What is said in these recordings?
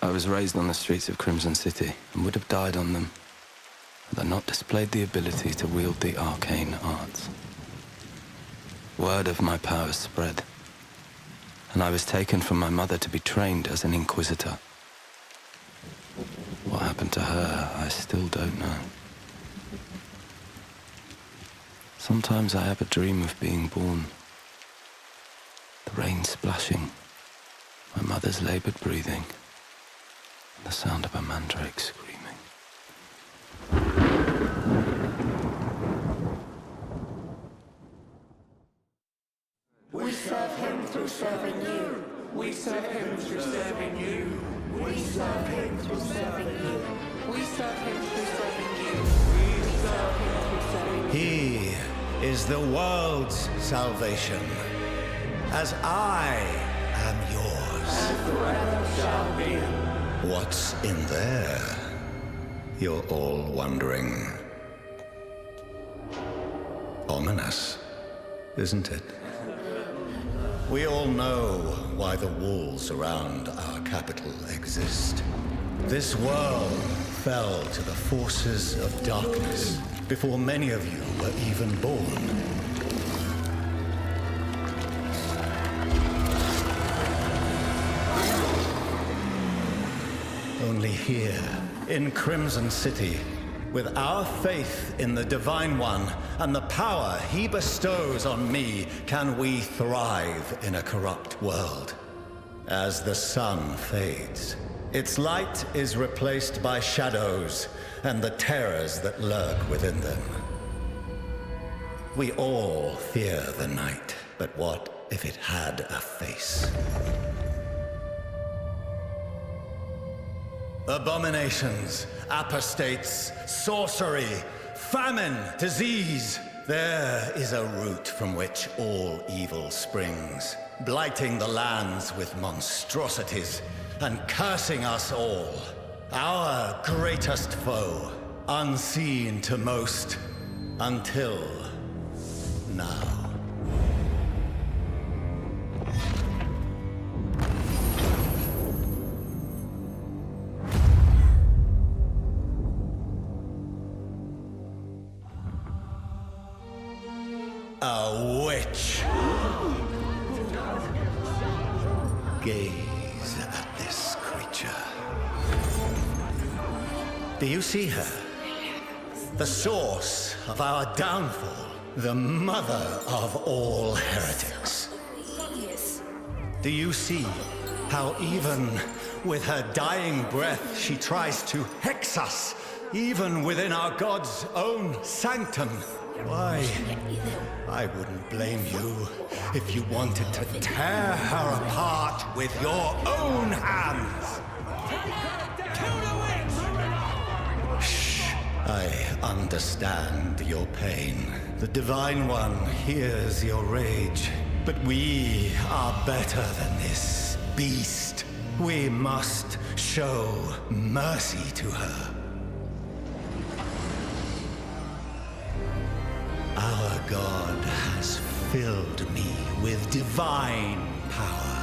I was raised on the streets of Crimson City and would have died on them had I not displayed the ability to wield the arcane arts. Word of my powers spread, and I was taken from my mother to be trained as an inquisitor. What happened to her, I still don't know. Sometimes I have a dream of being born. The rain splashing, my mother's labored breathing, and the sound of a mandrake screaming. We serve him through serving you. We serve him through serving you. We serve him through serving you. We serve him through serving you. We serve him through serving you. He is the world's salvation, as I am yours. And forever shall be. What's in there? You're all wondering. Ominous, isn't it? We all know why the walls around our capital exist. This world fell to the forces of darkness before many of you were even born. Only here, in Crimson City, with our faith in the Divine One and the power he bestows on me, can we thrive in a corrupt world. As the sun fades, its light is replaced by shadows and the terrors that lurk within them. We all fear the night, but what if it had a face? Abominations, apostates, sorcery, famine, disease. There is a root from which all evil springs, blighting the lands with monstrosities and cursing us all. Our greatest foe, unseen to most, until now. A witch. Gaze at this creature. Do you see her? The source of our downfall. The mother of all heretics. Do you see how even with her dying breath she tries to hex us, even within our God's own sanctum? Why, I wouldn't blame you if you wanted to tear her apart with your own hands. Shh, I understand your pain. The Divine One hears your rage. But we are better than this beast. We must show mercy to her. Our God has filled me with divine power.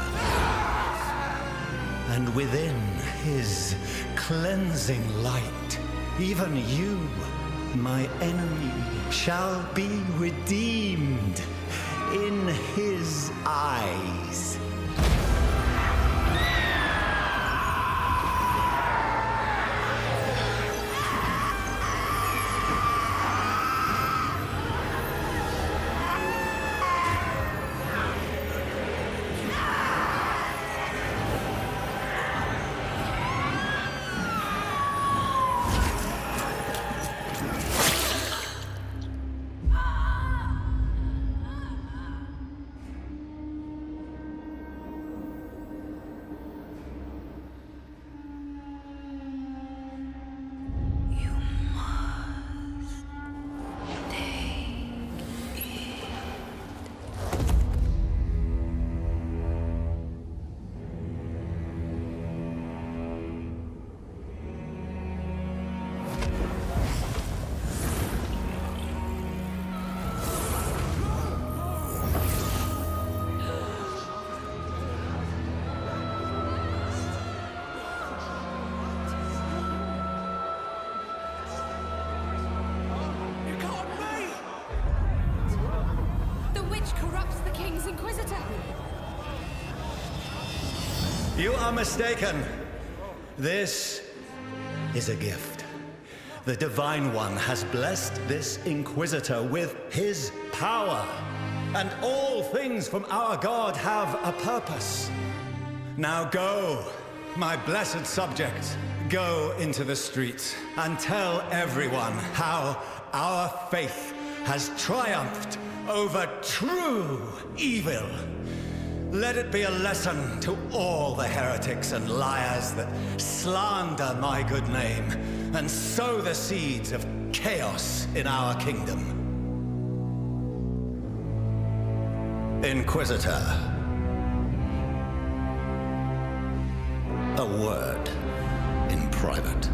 And within his cleansing light, even you, my enemy, shall be redeemed in his eyes. You are mistaken. This is a gift. The Divine One has blessed this Inquisitor with his power. And all things from our God have a purpose. Now go, my blessed subject. Go into the streets and tell everyone how our faith has triumphed over true evil. Let it be a lesson to all the heretics and liars that slander my good name and sow the seeds of chaos in our kingdom. Inquisitor, a word in private.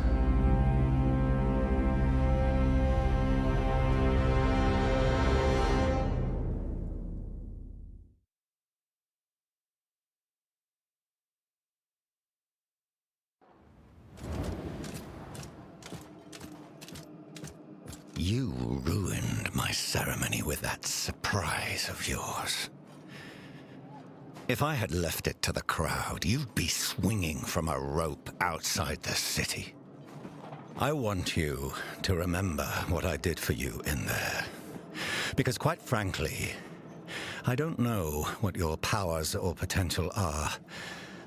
You ruined my ceremony with that surprise of yours. If I had left it to the crowd, you'd be swinging from a rope outside the city. I want you to remember what I did for you in there. Because quite frankly, I don't know what your powers or potential are,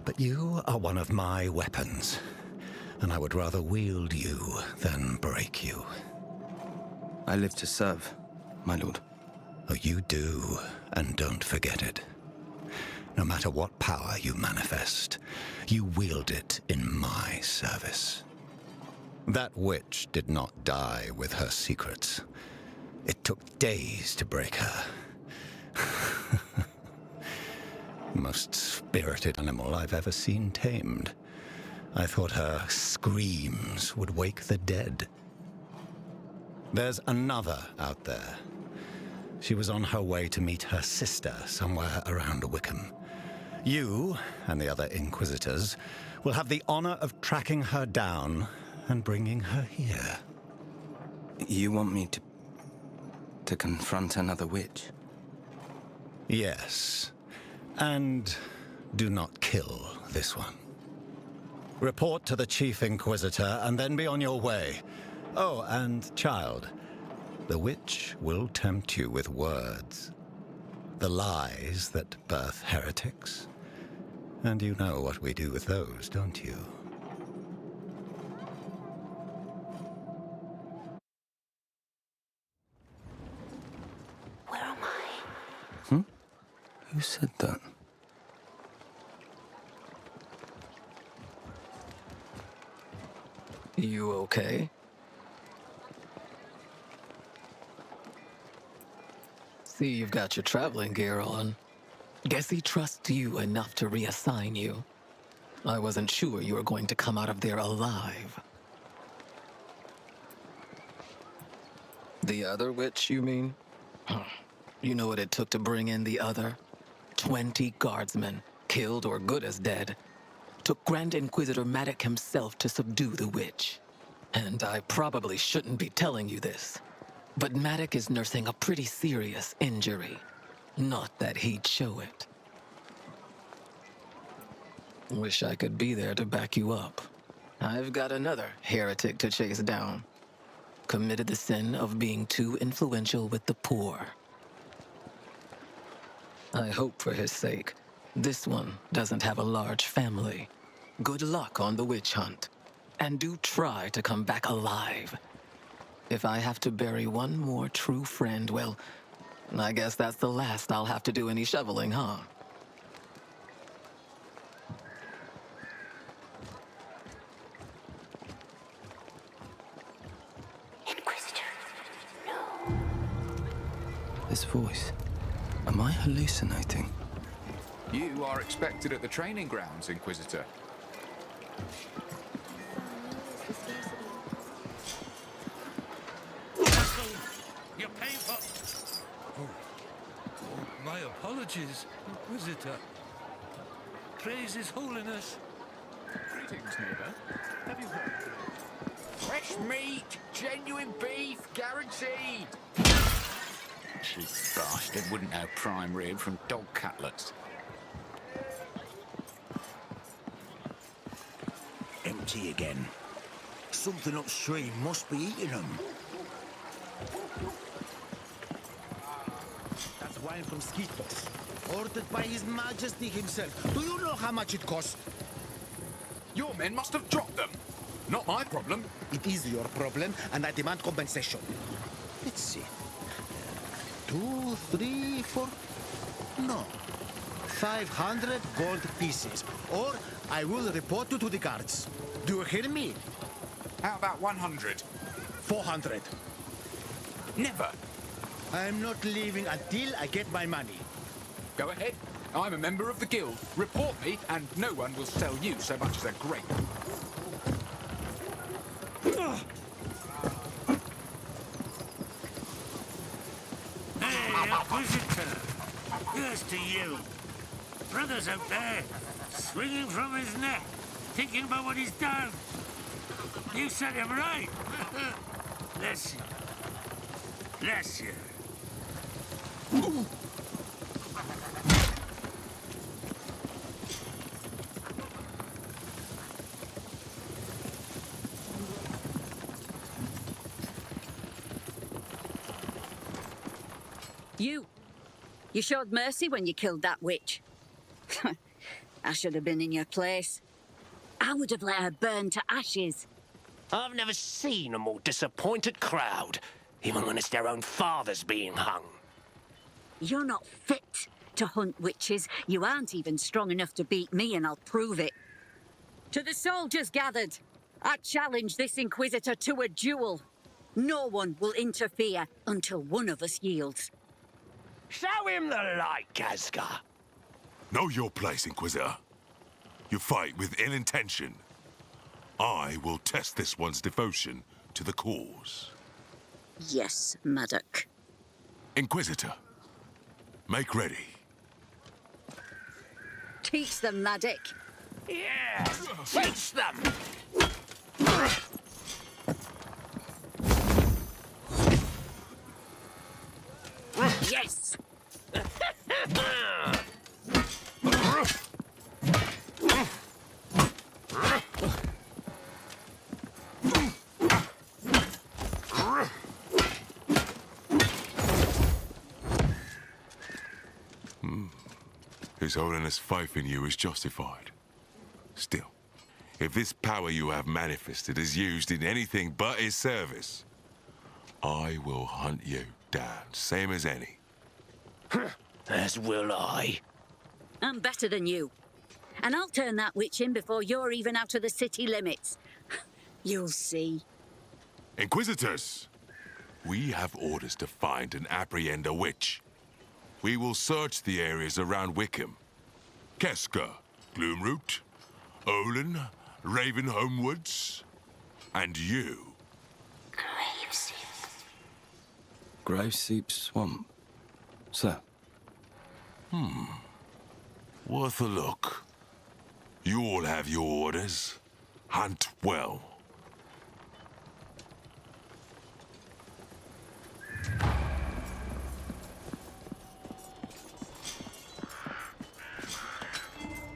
but you are one of my weapons, and I would rather wield you than break you. I live to serve, my lord. Oh, you do, and don't forget it. No matter what power you manifest, you wield it in my service. That witch did not die with her secrets. It took days to break her. Most spirited animal I've ever seen tamed. I thought her screams would wake the dead. There's another out there. She was on her way to meet her sister somewhere around Wickham. You and the other Inquisitors will have the honor of tracking her down and bringing her here. You want me to confront another witch? Yes. And do not kill this one. Report to the Chief Inquisitor and then be on your way. Oh, and child, the witch will tempt you with words. The lies that birth heretics. And you know what we do with those, don't you? Where am I? Who said that? You okay? See, you've got your traveling gear on. Guess he trusts you enough to reassign you. I wasn't sure you were going to come out of there alive. The other witch, you mean? You know what it took to bring in the other? 20 guardsmen, killed or good as dead. Took Grand Inquisitor Maddox himself to subdue the witch. And I probably shouldn't be telling you this, but Maddox is nursing a pretty serious injury. Not that he'd show it. Wish I could be there to back you up. I've got another heretic to chase down. Committed the sin of being too influential with the poor. I hope for his sake, this one doesn't have a large family. Good luck on the witch hunt. And do try to come back alive. If I have to bury one more true friend, well, I guess that's the last I'll have to do any shoveling, huh? Inquisitor, no. This voice. Am I hallucinating? You are expected at the training grounds, Inquisitor. You're paying for... Oh, my apologies, Inquisitor. Praise His Holiness. Greetings, neighbour. Have you heard? Fresh meat, genuine beef, guaranteed. Cheap bastard wouldn't have prime rib from dog cutlets. empty again. Something upstream must be eating them. That's wine from Skitos, ordered by His Majesty himself. Do you know how much it costs? Your men must have dropped them. Not my problem. It is your problem, and I demand compensation. Let's see. 2, 3, 4... No. 500 gold pieces. Or I will report you to the guards. Do you hear me? How about 100? 400. Never. I'm not leaving until I get my money. Go ahead. I'm a member of the guild. Report me, and no one will sell you so much as a grape. Hey, inquisitor! Here's to you. Brother's out there, swinging from his neck, thinking about what he's done. You set him right. Bless you. Bless you. You showed mercy when you killed that witch. I should have been in your place. I would have let her burn to ashes. I've never seen a more disappointed crowd, even when it's their own fathers being hung. You're not fit to hunt witches. You aren't even strong enough to beat me, and I'll prove it. To the soldiers gathered, I challenge this Inquisitor to a duel. No one will interfere until one of us yields. Show him the light, Kazka. Know your place, Inquisitor. You fight with ill intention. I will test this one's devotion to the cause. Yes, Maddock. Inquisitor, make ready. Teach them, Maddock. Yeah, teach them! Yes! His Holiness' faith in you is justified. Still, if this power you have manifested is used in anything but his service, I will hunt you down, same as any. As will I. I'm better than you. And I'll turn that witch in before you're even out of the city limits. You'll see. Inquisitors, we have orders to find and apprehend a witch. We will search the areas around Wickham. Keska, Gloomroot, Olin, Ravenholm Woods, and you. Graveseep Swamp. Sir. Worth a look. You all have your orders. Hunt well.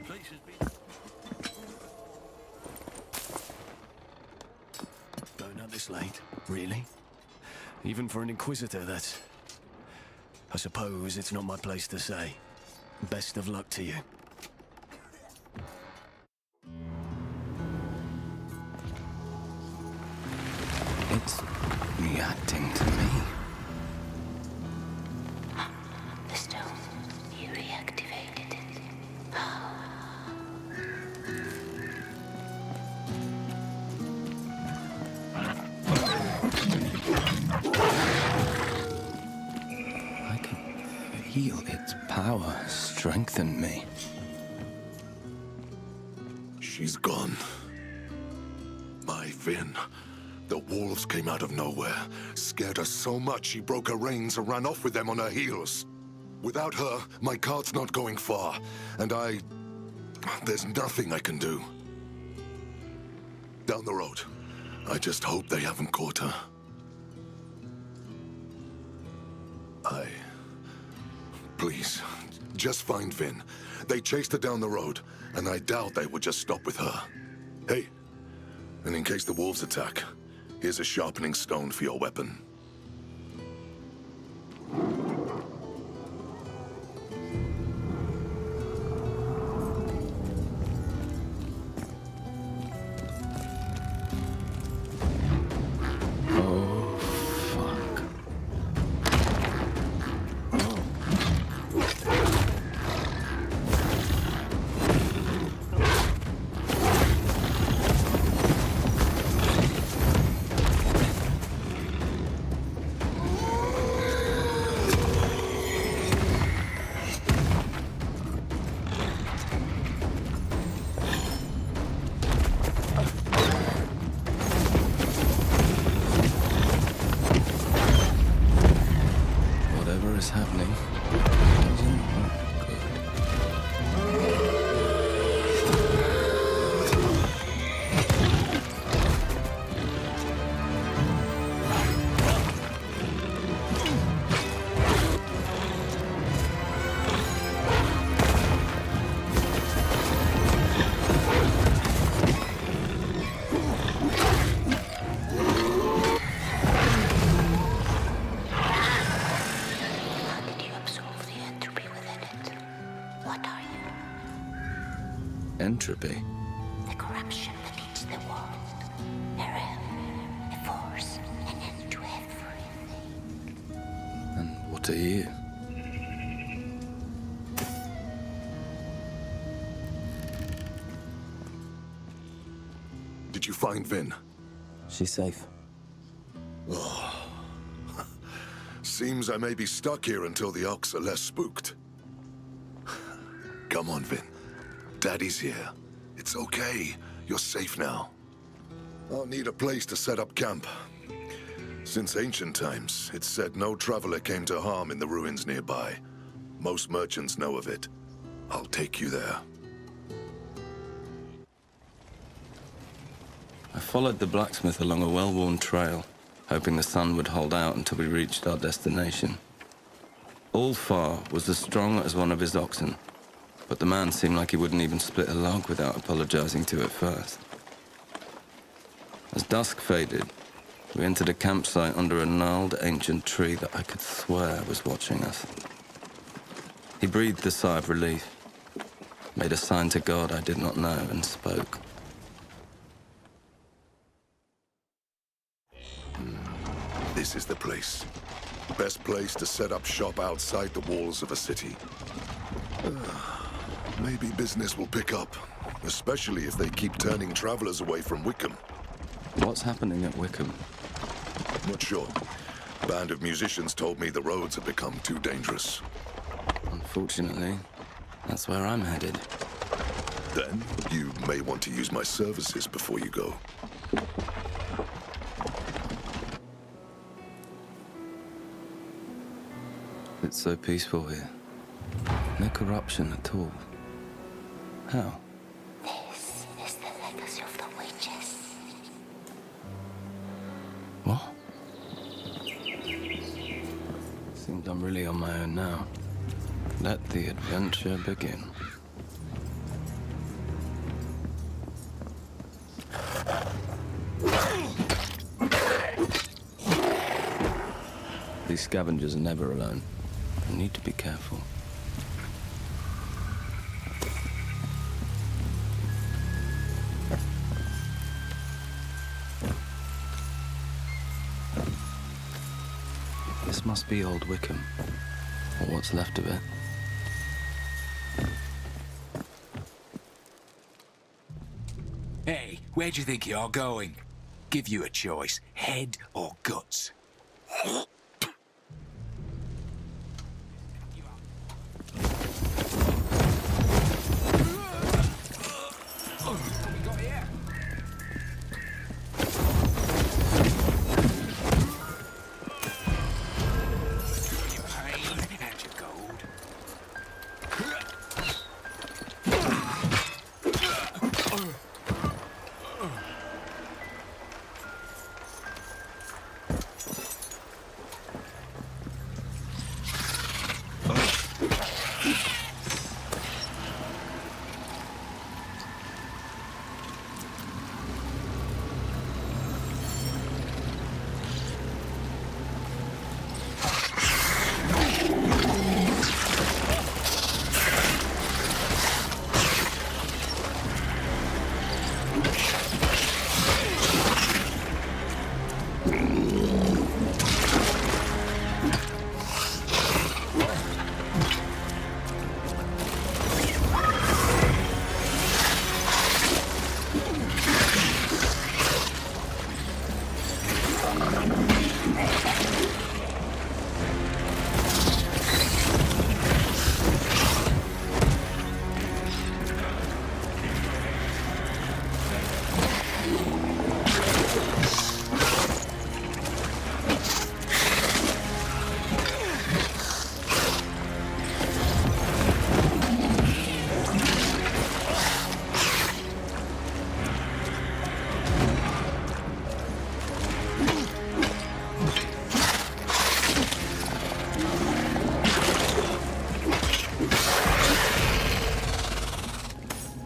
Place has been... Going up this late? Really? Even for an Inquisitor, that's... I suppose it's not my place to say. Best of luck to you. It's reacting to me. The stone, you reactivated it. I can feel its power strengthen me. She's gone. My Vin. The wolves came out of nowhere, scared her so much she broke her reins and ran off with them on her heels. Without her, my cart's not going far, and there's nothing I can do. Down the road. I just hope they haven't caught her. Please, just find Vin. They chased her down the road, and I doubt they would just stop with her. Hey, And in case the wolves attack, here's a sharpening stone for your weapon. Happening. Entropy. The corruption that eats the world. A realm, a force, an end to everything. And what are you? Did you find Vin? She's safe. Oh. Seems I may be stuck here until the Ox are less spooked. Come on, Vin. Daddy's here. It's okay. You're safe now. I'll need a place to set up camp. Since ancient times, it's said no traveler came to harm in the ruins nearby. Most merchants know of it. I'll take you there. I followed the blacksmith along a well-worn trail, hoping the sun would hold out until we reached our destination. Ulfar was as strong as one of his oxen, but the man seemed like he wouldn't even split a log without apologizing to it first. As dusk faded, we entered a campsite under a gnarled ancient tree that I could swear was watching us. He breathed a sigh of relief, made a sign to God I did not know, and spoke. This is the place. Best place to set up shop outside the walls of a city. Maybe business will pick up, especially if they keep turning travelers away from Wickham. What's happening at Wickham? Not sure. Band of musicians told me the roads have become too dangerous. Unfortunately, that's where I'm headed. Then, you may want to use my services before you go. It's so peaceful here. No corruption at all. How? This is the legacy of the witches. What? Seems I'm really on my own now. Let the adventure begin. These scavengers are never alone. I need to be careful. This must be Old Wickham, or what's left of it. Hey, where do you think you're going? Give you a choice, head or guts.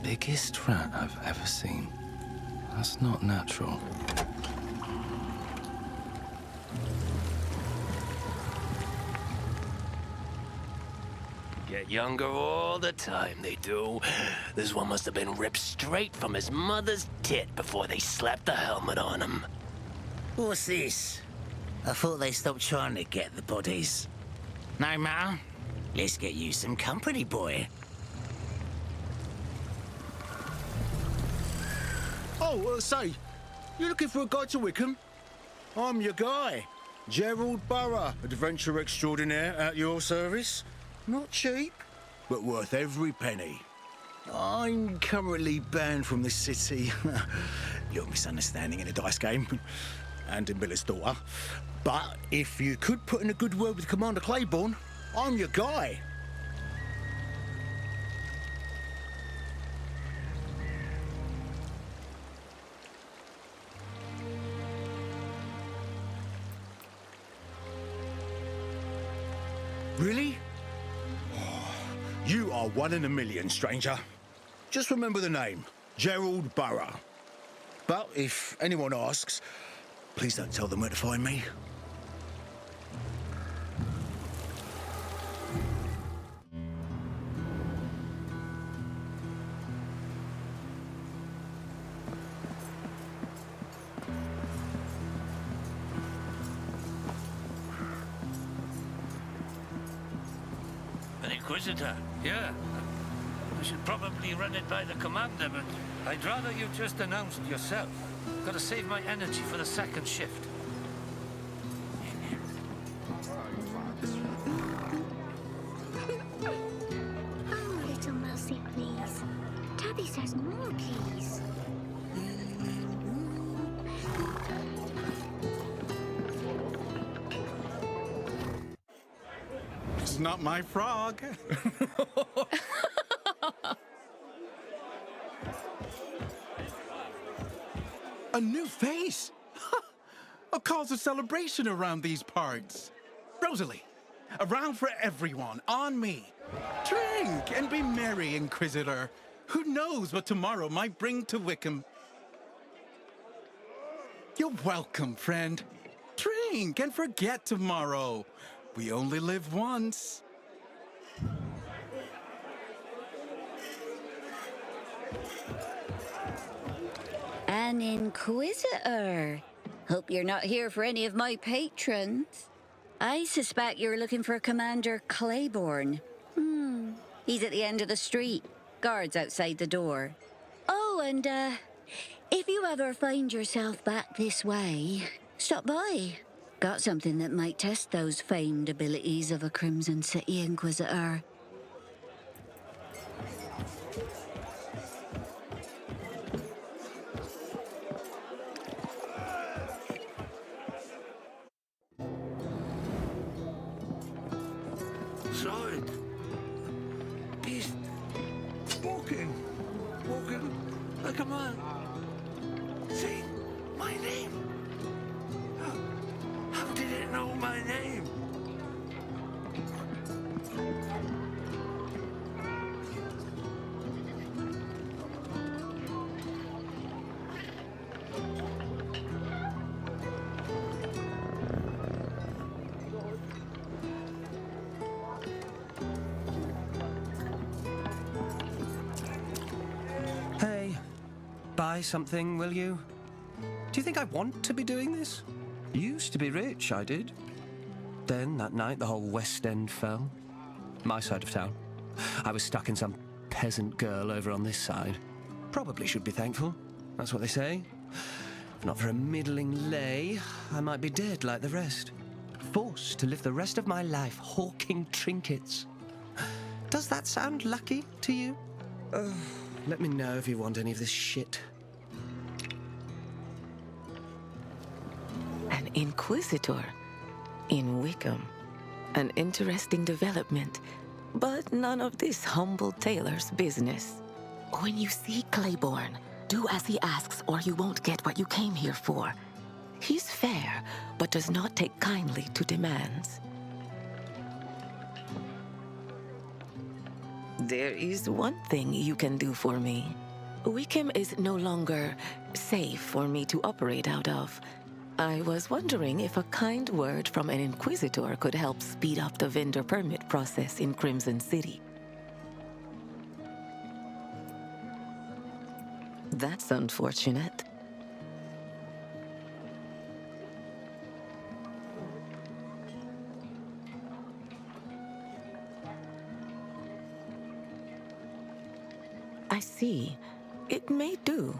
biggest rat I've ever seen. That's not natural. Get younger all the time, they do. This one must have been ripped straight from his mother's tit before they slapped the helmet on him. What's this? I thought they stopped trying to get the bodies. No matter. Let's get you some company, boy. Oh, say, you looking for a guide to Wickham? I'm your guy. Gerald Burrough, adventurer extraordinaire at your service. Not cheap, but worth every penny. I'm currently banned from this city. Little misunderstanding in a dice game. And in Miller's daughter. But if you could put in a good word with Commander Claiborne, I'm your guy. Really? Oh, you are one in a million, stranger. Just remember the name, Gerald Burrough. But if anyone asks, please don't tell them where to find me. An inquisitor, yeah. We should probably run it by the commander, but I'd rather you just announced yourself. Gotta save my energy for the second shift. Oh, little mousey, please. Tabby says more, please. It's not my frog. A new face? A cause of celebration around these parts. Rosalie, around for everyone, on me. Drink and be merry, Inquisitor. Who knows what tomorrow might bring to Wickham? You're welcome, friend. Drink and forget tomorrow. We only live once. An inquisitor. Hope you're not here for any of my patrons. I suspect you're looking for Commander Claiborne. He's at the end of the street. Guards outside the door. Oh, and if you ever find yourself back this way, stop by. Got something that might test those famed abilities of a Crimson City Inquisitor. Sword. Beast. Walking like a man. Say my name. How did it know my name? Hey, buy something, will you? Do you think I want to be doing this? Used to be rich, I did. Then, that night, the whole West End fell. My side of town. I was stuck in some peasant girl over on this side. Probably should be thankful. That's what they say. If not for a middling lay, I might be dead like the rest. Forced to live the rest of my life hawking trinkets. Does that sound lucky to you? Let me know if you want any of this shit. An inquisitor in Wickham. An interesting development, but none of this humble tailor's business. When you see Claiborne, do as he asks or you won't get what you came here for. He's fair, but does not take kindly to demands. There is one thing you can do for me. Wickham is no longer safe for me to operate out of. I was wondering if a kind word from an inquisitor could help speed up the vendor permit process in Crimson City. That's unfortunate. I see. It may do,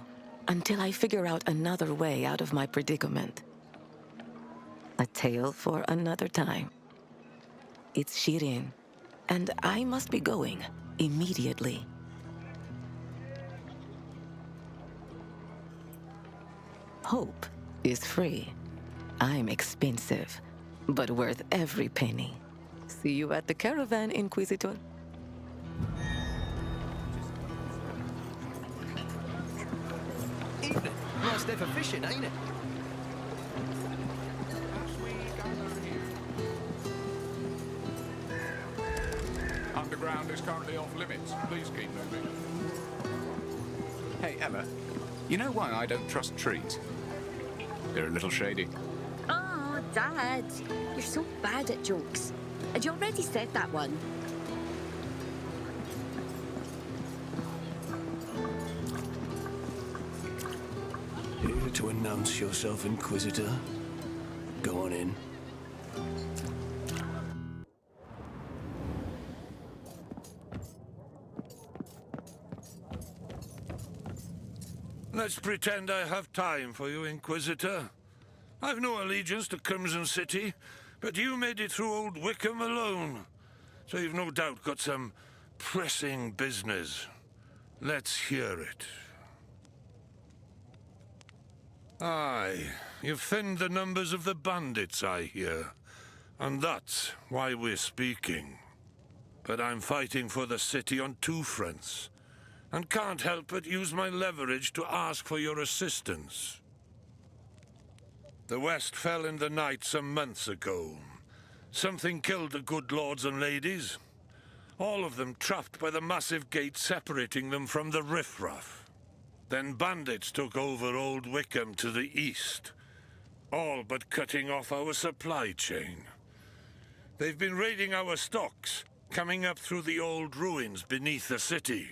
until I figure out another way out of my predicament. A tale for another time. It's Shirin, and I must be going immediately. Hope is free. I'm expensive, but worth every penny. See you at the caravan, Inquisitor. Evening. Nice day for fishing, ain't it? Underground is currently off limits. Please keep moving. Hey, Emma. You know why I don't trust trees? They're a little shady. Oh, Dad, you're so bad at jokes. Had you already said that one? Here to announce yourself, Inquisitor? Go on in. Let's pretend I have time for you, Inquisitor. I've no allegiance to Crimson City, but you made it through Old Wickham alone. So you've no doubt got some pressing business. Let's hear it. Aye, you've thinned the numbers of the bandits, I hear. And that's why we're speaking. But I'm fighting for the city on two fronts, and can't help but use my leverage to ask for your assistance. The West fell in the night some months ago. Something killed the good lords and ladies. All of them trapped by the massive gate separating them from the riffraff. Then bandits took over Old Wickham to the east, all but cutting off our supply chain. They've been raiding our stocks, coming up through the old ruins beneath the city.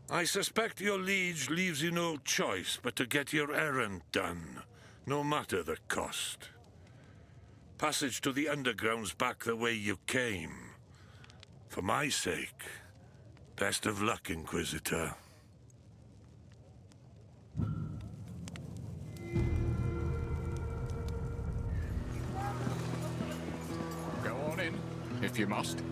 I suspect your liege leaves you no choice but to get your errand done, no matter the cost. Passage to the underground's back the way you came. For my sake, best of luck, Inquisitor. Go on in, if you must.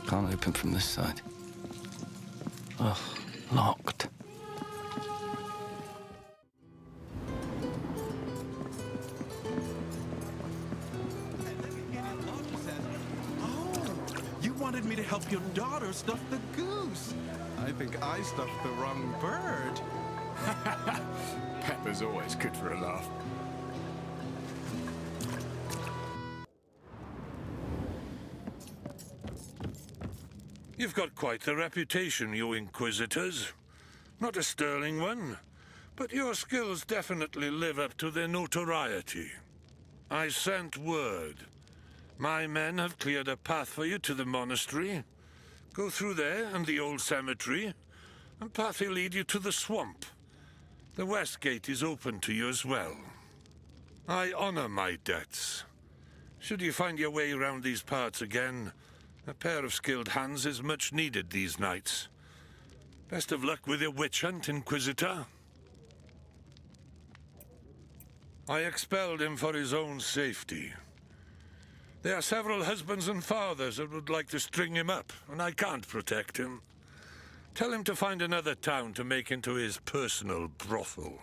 Can't open from this side. Ugh, locked. You wanted me to help your daughter stuff the goose. I think I stuffed the wrong bird. Pepper's always good for a laugh. You've got quite the reputation, you Inquisitors. Not a sterling one, but your skills definitely live up to their notoriety. I sent word. My men have cleared a path for you to the monastery. Go through there and the old cemetery, and path will lead you to the swamp. The west gate is open to you as well. I honor my debts. Should you find your way around these parts again, a pair of skilled hands is much needed these nights. Best of luck with your witch hunt, Inquisitor. I expelled him for his own safety. There are several husbands and fathers that would like to string him up, and I can't protect him. Tell him to find another town to make into his personal brothel.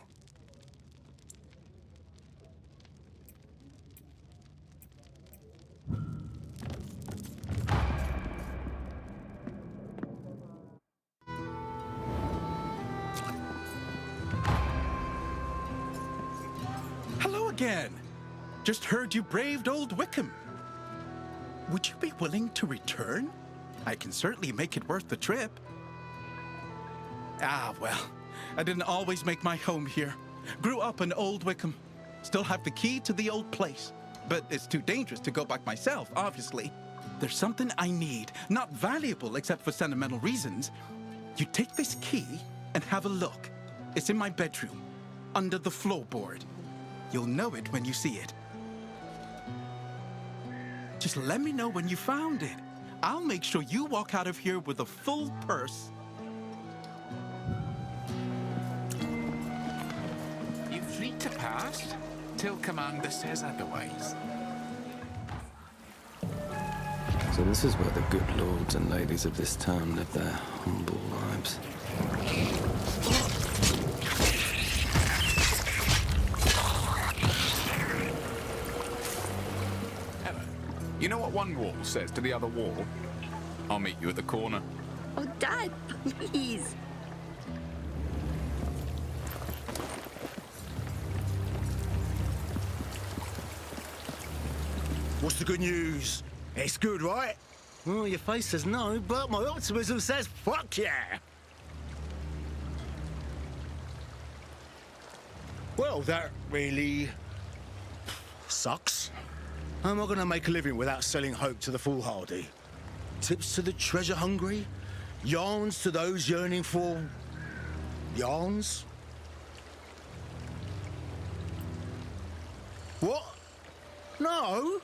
Hello again. Just heard you braved Old Wickham. Would you be willing to return? I can certainly make it worth the trip. Ah, well, I didn't always make my home here. Grew up in Old Wickham. Still have the key to the old place. But it's too dangerous to go back myself, obviously. There's something I need, not valuable except for sentimental reasons. You take this key and have a look. It's in my bedroom, under the floorboard. You'll know it when you see it. Just let me know when you found it. I'll make sure you walk out of here with a full purse. You free to pass till Commander says otherwise. So this is where the good lords and ladies of this town live their humble lives. You know what one wall says to the other wall? I'll meet you at the corner. Oh, Dad, please. What's the good news? It's good, right? Well, your face says no, but my optimism says fuck yeah! Well, that really sucks. How am I going to make a living without selling hope to the foolhardy? Tips to the treasure-hungry? Yarns to those yearning for... yarns? What? No!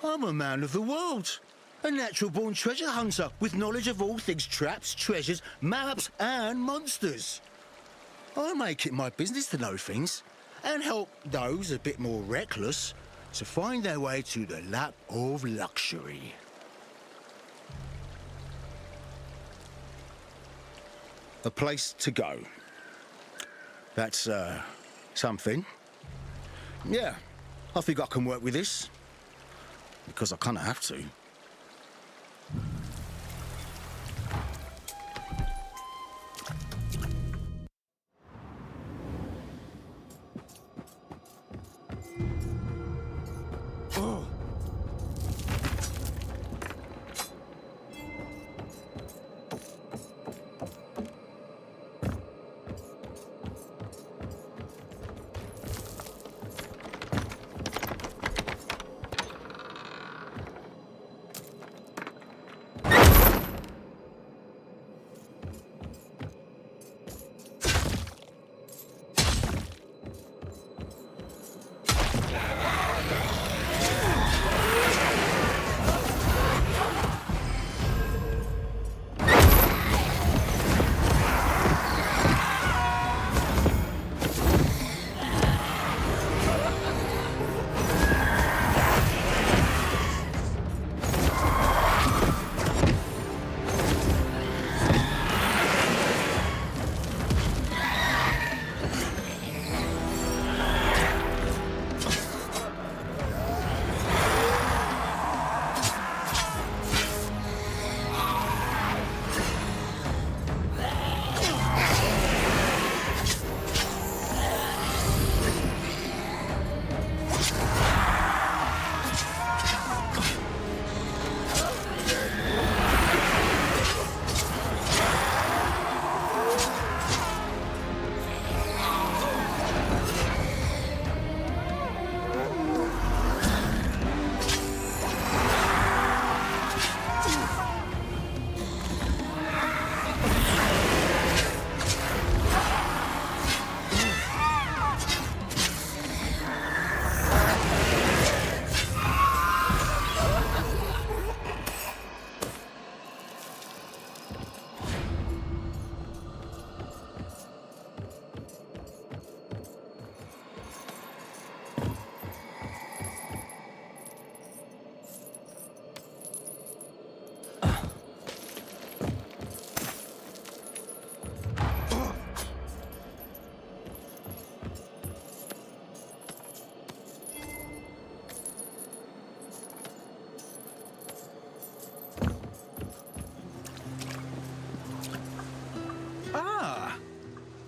I'm a man of the world. A natural-born treasure hunter with knowledge of all things traps, treasures, maps, and monsters. I make it my business to know things and help those a bit more reckless to find their way to the lap of luxury. A place to go. That's, something. Yeah, I think I can work with this. Because I kind of have to.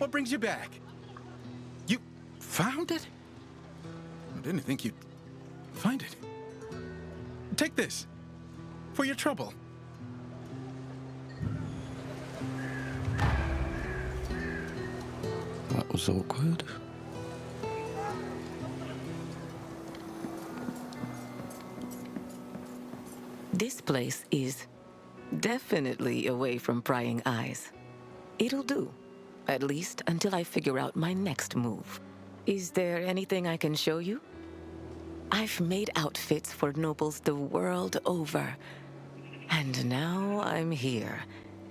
What brings you back? You found it? I didn't think you'd find it. Take this. For your trouble. That was awkward. This place is definitely away from prying eyes. It'll do, at least until I figure out my next move. Is there anything I can show you? I've made outfits for nobles the world over. And now I'm here,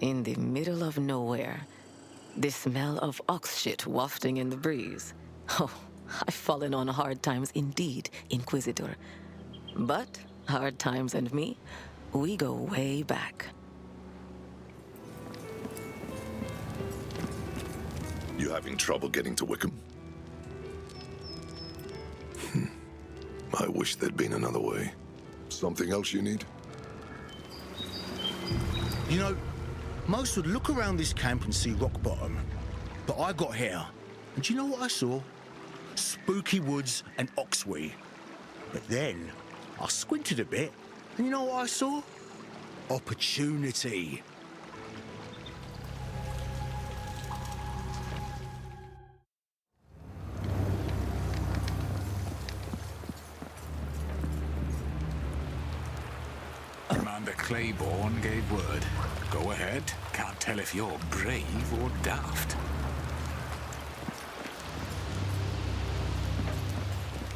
in the middle of nowhere. The smell of ox shit wafting in the breeze. Oh, I've fallen on hard times indeed, Inquisitor. But hard times and me, we go way back. You having trouble getting to Wickham? I wish there'd been another way. Something else you need? You know, most would look around this camp and see rock bottom. But I got here, and do you know what I saw? Spooky woods and oxwee. But then, I squinted a bit, and you know what I saw? Opportunity. Commander Claiborne gave word. Go ahead. Can't tell if you're brave or daft.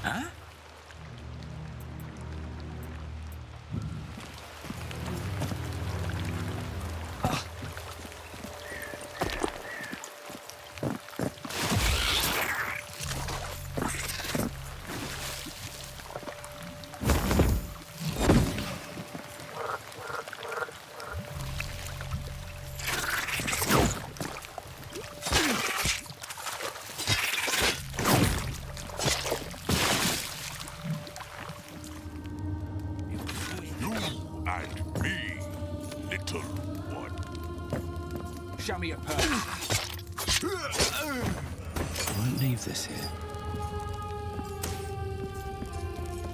Huh? Show me a purse. I won't leave this here.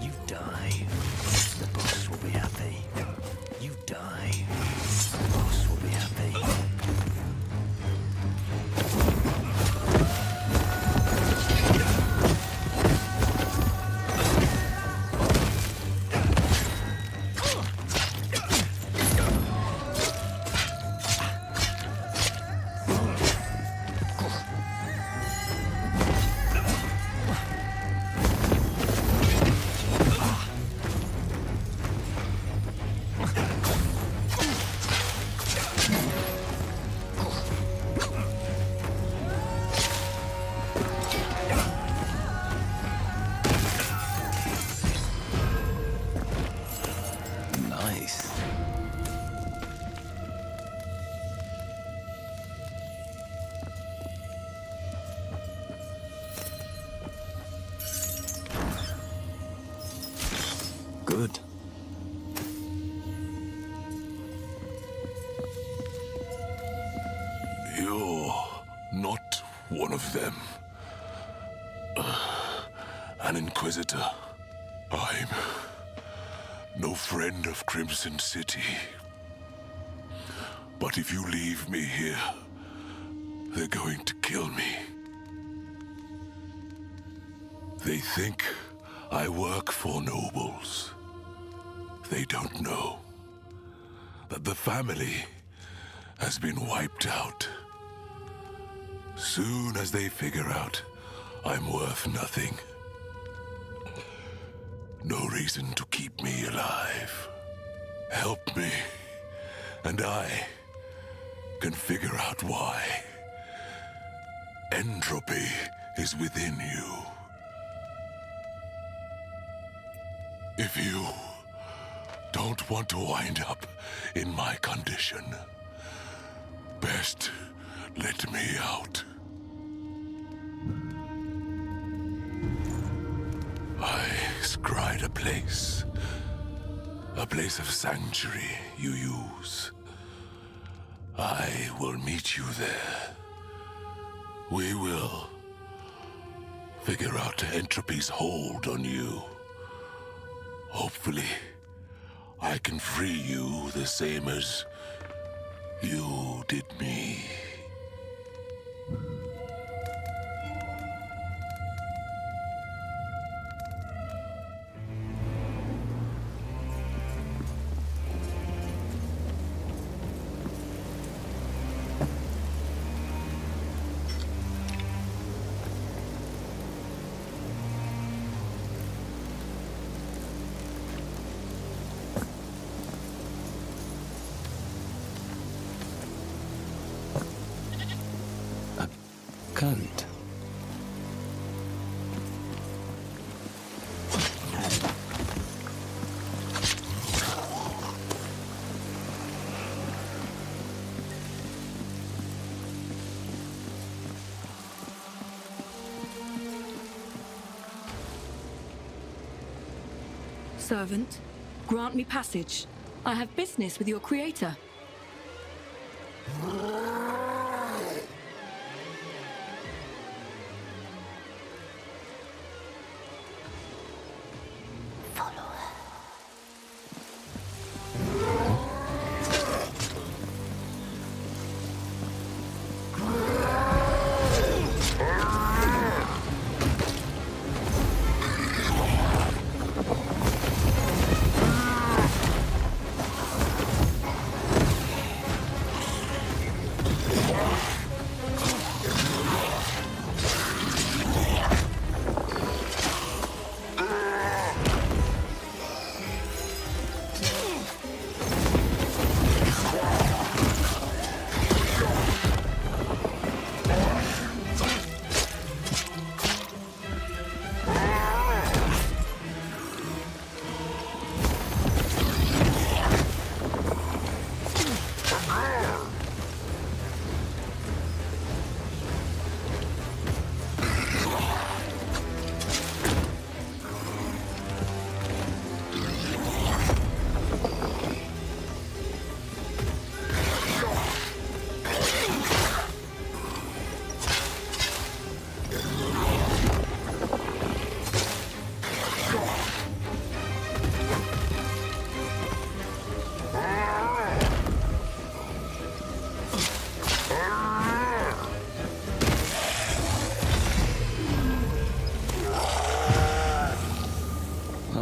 You die, the boss will be happy. You die, the boss will be happy. Good. You're not one of them. An Inquisitor. I'm no friend of Crimson City. But if you leave me here, they're going to kill me. They think I work for nobles. They don't know that the family has been wiped out. Soon as they figure out I'm worth nothing, no reason to keep me alive. Help me, and I can figure out why. Entropy is within you. If you don't want to wind up in my condition, best let me out. I scried a place of sanctuary you use. I will meet you there. We will figure out entropy's hold on you. Hopefully, I can free you the same as you did me. Cunt. Servant, grant me passage. I have business with your creator.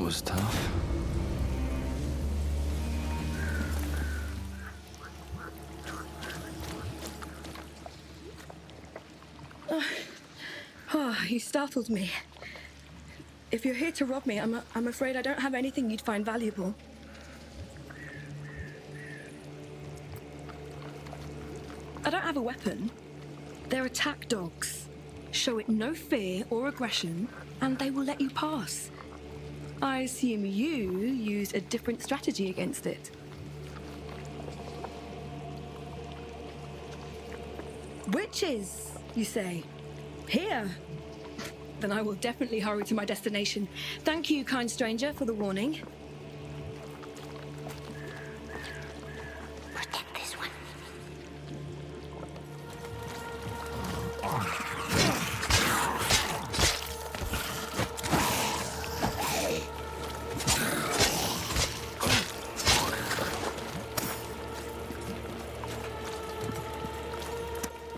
Was tough. You startled me. If you're here to rob me, I'm afraid I don't have anything you'd find valuable. I don't have a weapon. They're attack dogs. Show it no fear or aggression, and they will let you pass. I assume you used a different strategy against it. Witches, you say? Here? Then I will definitely hurry to my destination. Thank you, kind stranger, for the warning. Protect this one.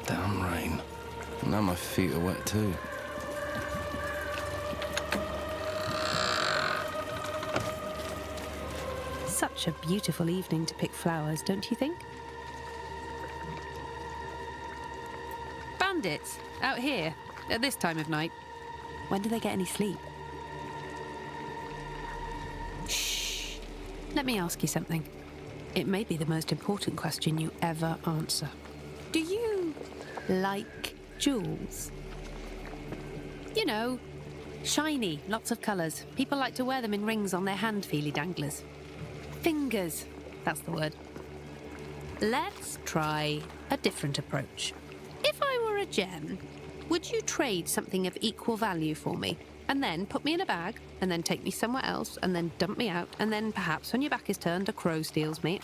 Damn rain. Now my feet are wet too. Such a beautiful evening to pick flowers, don't you think? Bandits, out here, at this time of night. When do they get any sleep? Shh. Let me ask you something. It may be the most important question you ever answer. Do you like jewels? You know, shiny, lots of colours. People like to wear them in rings on their hand-feely danglers. Fingers, that's the word. Let's try a different approach. If I were a gem, would you trade something of equal value for me? And then put me in a bag, and then take me somewhere else, and then dump me out, and then perhaps when your back is turned, a crow steals me.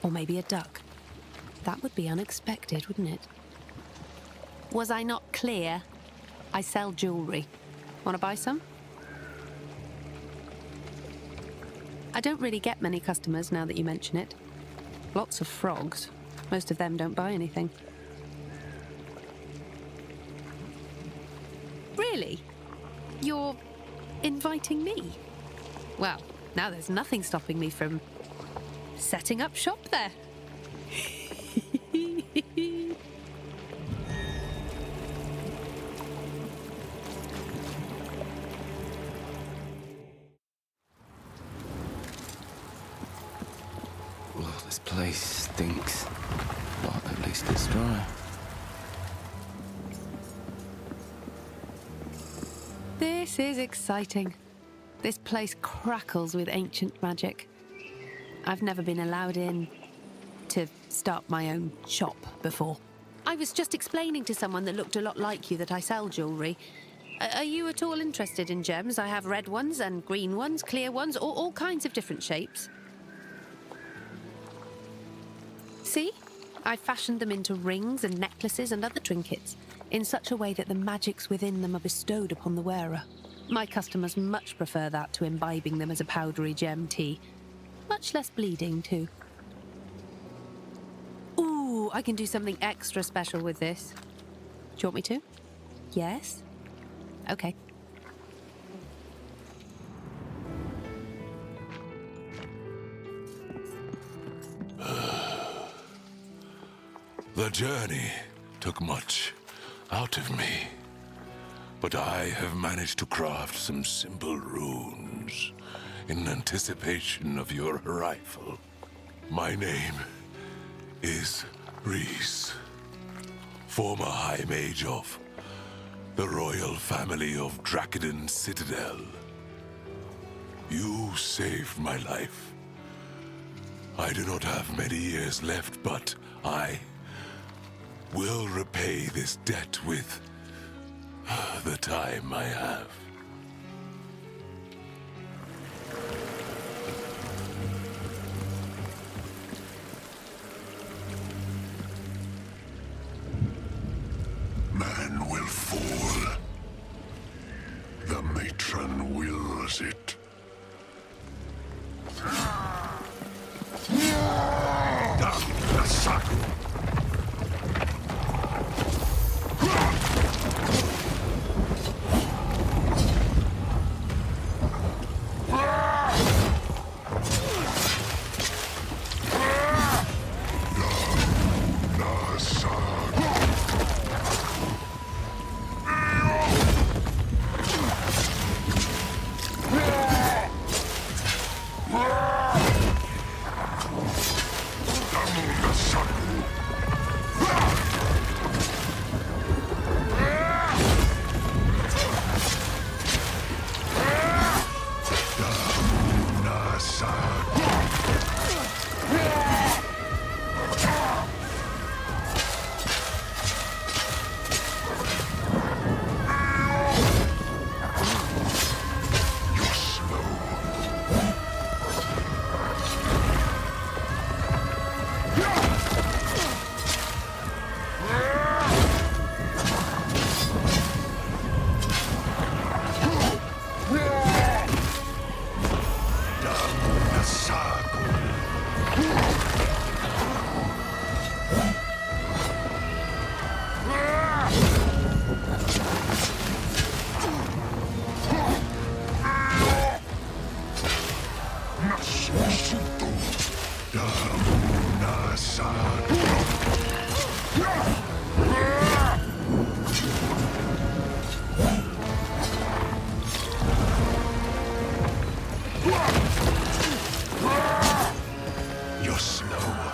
Or maybe a duck. That would be unexpected, wouldn't it? Was I not clear? I sell jewellery. Want to buy some? I don't really get many customers now that you mention it. Lots of frogs. Most of them don't buy anything. Really? You're inviting me? Well, now there's nothing stopping me from setting up shop there. Well, this place stinks. But at least it's dry. This is exciting. This place crackles with ancient magic. I've never been allowed in to start my own shop before. I was just explaining to someone that looked a lot like you that I sell jewellery. Are you at all interested in gems? I have red ones and green ones, clear ones, all kinds of different shapes. See? I fashioned them into rings and necklaces and other trinkets in such a way that the magics within them are bestowed upon the wearer. My customers much prefer that to imbibing them as a powdery gem tea. Much less bleeding, too. Ooh, I can do something extra special with this. Do you want me to? Yes? Okay. The journey took much out of me, but I have managed to craft some simple runes in anticipation of your arrival. My name is Reese, former High Mage of the royal family of Drakiden Citadel. You saved my life. I do not have many years left, but I will repay this debt with the time I have. Man will fall. The matron wills it. You're slow.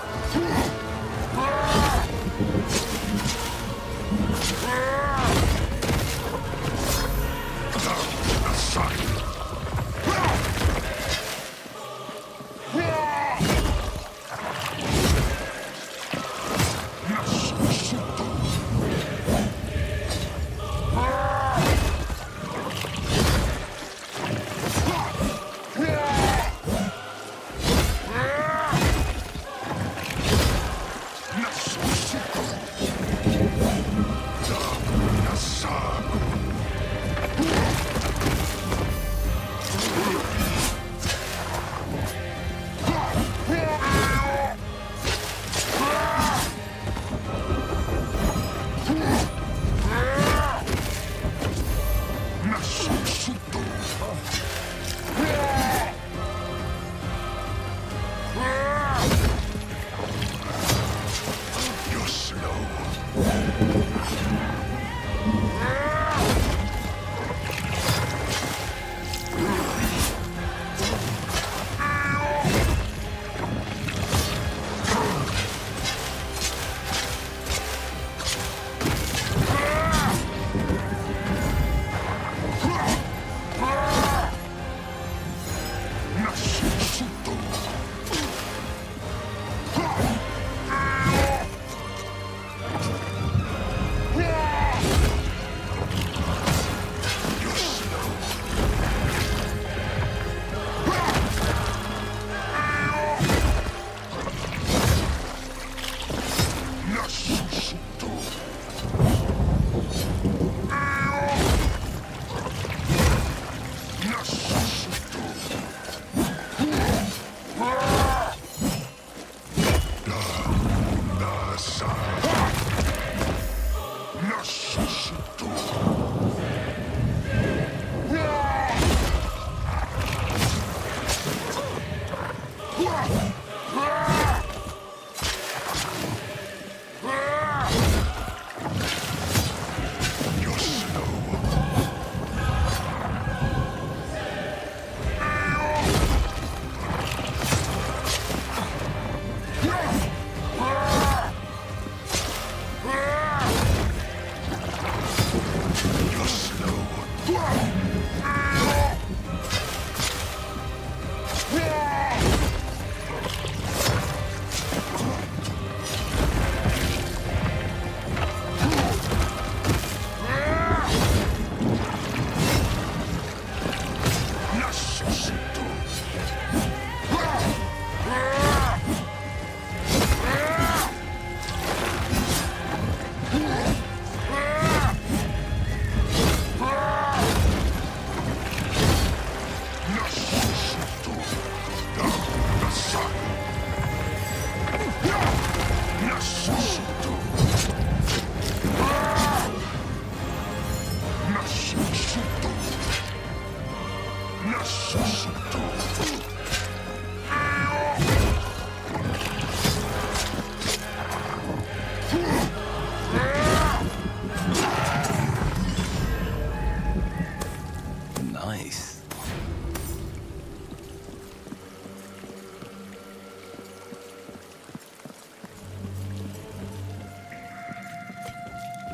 Nice.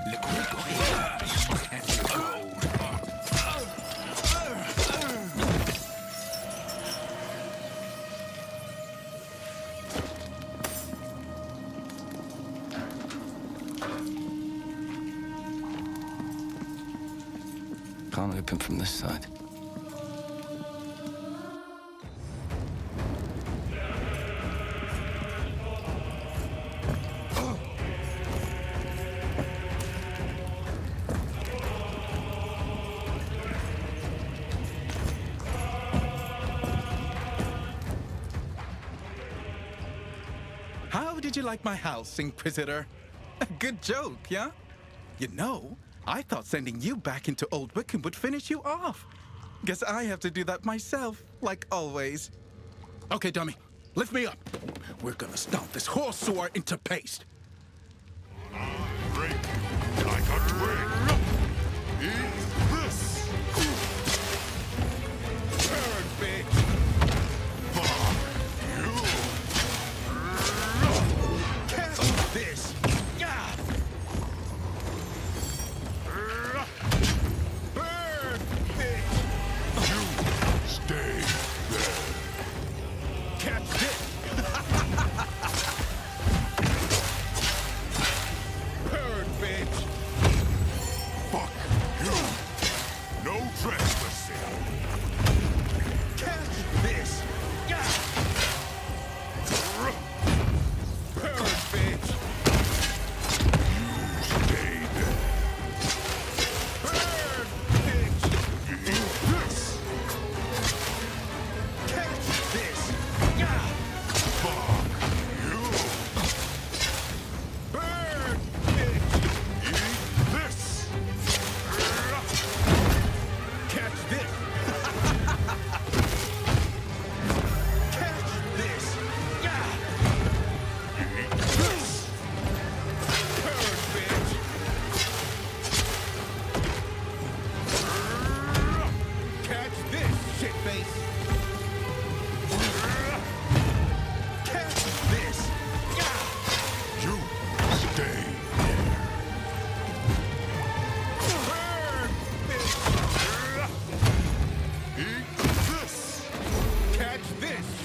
Look what we got here. And your gold. Can't open from this side. How did you like my house, Inquisitor? A good joke, yeah? You know, I thought sending you back into Old Wickham would finish you off. Guess I have to do that myself, like always. Okay, dummy, lift me up. We're gonna stomp this horse sewer into paste. Break like a twig. Eat this. Turn, bitch. Fuck you. Catch this. Yeah. Burn, bitch. You stay there. Catch this.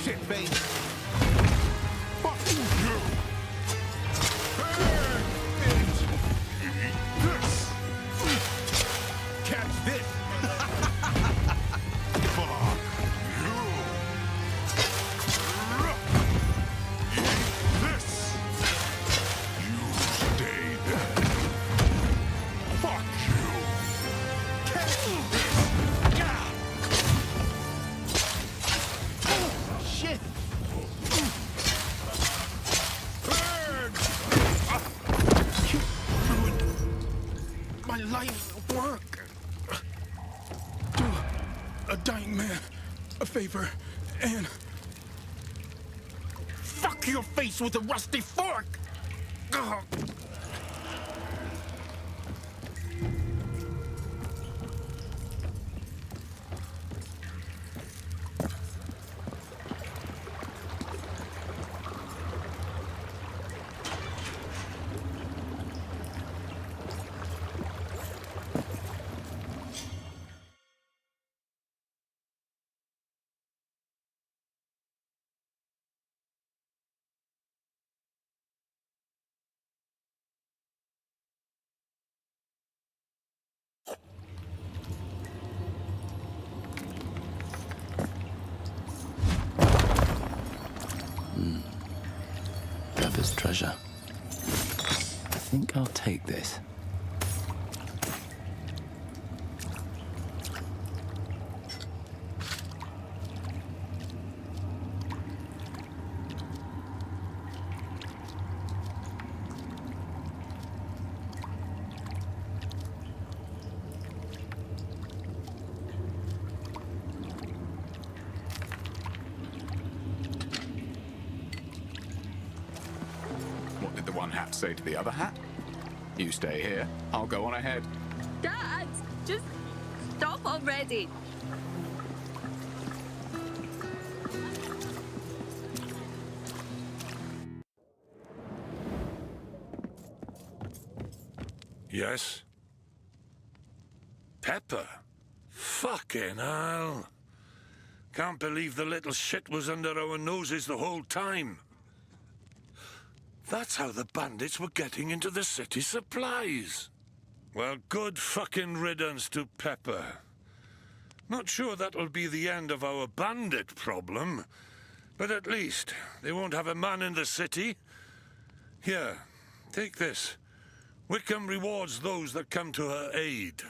shitface! Fuck you! Burn, bitch! Eat this! Catch this! Fuck you! Eat this! You stay there. Fuck you! Catch this! Yeah! Oh, shit! Burn! You ruined my life's work. Do a dying man a favor and fuck your face with a rusty fork. Ugh. Pepper's treasure. I think I'll take this. What did the one hat say to the other hat? You stay here, I'll go on ahead. Dad, just stop already. Yes? Pepper? Fucking hell. Can't believe the little shit was under our noses the whole time. That's how the bandits were getting into the city supplies. Well, good fucking riddance to Pepper. Not sure that'll be the end of our bandit problem, but at least they won't have a man in the city. Here, take this. Wickham rewards those that come to her aid.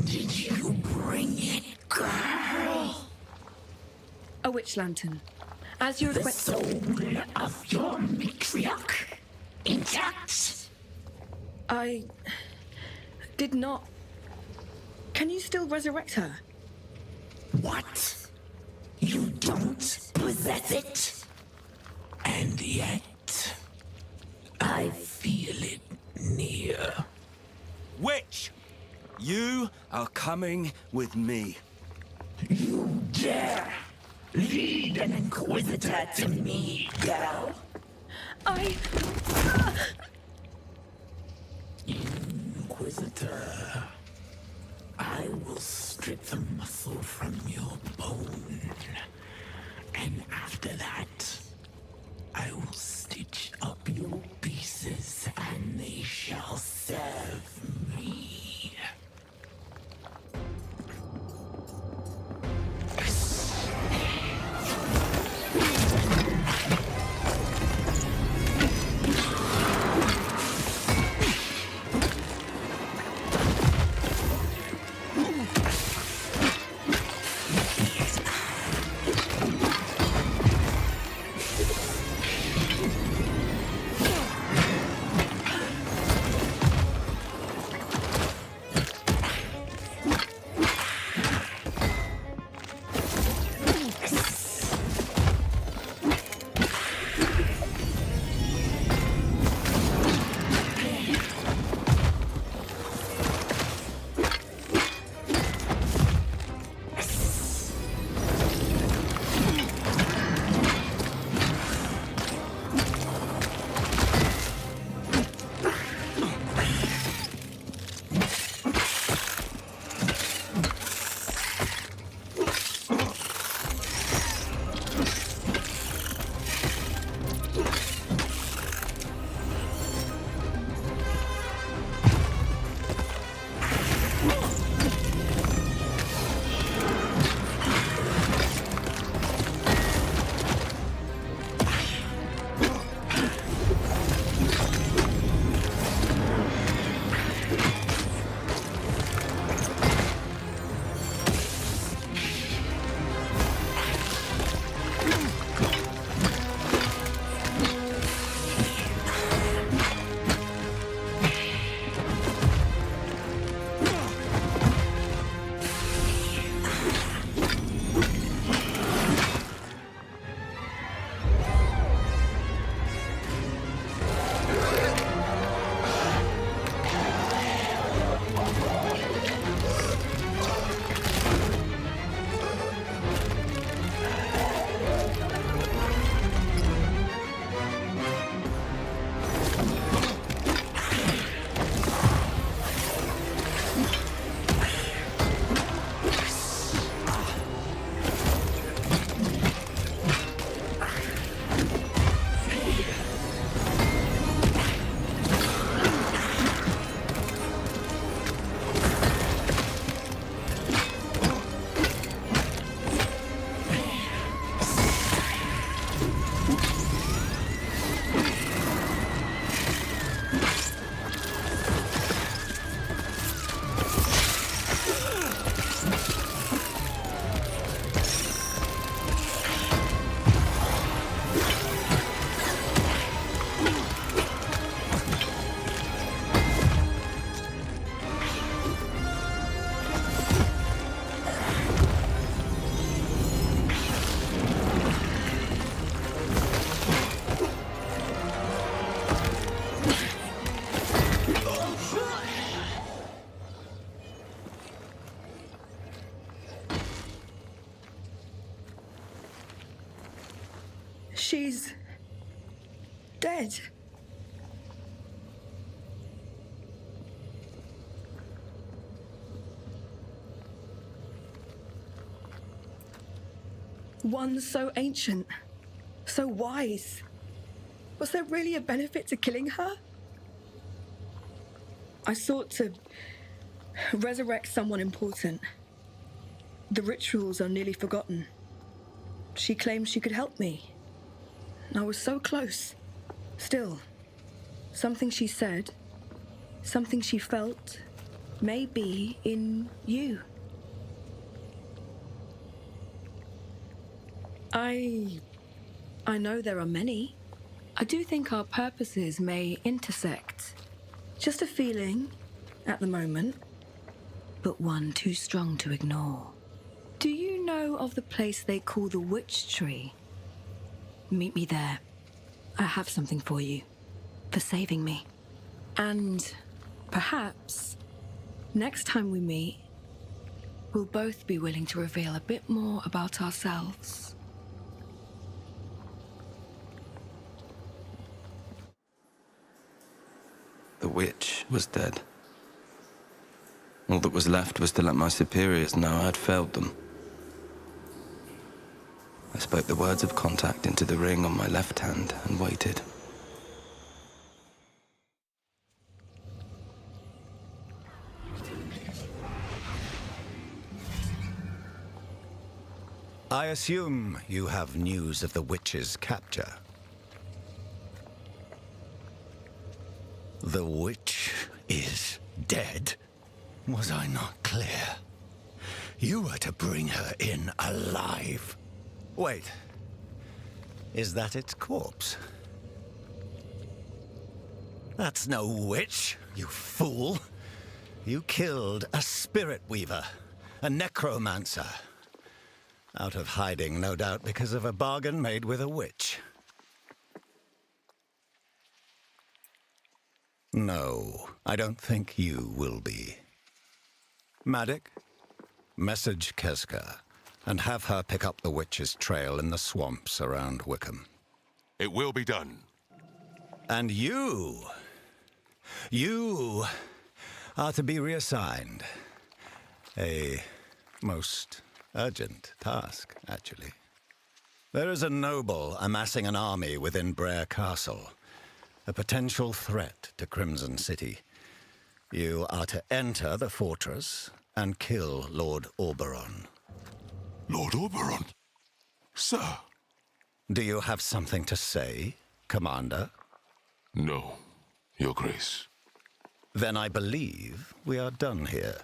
Did you bring it, girl? A witch lantern. As you The requested. soul of your matriarch intact? I did not. Can you still resurrect her? What? You don't possess it? And yet, I feel it near. Witch! You are coming with me. You dare lead an inquisitor to me, girl? Inquisitor, I will strip the muscle from your bone. And after that, I will stitch up your pieces and they shall serve me. She's dead. One so ancient, so wise. Was there really a benefit to killing her? I sought to resurrect someone important. The rituals are nearly forgotten. She claimed she could help me. I was so close. Still, something she said, something she felt, may be in you. I know there are many. I do think our purposes may intersect. Just a feeling at the moment, but one too strong to ignore. Do you know of the place they call the Witch Tree? Meet me there. I have something for you, for saving me. And perhaps, next time we meet, we'll both be willing to reveal a bit more about ourselves. The witch was dead. All that was left was to let my superiors know I'd failed them. I spoke the words of contact into the ring on my left hand and waited. I assume you have news of the witch's capture. The witch is dead. Was I not clear? You were to bring her in alive. Wait. Is that its corpse? That's no witch, you fool. You killed a spirit weaver, a necromancer. Out of hiding, no doubt, because of a bargain made with a witch. No, I don't think you will be. Maddock, message Keska, and have her pick up the witch's trail in the swamps around Wickham. It will be done. And you are to be reassigned. A most urgent task, actually. There is a noble amassing an army within Brer Castle, a potential threat to Crimson City. You are to enter the fortress and kill Lord Oberon. Lord Oberon? Sir? Do you have something to say, Commander? No, Your Grace. Then I believe we are done here.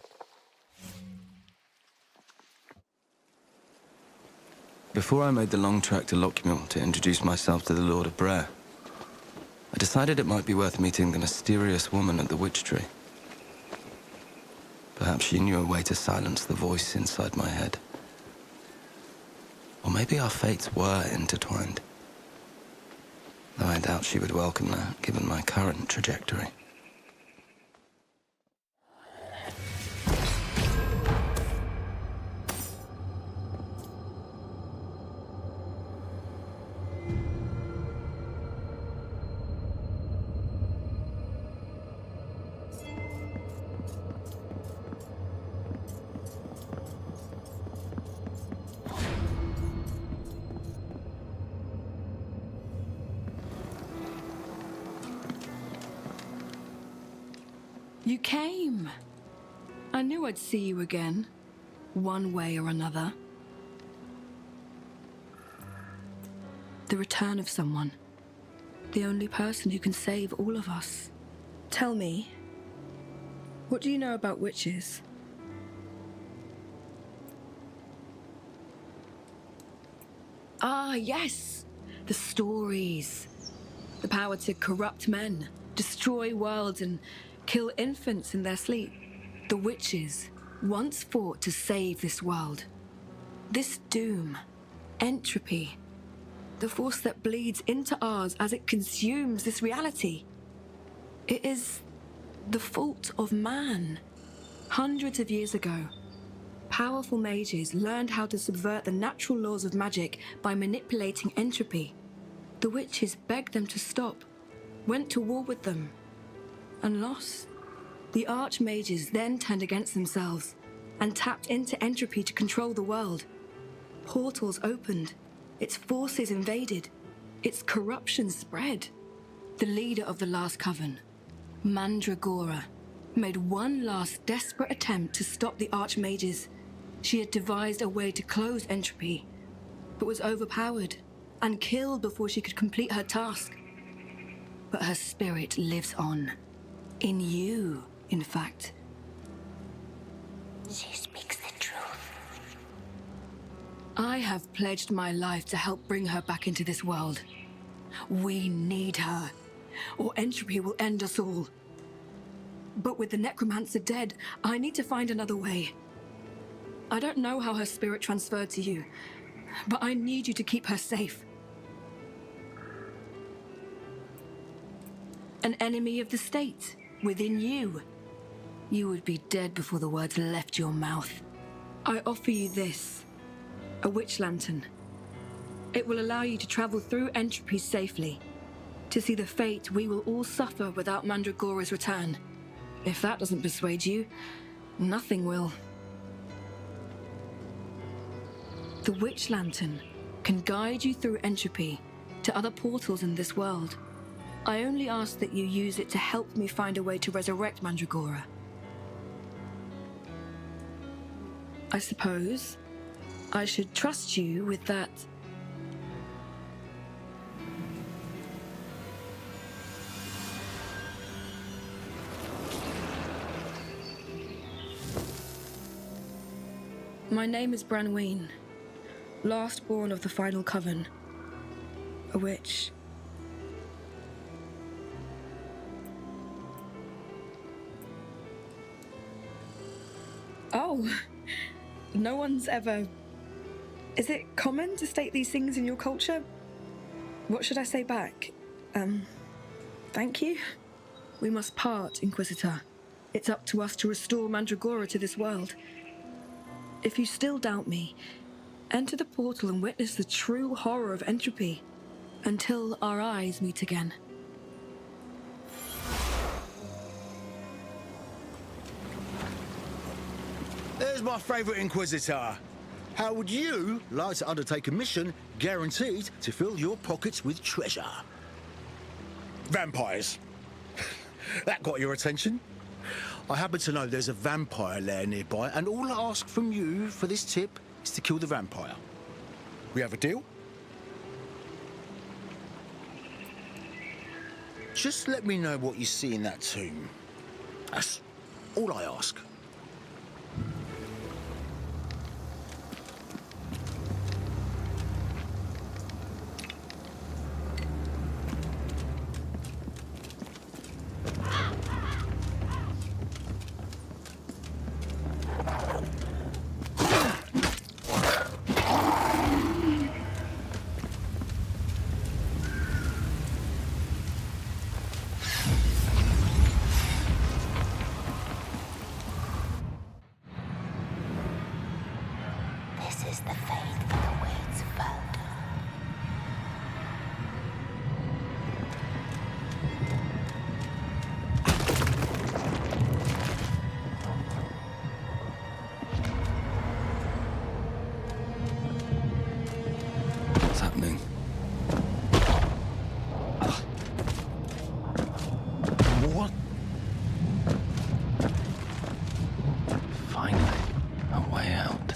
Before I made the long trek to Lockmuir to introduce myself to the Lord of Brer, I decided it might be worth meeting the mysterious woman at the Witch Tree. Perhaps she knew a way to silence the voice inside my head. Or maybe our fates were intertwined. Though I doubt she would welcome that, given my current trajectory. You came. I knew I'd see you again, one way or another. The return of someone. The only person who can save all of us. Tell me, what do you know about witches? Ah, yes! The stories. The power to corrupt men, destroy worlds, and kill infants in their sleep. The witches once fought to save this world. This doom, entropy, the force that bleeds into ours as it consumes this reality. It is the fault of man. Hundreds of years ago, powerful mages learned how to subvert the natural laws of magic by manipulating entropy. The witches begged them to stop, went to war with them, and lost. The archmages then turned against themselves and tapped into entropy to control the world. Portals opened, its forces invaded, its corruption spread. The leader of the last coven, Mandragora, made one last desperate attempt to stop the archmages. She had devised a way to close entropy, but was overpowered and killed before she could complete her task. But her spirit lives on. In you, in fact. She speaks the truth. I have pledged my life to help bring her back into this world. We need her, or entropy will end us all. But with the necromancer dead, I need to find another way. I don't know how her spirit transferred to you, but I need you to keep her safe. An enemy of the state, within you. You would be dead before the words left your mouth. I offer you this, a witch lantern. It will allow you to travel through entropy safely, to see the fate we will all suffer without Mandragora's return. If that doesn't persuade you, nothing will. The witch lantern can guide you through entropy to other portals in this world. I only ask that you use it to help me find a way to resurrect Mandragora. I suppose I should trust you with that. My name is Branween, last born of the final coven, a witch. Oh, no one's ever... Is it common to state these things in your culture? What should I say back? Thank you? We must part, Inquisitor. It's up to us to restore Mandragora to this world. If you still doubt me, enter the portal and witness the true horror of entropy until our eyes meet again. There's my favourite Inquisitor. How would you like to undertake a mission guaranteed to fill your pockets with treasure? Vampires. That got your attention? I happen to know there's a vampire lair nearby, and all I ask from you for this tip is to kill the vampire. We have a deal? Just let me know what you see in that tomb. That's all I ask. This is the fate that awaits further. What's happening? What? Finally, a way out.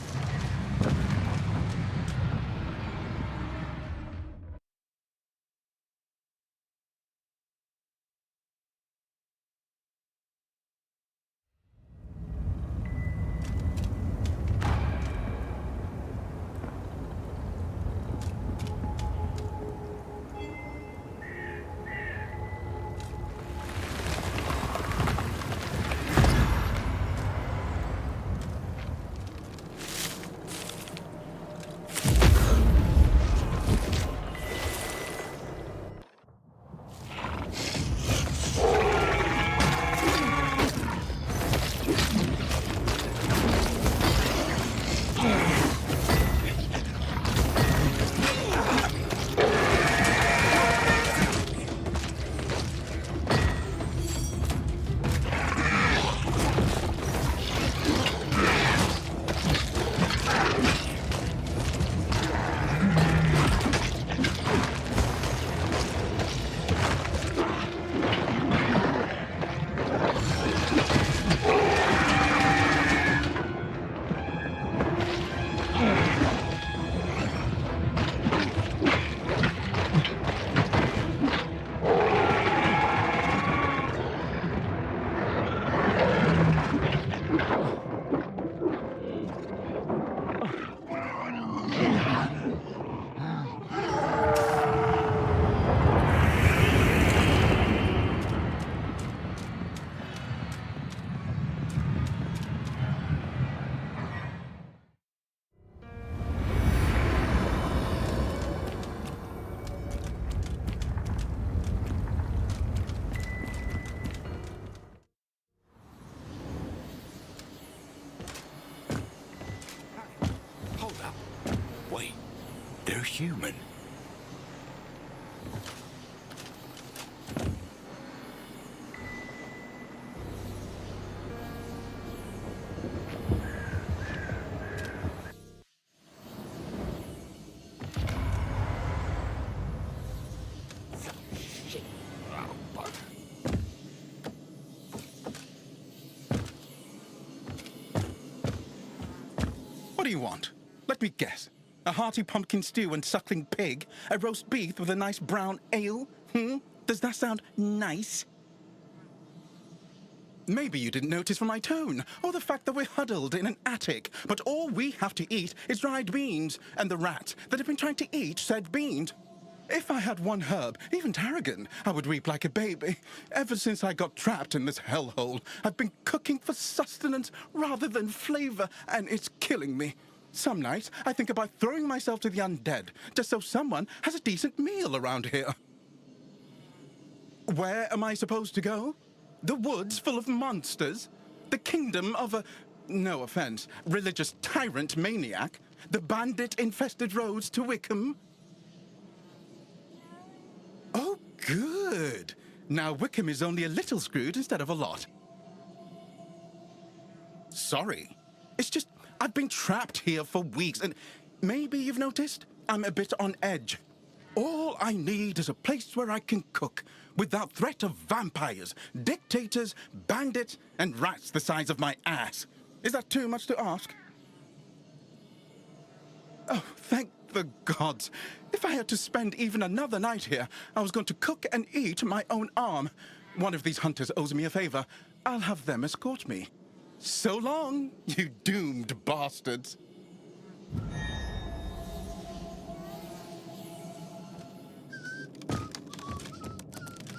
human. What do you want? Let me guess. A hearty pumpkin stew and suckling pig? A roast beef with a nice brown ale? Does that sound nice? Maybe you didn't notice from my tone, or the fact that we're huddled in an attic, but all we have to eat is dried beans, and the rat that have been trying to eat said beans. If I had one herb, even tarragon, I would weep like a baby. Ever since I got trapped in this hellhole, I've been cooking for sustenance rather than flavor, and it's killing me. Some nights, I think about throwing myself to the undead, just so someone has a decent meal around here. Where am I supposed to go? The woods full of monsters? The kingdom of a, no offense, religious tyrant maniac? The bandit-infested roads to Wickham? Oh, good. Now Wickham is only a little screwed instead of a lot. Sorry. It's just, I've been trapped here for weeks, and maybe you've noticed I'm a bit on edge. All I need is a place where I can cook, without threat of vampires, dictators, bandits, and rats the size of my ass. Is that too much to ask? Oh, thank the gods. If I had to spend even another night here, I was going to cook and eat my own arm. One of these hunters owes me a favor. I'll have them escort me. So long, you doomed bastards.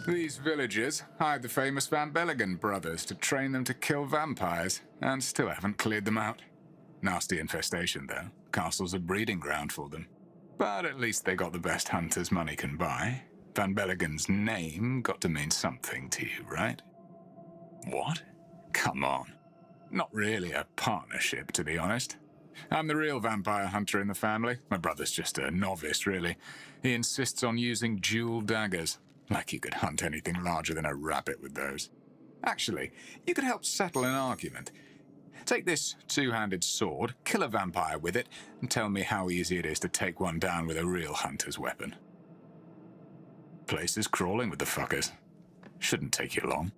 These villagers hired the famous Van Belligan brothers to train them to kill vampires, and still haven't cleared them out. Nasty infestation, though. Castle's a breeding ground for them. But at least they got the best hunters money can buy. Van Belligan's name got to mean something to you, right? What? Come on. Not really a partnership, to be honest. I'm the real vampire hunter in the family. My brother's just a novice, really. He insists on using dual daggers. Like you could hunt anything larger than a rabbit with those. Actually, you could help settle an argument. Take this two-handed sword, kill a vampire with it, and tell me how easy it is to take one down with a real hunter's weapon. Place is crawling with the fuckers. Shouldn't take you long.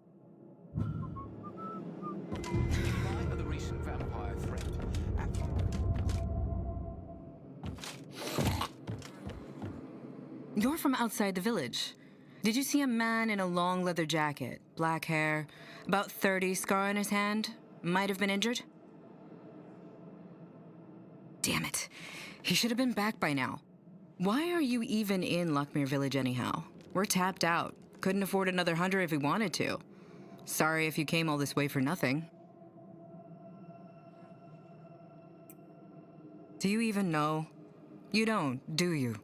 You're from outside the village. Did you see a man in a long leather jacket, black hair, about 30, scar on his hand? Might have been injured? Damn it. He should have been back by now. Why are you even in Lockmere Village anyhow? We're tapped out. Couldn't afford another hunter if we wanted to. Sorry if you came all this way for nothing. Do you even know? You don't, do you?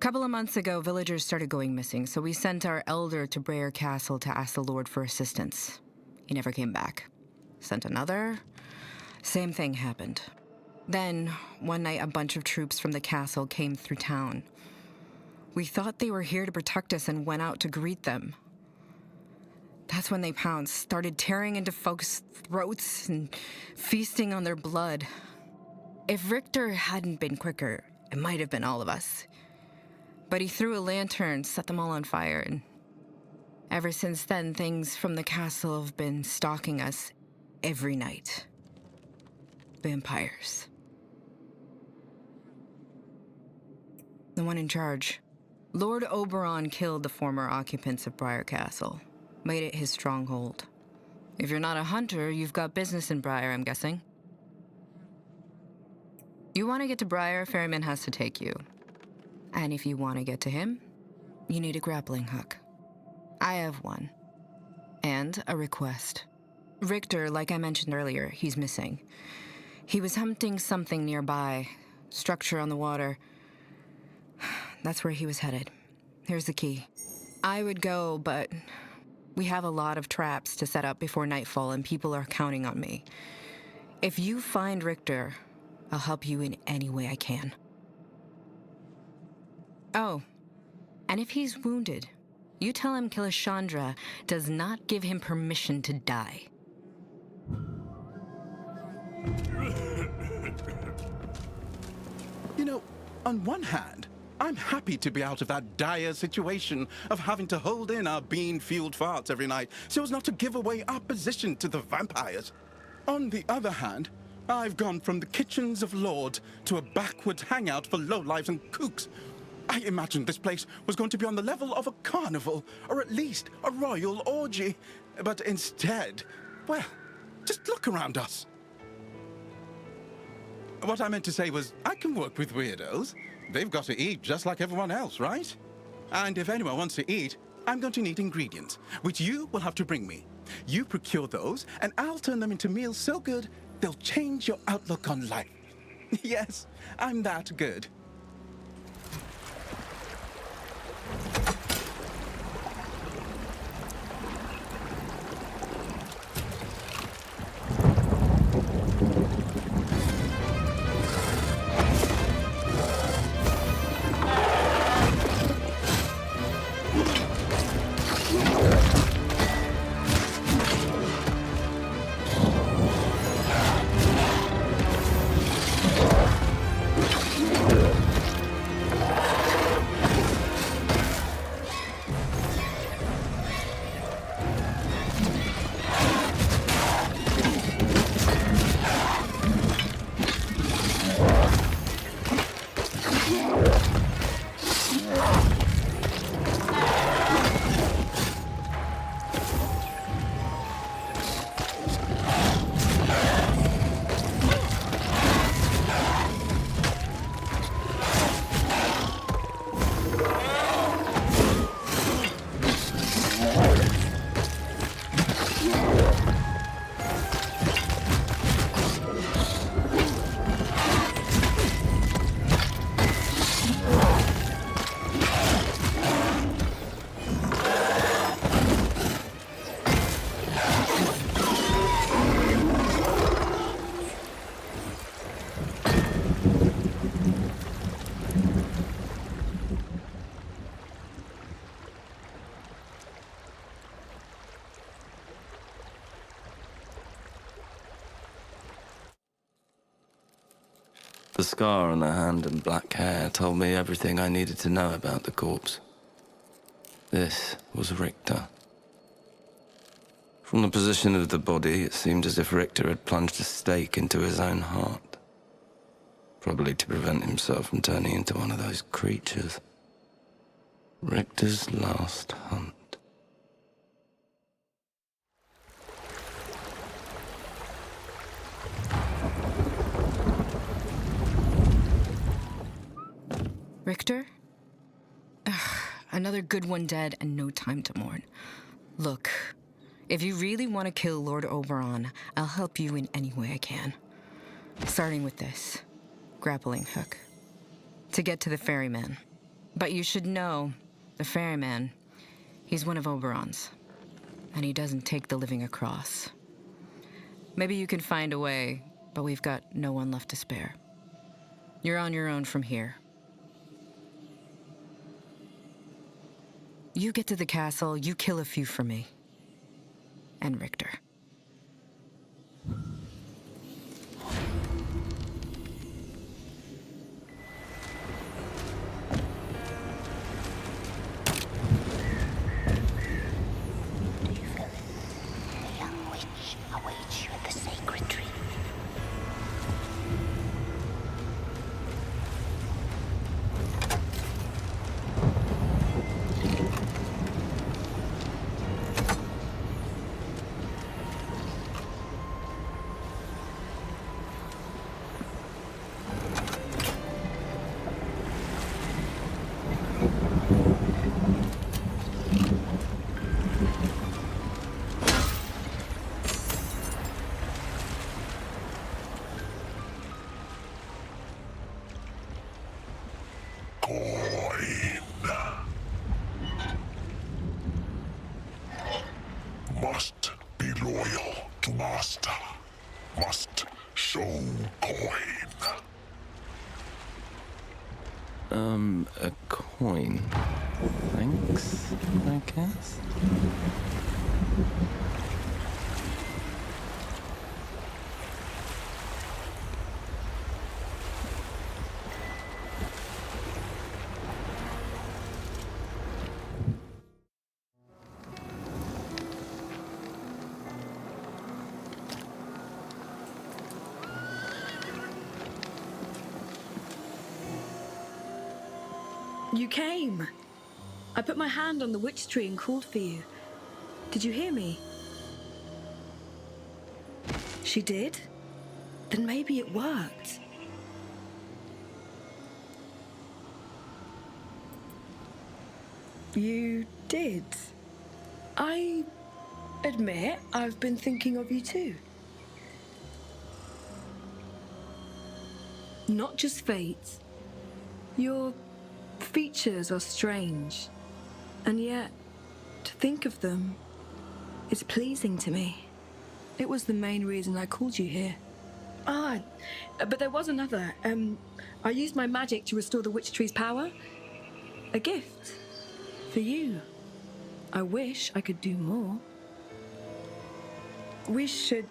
Couple of months ago, villagers started going missing, so we sent our elder to Brer Castle to ask the Lord for assistance. He never came back. Sent another. Same thing happened. Then, one night, a bunch of troops from the castle came through town. We thought they were here to protect us and went out to greet them. That's when they pounced, started tearing into folks' throats and feasting on their blood. If Richter hadn't been quicker, it might have been all of us. But he threw a lantern, set them all on fire, and ever since then, things from the castle have been stalking us every night. Vampires. The one in charge. Lord Oberon killed the former occupants of Briar Castle, made it his stronghold. If you're not a hunter, you've got business in Briar, I'm guessing. You want to get to Briar, Ferryman has to take you. And if you want to get to him, you need a grappling hook. I have one. And a request. Richter, like I mentioned earlier, he's missing. He was hunting something nearby, structure on the water. That's where he was headed. Here's the key. I would go, but we have a lot of traps to set up before nightfall, and people are counting on me. If you find Richter, I'll help you in any way I can. Oh, and if he's wounded, you tell him Kilishandra does not give him permission to die. You know, on one hand, I'm happy to be out of that dire situation of having to hold in our bean-fueled farts every night so as not to give away our position to the vampires. On the other hand, I've gone from the kitchens of Lord to a backwoods hangout for lowlives and kooks. I imagined this place was going to be on the level of a carnival, or at least a royal orgy. But instead, well, just look around us. What I meant to say was, I can work with weirdos. They've got to eat just like everyone else, right? And if anyone wants to eat, I'm going to need ingredients, which you will have to bring me. You procure those, and I'll turn them into meals so good, they'll change your outlook on life. Yes, I'm that good. The scar on the hand and black hair told me everything I needed to know about the corpse. This was Richter. From the position of the body, it seemed as if Richter had plunged a stake into his own heart. Probably to prevent himself from turning into one of those creatures. Richter's last hunt. Richter? Ugh, another good one dead and no time to mourn. Look, if you really want to kill Lord Oberon, I'll help you in any way I can. Starting with this grappling hook. To get to the ferryman. But you should know, the ferryman, he's one of Oberon's. And he doesn't take the living across. Maybe you can find a way, but we've got no one left to spare. You're on your own from here. You get to the castle, you kill a few for me. And Richter. A young witch awaits you at the sacred tree. Must be loyal to master. Must show coin. A coin. Thanks, I guess. You came. I put my hand on the witch tree and called for you. Did you hear me? She did? Then maybe it worked. You did. I admit I've been thinking of you too. Not just fate. Your features are strange, and yet to think of them is pleasing to me. It was the main reason I called you here. But there was another. I used my magic to restore the witch tree's power. A gift for you. I wish I could do more. We should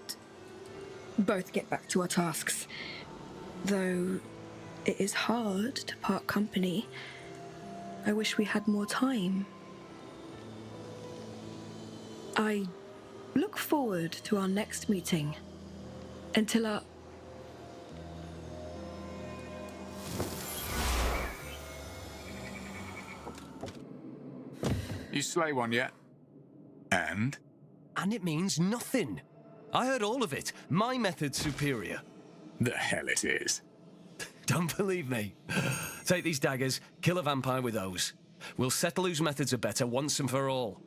both get back to our tasks, though it is hard to part company. I wish we had more time. I look forward to our next meeting. Until our... You slay one yet? And? And it means nothing. I heard all of it. My method's superior. The hell it is. Don't believe me. Take these daggers, kill a vampire with those. We'll settle whose methods are better once and for all.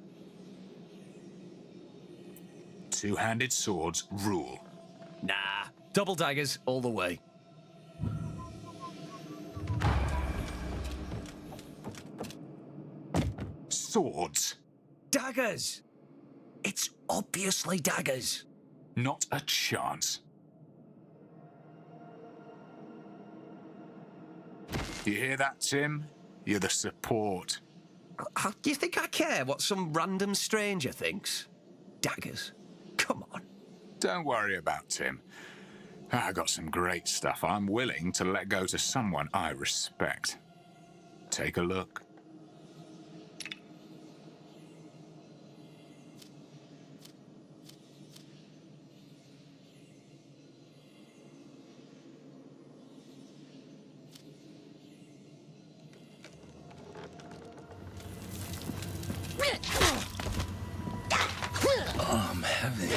Two-handed swords rule. Nah, double daggers all the way. Swords. Daggers! It's obviously daggers. Not a chance. You hear that, Tim? You're the support. Do you think I care what some random stranger thinks? Daggers. Come on. Don't worry about Tim. I got some great stuff I'm willing to let go to someone I respect. Take a look. Oh, I'm heavy.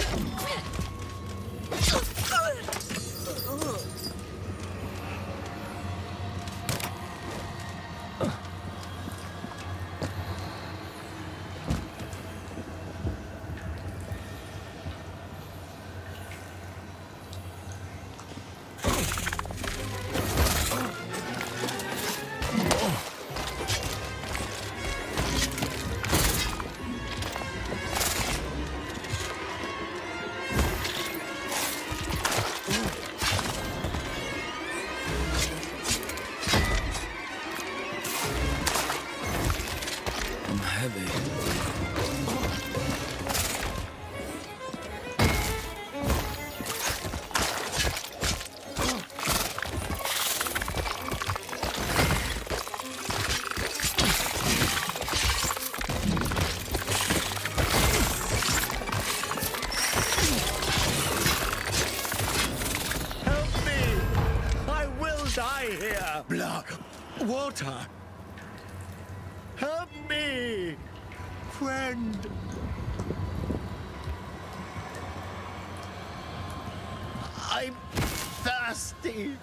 Blood, water. Help me, friend. I'm thirsty.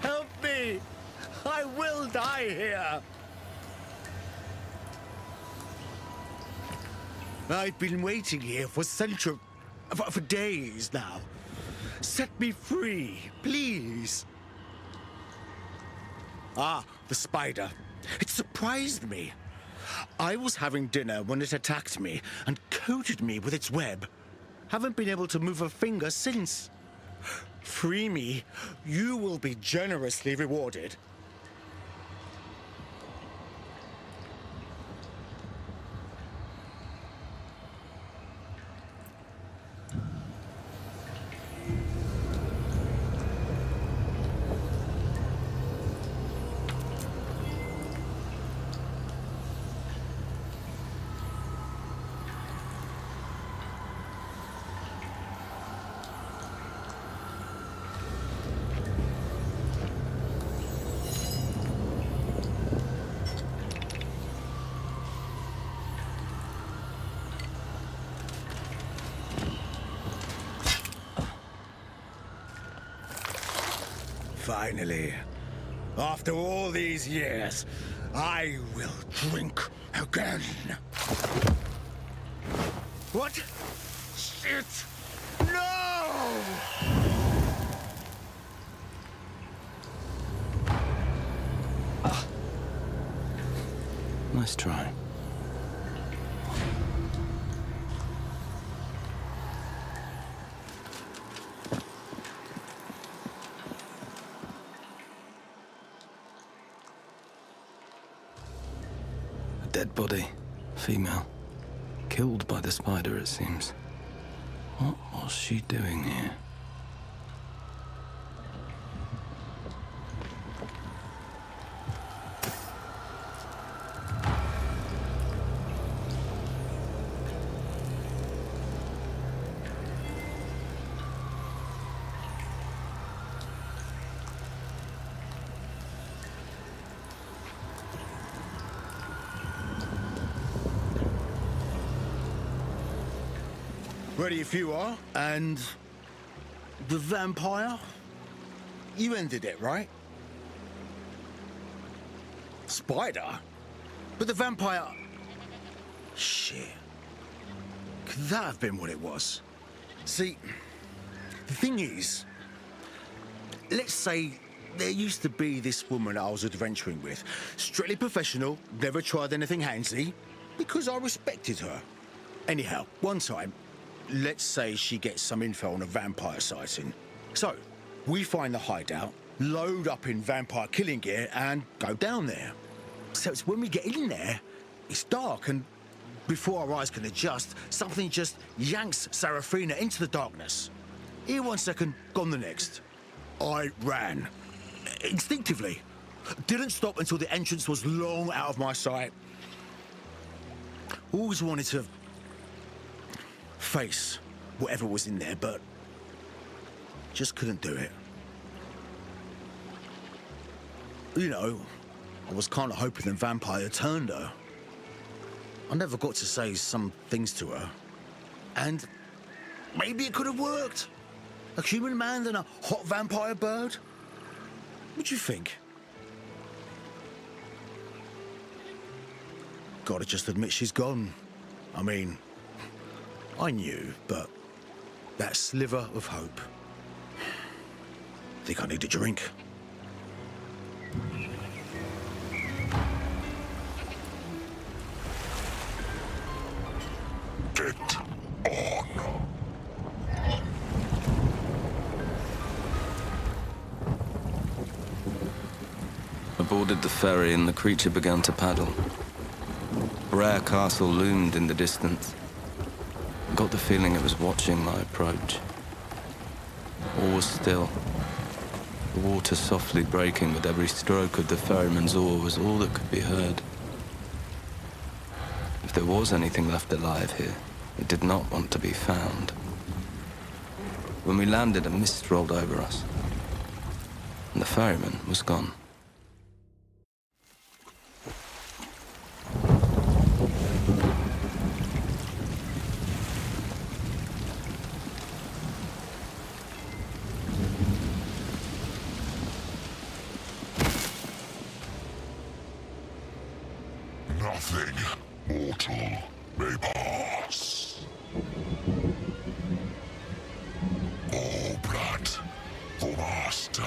Help me. I will die here. I've been waiting here for for days now. Set me free, please. Ah, the spider. It surprised me. I was having dinner when it attacked me and coated me with its web. Haven't been able to move a finger since. Free me, you will be generously rewarded. Finally, after all these years, I will drink again. What? Shit! No! Nice try. Dead body. Female. Killed by the spider, it seems. What was she doing here? Ready if you are. And the vampire? You ended it, right? Spider? But the vampire... Shit. Could that have been what it was? See, the thing is, let's say there used to be this woman I was adventuring with. Strictly professional, never tried anything handsy, because I respected her. Anyhow, one time, let's say she gets some info on a vampire sighting. So, we find the hideout, load up in vampire killing gear, and go down there. So it's when we get in there, it's dark, and before our eyes can adjust, something just yanks Serafina into the darkness. Here 1 second, gone the next. I ran. Instinctively. Didn't stop until the entrance was long out of my sight. Always wanted to face whatever was in there, but just couldn't do it. You know, I was kind of hoping the vampire turned her. I never got to say some things to her. And maybe it could have worked. A human man and a hot vampire bird? What'd you think? Gotta just admit she's gone. I mean, I knew, but that sliver of hope. Think I need a drink. Get on. I boarded the ferry and the creature began to paddle. Rare castle loomed in the distance. I got the feeling it was watching my approach. All was still. The water softly breaking with every stroke of the ferryman's oar was all that could be heard. If there was anything left alive here, it did not want to be found. When we landed, a mist rolled over us, and the ferryman was gone. Nothing mortal may pass. All blood for master.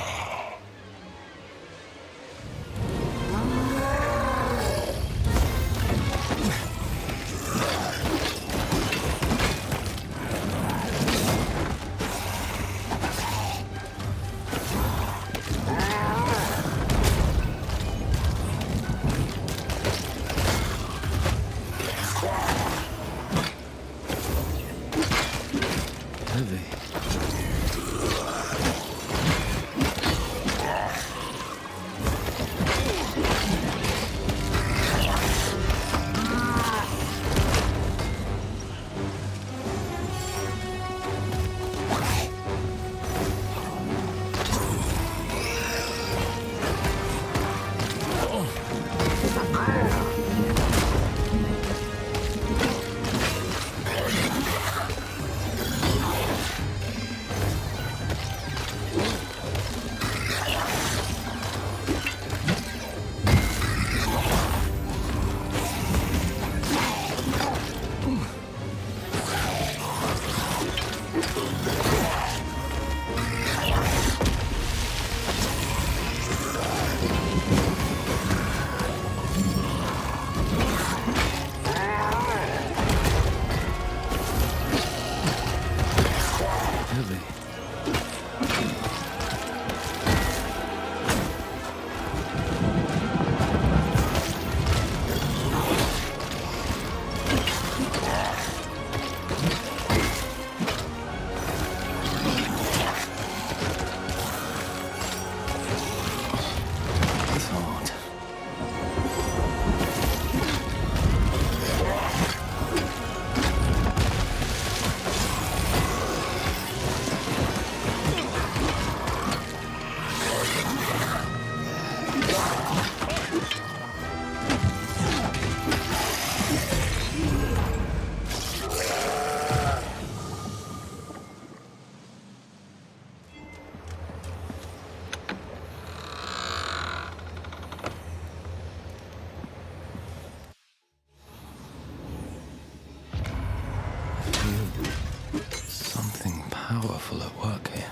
powerful at work here.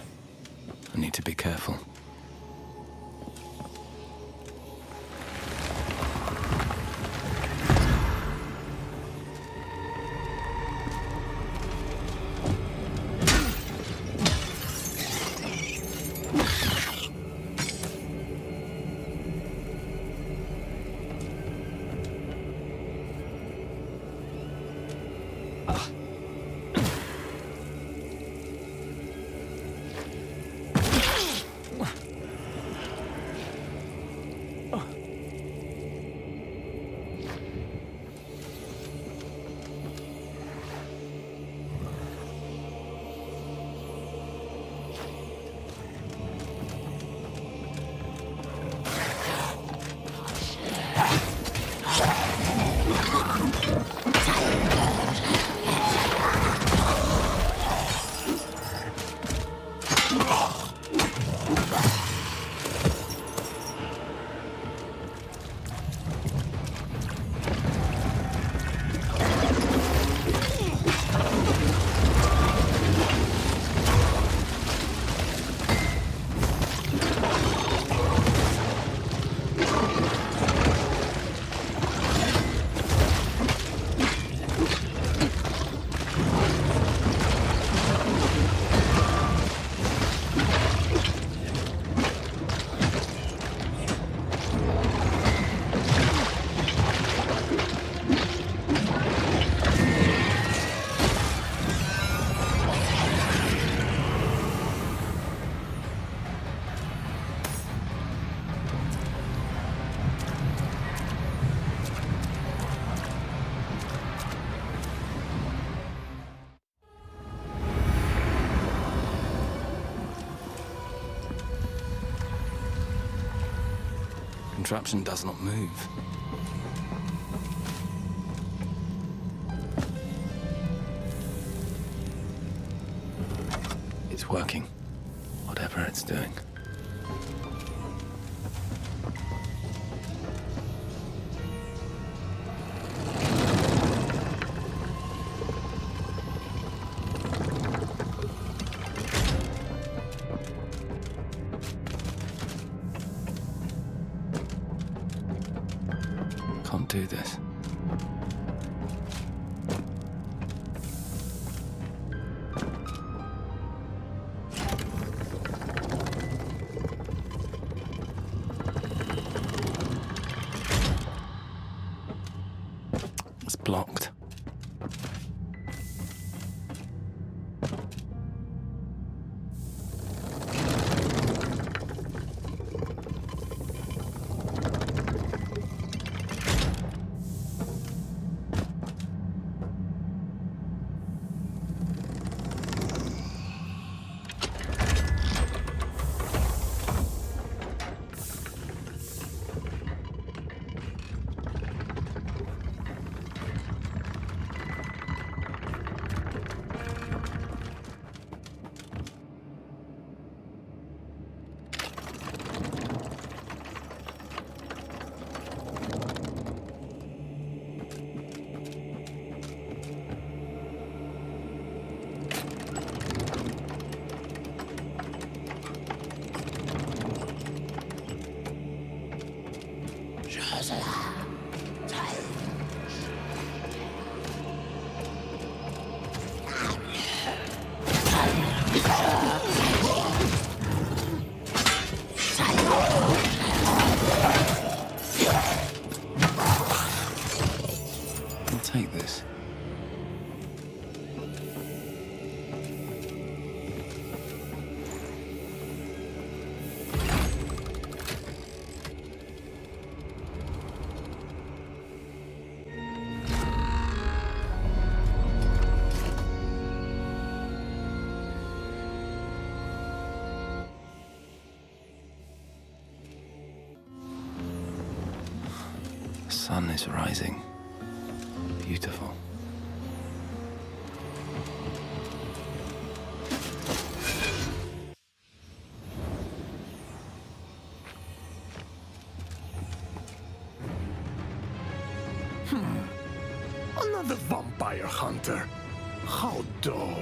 I need to be careful. Contraption does not move. It's working, whatever it's doing. Can't do this. It's blocked. Take this. The sun is rising. Beautiful. Another vampire hunter. How dull.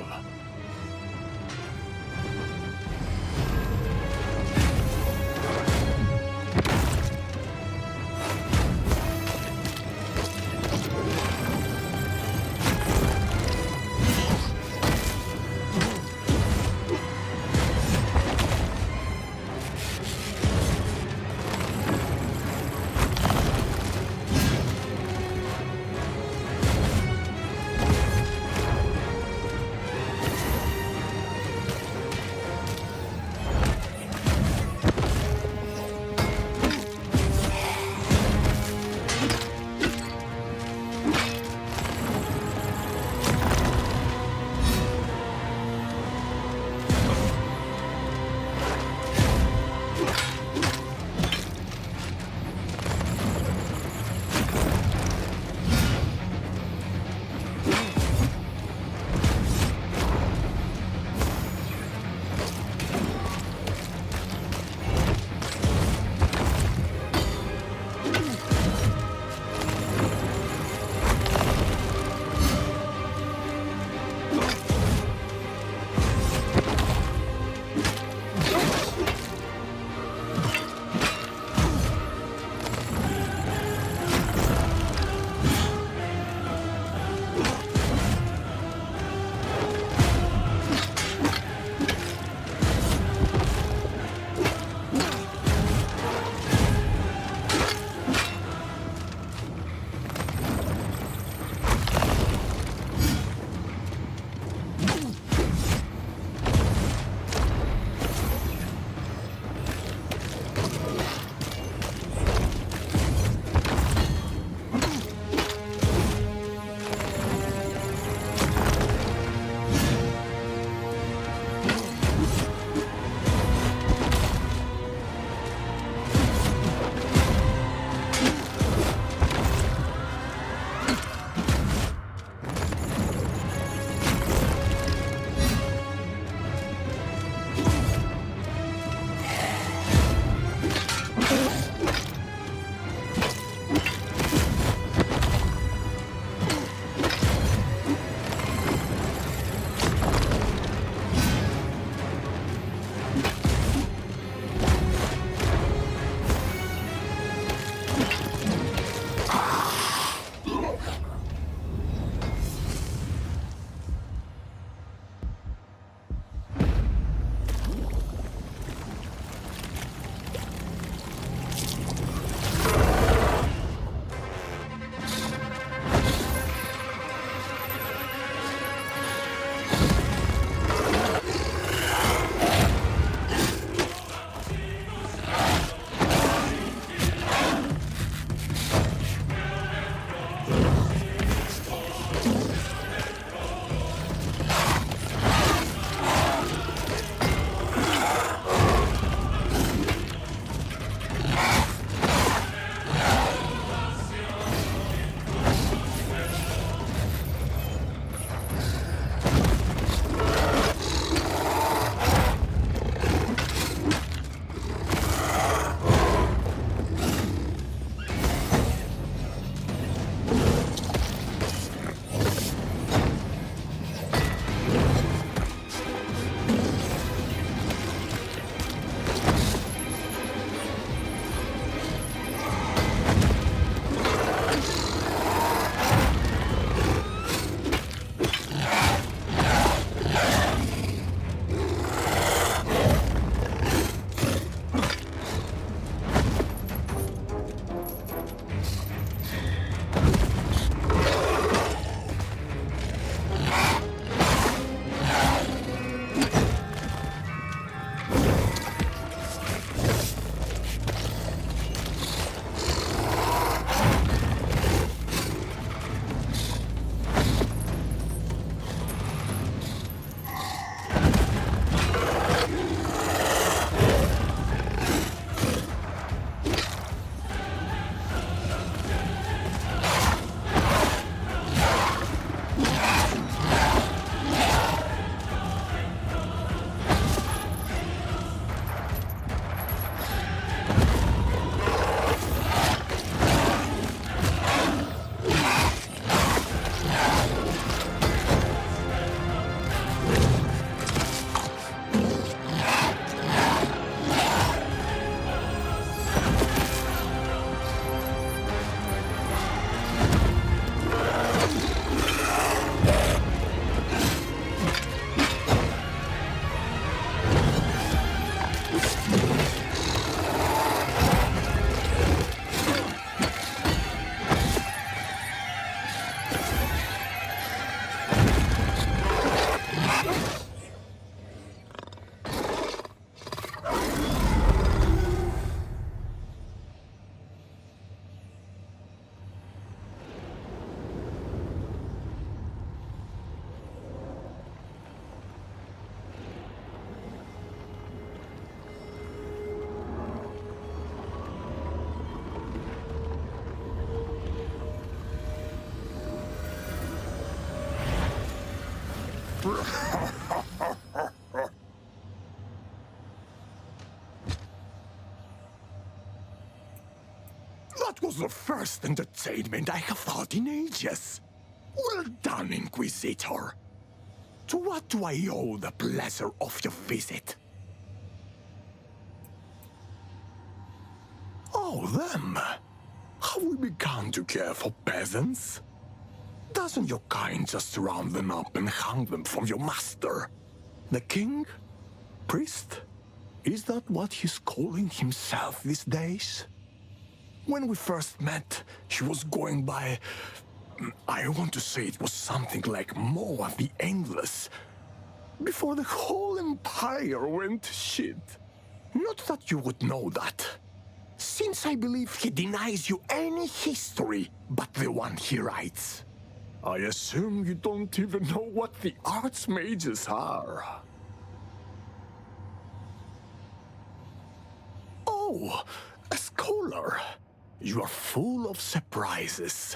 That was the first entertainment I have thought in ages. Well done, Inquisitor. To what do I owe the pleasure of your visit? Oh, them. Have we begun to care for peasants? Doesn't your kind just round them up and hang them from your master? The king? Priest? Is that what he's calling himself these days? When we first met, he was going by... I want to say it was something like Moa the Endless. Before the whole empire went to shit. Not that you would know that. Since I believe he denies you any history but the one he writes. I assume you don't even know what the archmages are. Oh, a scholar. You are full of surprises.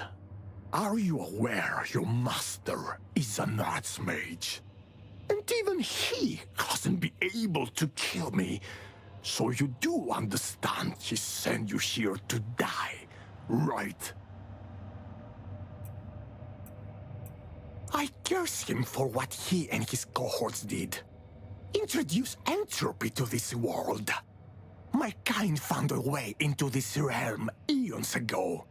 Are you aware your master is an archmage? And even he hasn't been able to kill me. So you do understand he sent you here to die, right? I curse him for what he and his cohorts did. Introduce entropy to this world. My kind found a way into this realm eons ago.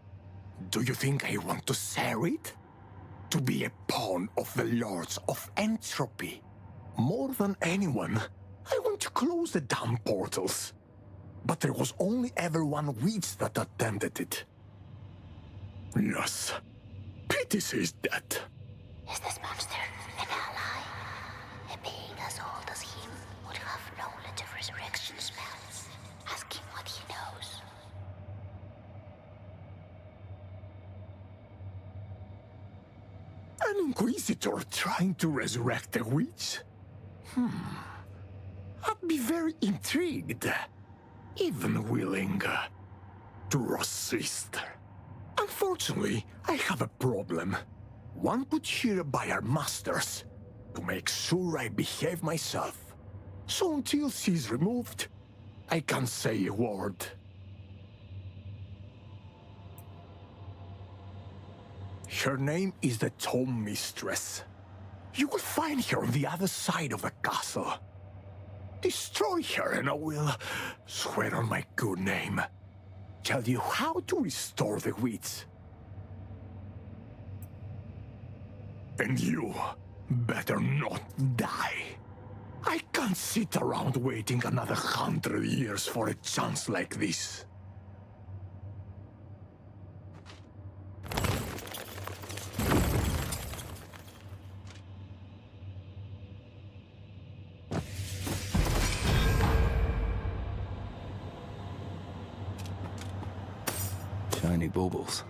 Do you think I want to share it? To be a pawn of the lords of entropy? More than anyone, I want to close the damn portals. But there was only ever one witch that attempted it. Yes. Pity she's dead. Is this monster an ally? A being as old as him would have knowledge of resurrection spells. Ask him what he knows. An inquisitor trying to resurrect a witch? I'd be very intrigued. Even willing to assist. Unfortunately, I have a problem. One put here by our masters to make sure I behave myself. So until she's removed, I can't say a word. Her name is the Tomb Mistress. You will find her on the other side of the castle. Destroy her and I will swear on my good name. Tell you how to restore the witch. And you better not die. I can't sit around waiting another 100 years for a chance like this. Shiny baubles.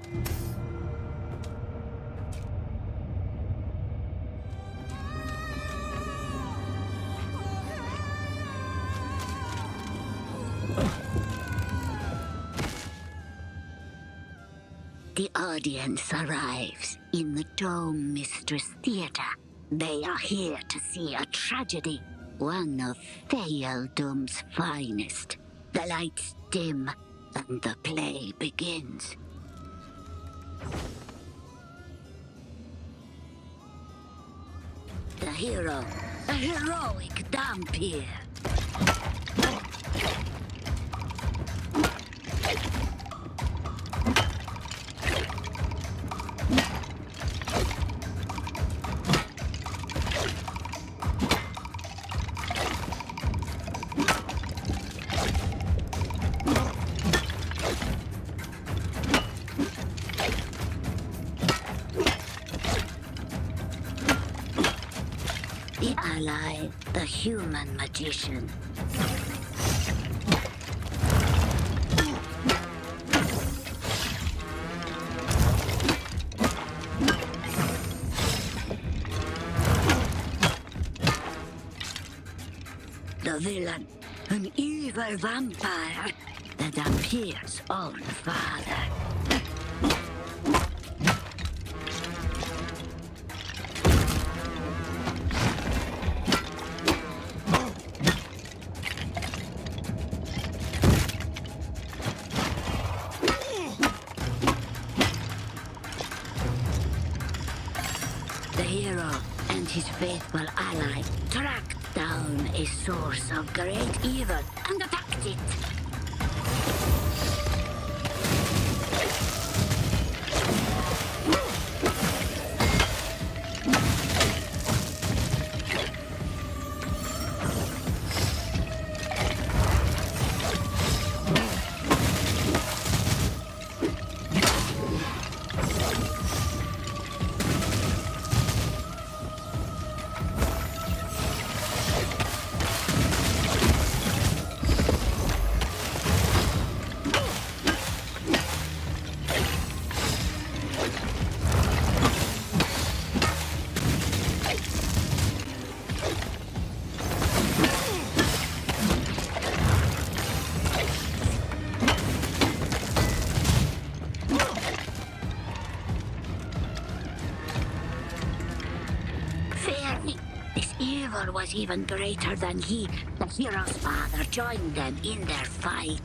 The audience arrives in the Dome Mistress Theater. They are here to see a tragedy, one of Thealdom's finest. The lights dim and the play begins. The hero, a heroic vampire. The ally, the human magician. The villain, an evil vampire, the vampire's own father. the hero and his faithful ally tracked down a source of great evil and attacked it. Was even greater than he. The hero's father joined them in their fight.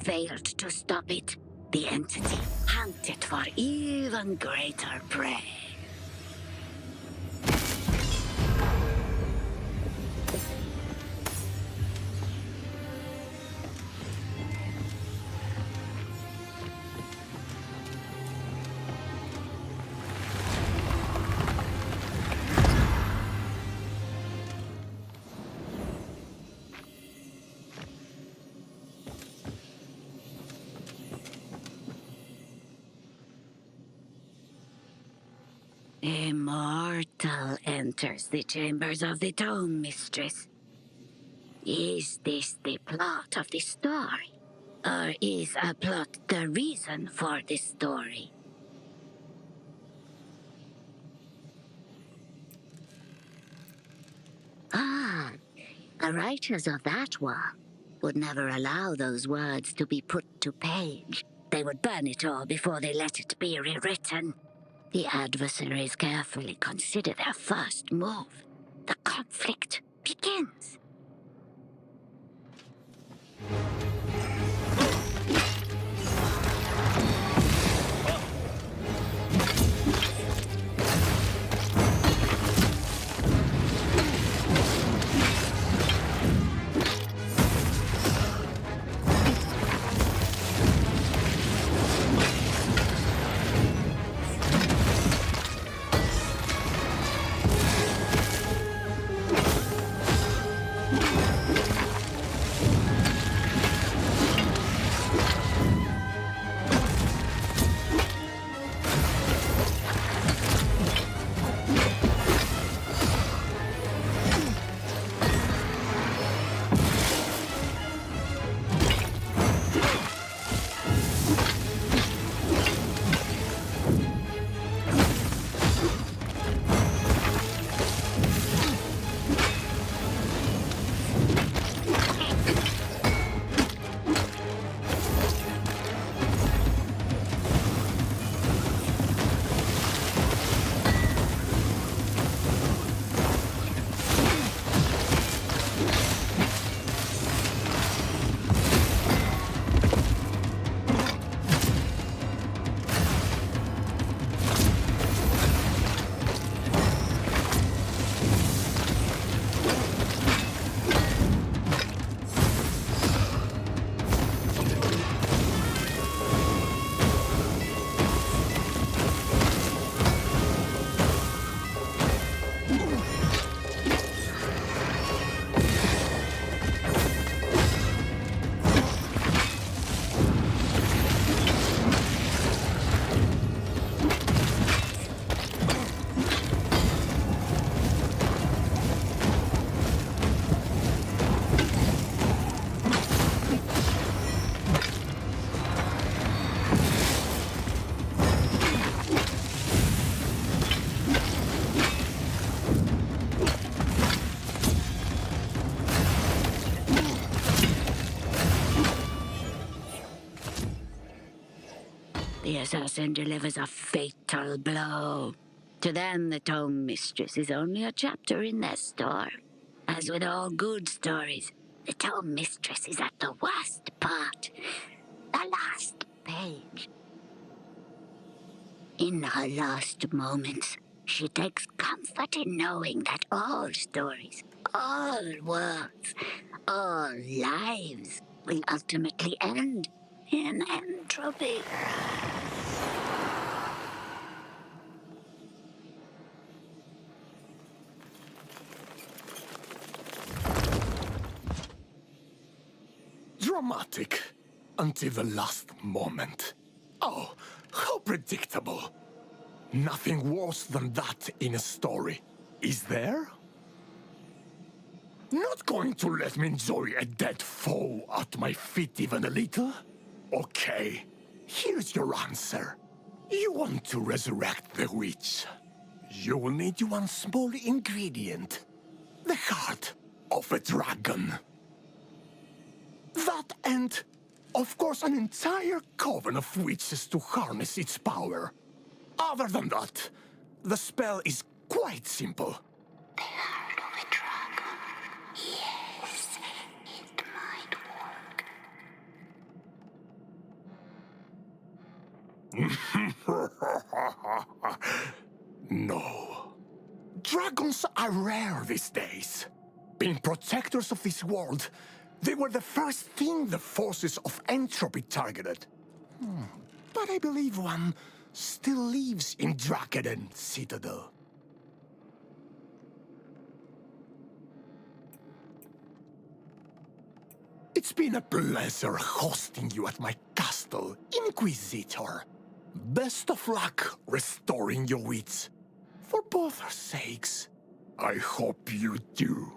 Failed to stop it. The entity hunted for even greater prey. A mortal enters the chambers of the tomb, mistress. Is this the plot of the story? Or is a plot the reason for the story? Ah, the writers of that war would never allow those words to be put to page. They would burn it all before they let it be rewritten. The adversaries carefully consider their first move. The conflict begins. The assassin delivers a fatal blow. To them, the tome mistress is only a chapter in their story. As with all good stories, the tome mistress is at the worst part, the last page. In her last moments, she takes comfort in knowing that all stories, all worlds, all lives will ultimately end in entropy. Dramatic until the last moment. Oh, how predictable. Nothing worse than that in a story, is there? Not going to let me enjoy a dead foe at my feet even a little? Okay, here's your answer. You want to resurrect the witch. You will need one small ingredient. The heart of a dragon. That and, of course, an entire coven of witches to harness its power. Other than that, the spell is quite simple. The heart of a dragon. Yes, it might work. No. Dragons are rare these days. Being protectors of this world, they were the first thing the forces of entropy targeted. But I believe one still lives in Drakaden Citadel. It's been a pleasure hosting you at my castle, Inquisitor. Best of luck restoring your wits. For both our sakes, I hope you do.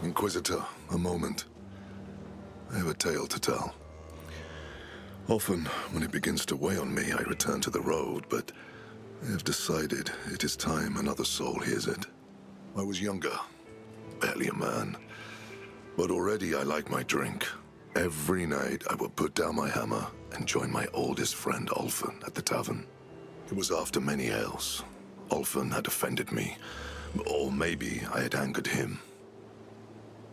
Inquisitor, a moment. I have a tale to tell. Often, when it begins to weigh on me, I return to the road, but I have decided it is time another soul hears it. I was younger, barely a man, but already I like my drink. Every night I would put down my hammer and join my oldest friend, Ulfin, at the tavern. It was after many ales. Ulfin had offended me, or maybe I had angered him.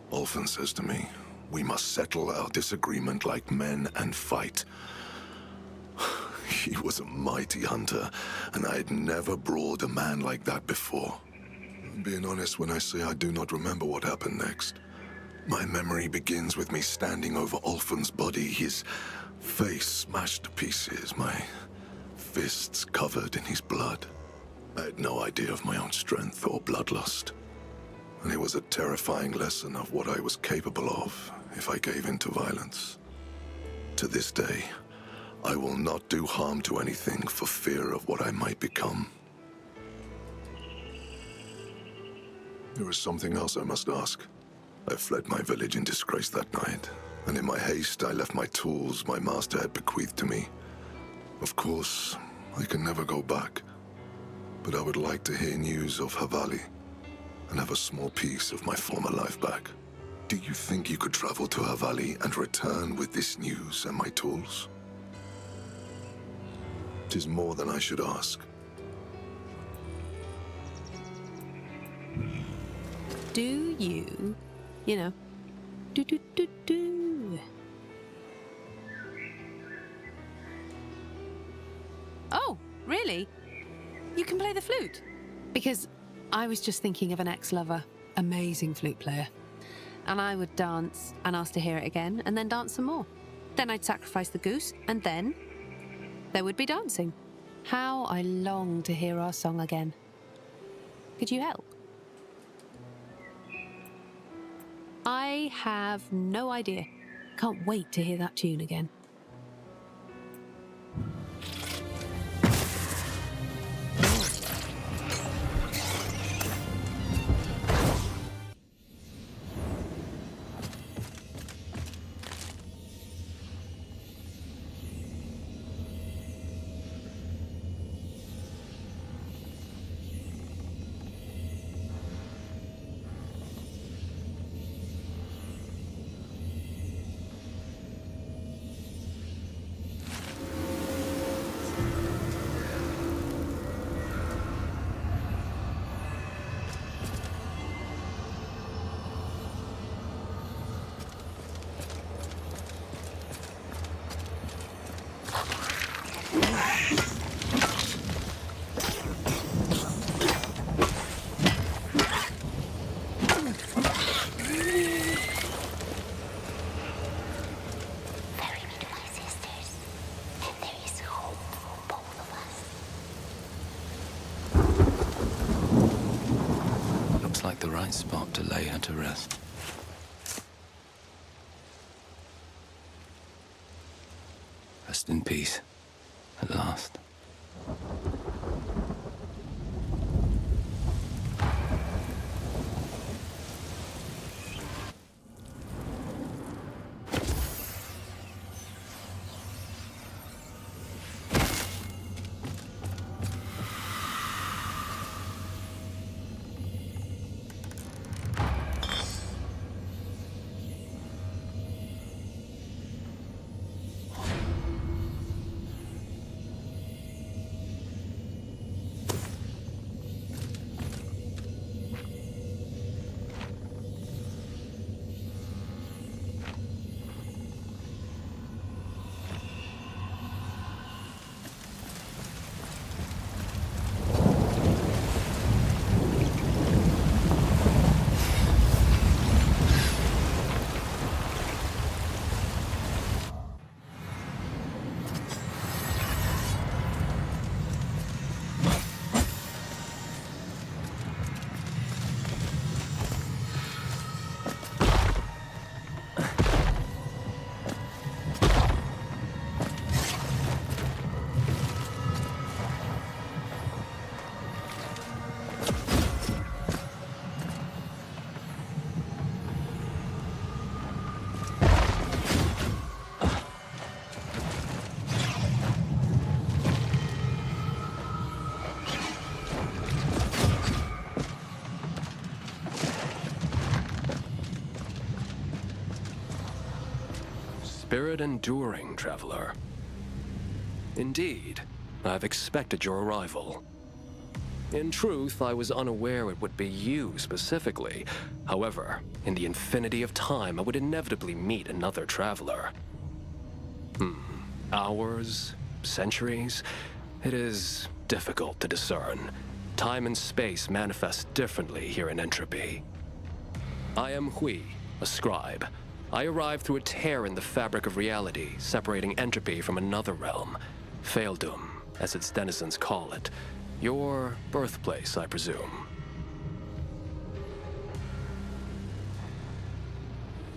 Ulfin says to me, we must settle our disagreement like men and fight. He was a mighty hunter, and I had never brawled a man like that before. I'm being honest when I say I do not remember what happened next. My memory begins with me standing over Ulfin's body, his face smashed to pieces, my fists covered in his blood. I had no idea of my own strength or bloodlust. And it was a terrifying lesson of what I was capable of if I gave in to violence. To this day, I will not do harm to anything for fear of what I might become. There is something else I must ask. I fled my village in disgrace that night, and in my haste I left my tools my master had bequeathed to me. Of course, I can never go back, but I would like to hear news of Havali and have a small piece of my former life back. Do you think you could travel to Havali and return with this news and my tools? It is more than I should ask. Do you know, do. Oh, really? You can play the flute? Because I was just thinking of an ex-lover, amazing flute player. And I would dance and ask to hear it again, and then dance some more. Then I'd sacrifice the goose, and then there would be dancing. How I long to hear our song again. Could you help? I have no idea. Can't wait to hear that tune again. like the right spot to lay her to rest. Rest in peace, at last. Spirit enduring, traveler. Indeed, I've expected your arrival. In truth, I was unaware it would be you specifically. However, in the infinity of time, I would inevitably meet another traveler. Hours? Centuries? It is difficult to discern. Time and space manifest differently here in Entropy. I am Hui, a scribe. I arrived through a tear in the fabric of reality, separating Entropy from another realm. Faeldom, as its denizens call it. Your birthplace, I presume.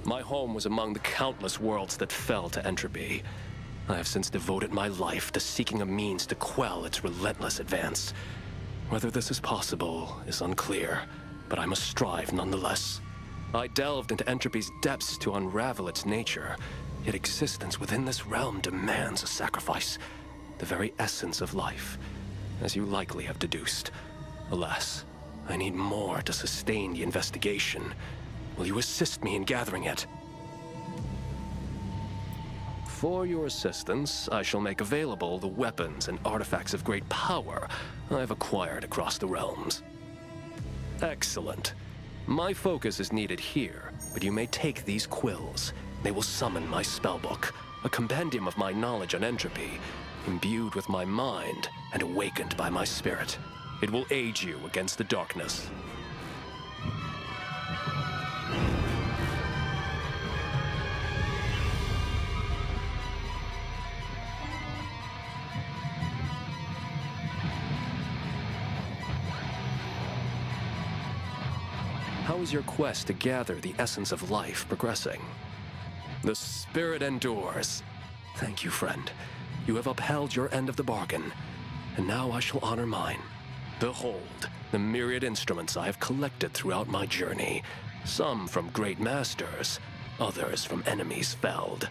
My home was among the countless worlds that fell to Entropy. I have since devoted my life to seeking a means to quell its relentless advance. Whether this is possible is unclear, but I must strive nonetheless. I delved into Entropy's depths to unravel its nature, yet existence within this realm demands a sacrifice, the very essence of life, as you likely have deduced. Alas, I need more to sustain the investigation. Will you assist me in gathering it? For your assistance, I shall make available the weapons and artifacts of great power I've acquired across the realms. Excellent. My focus is needed here, but you may take these quills. They will summon my spellbook, a compendium of my knowledge on Entropy, imbued with my mind and awakened by my spirit. It will aid you against the darkness. How is your quest to gather the essence of life progressing? The spirit endures. Thank you, friend. You have upheld your end of the bargain, and now I shall honor mine. Behold, the myriad instruments I have collected throughout my journey, some from great masters, others from enemies felled.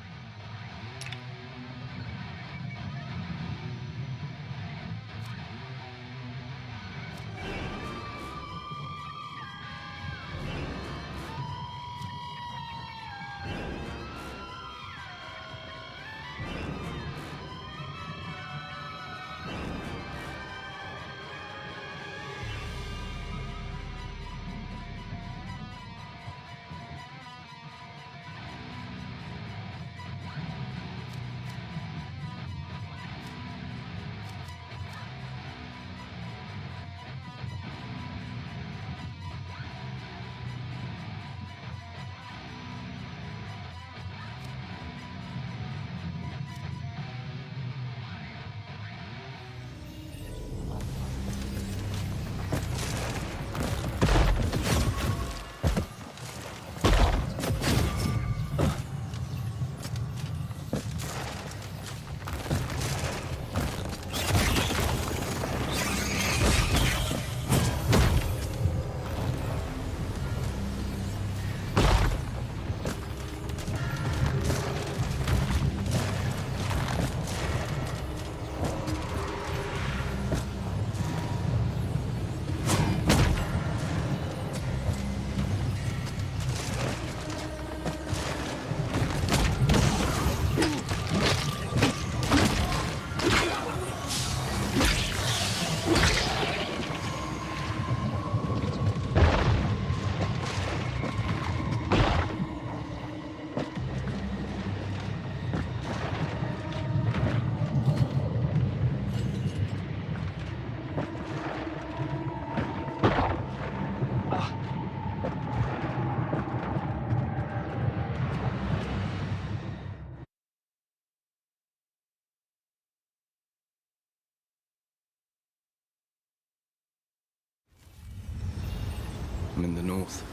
I'm in the north.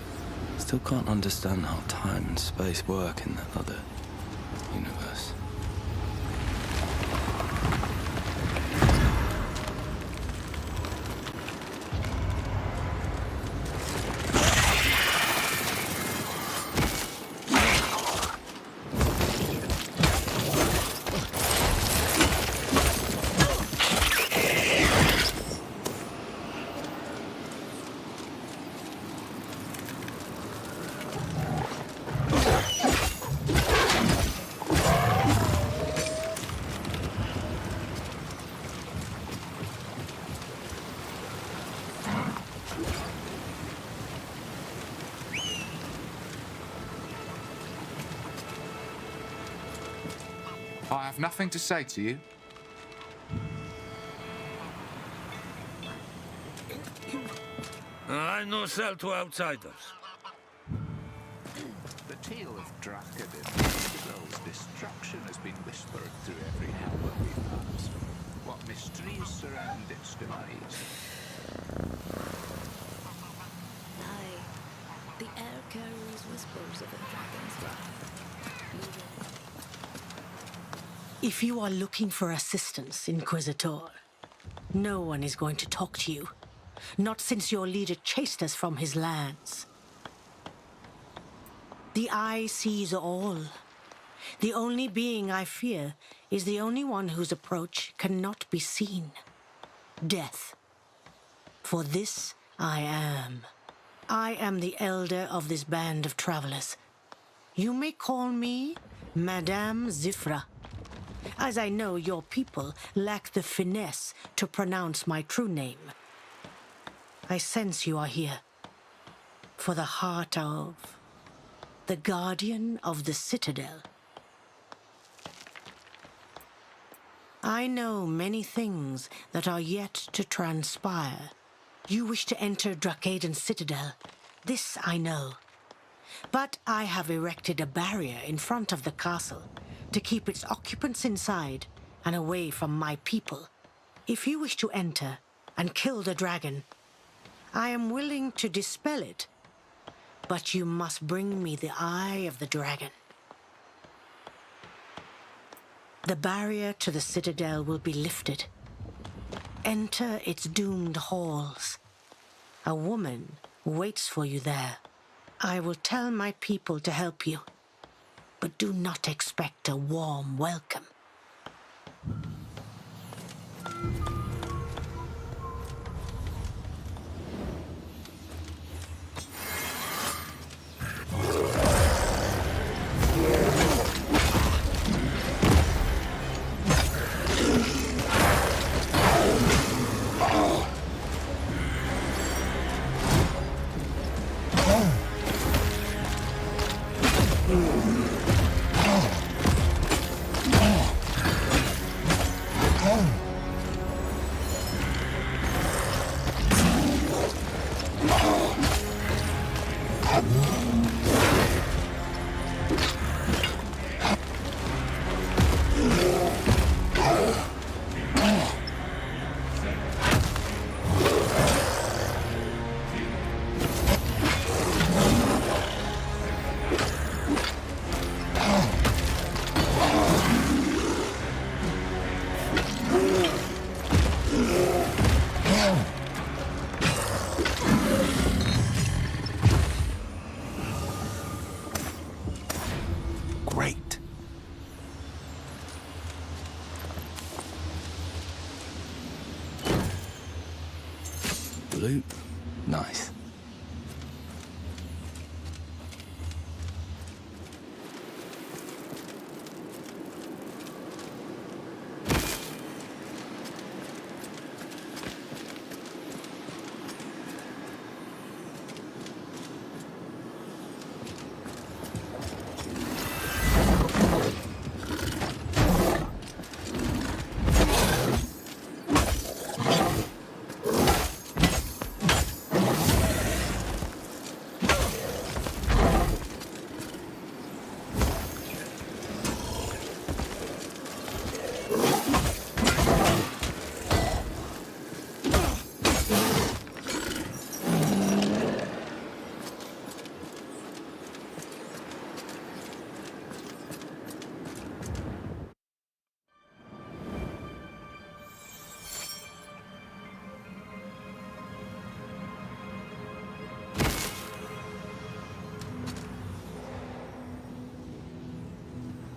Still can't understand how time and space work in that other universe. I have nothing to say to you. I no sell to outsiders. The tale of Drakadin, destruction has been whispered through every hell where we've passed. What mysteries surround its demise? Aye, the air carries whispers of a dragon's wrath. If you are looking for assistance, Inquisitor, no one is going to talk to you. Not since your leader chased us from his lands. The eye sees all. The only being I fear is the only one whose approach cannot be seen. Death. For this I am. I am the elder of this band of travelers. You may call me Madame Zifra, as I know your people lack the finesse to pronounce my true name. I sense you are here for the heart of the Guardian of the Citadel. I know many things that are yet to transpire. You wish to enter Drakaden's Citadel. This I know. But I have erected a barrier in front of the castle to keep its occupants inside and away from my people. If you wish to enter and kill the dragon, I am willing to dispel it, but you must bring me the eye of the dragon. The barrier to the citadel will be lifted. Enter its doomed halls. A woman waits for you there. I will tell my people to help you, but do not expect a warm welcome. Great. Loot. Nice.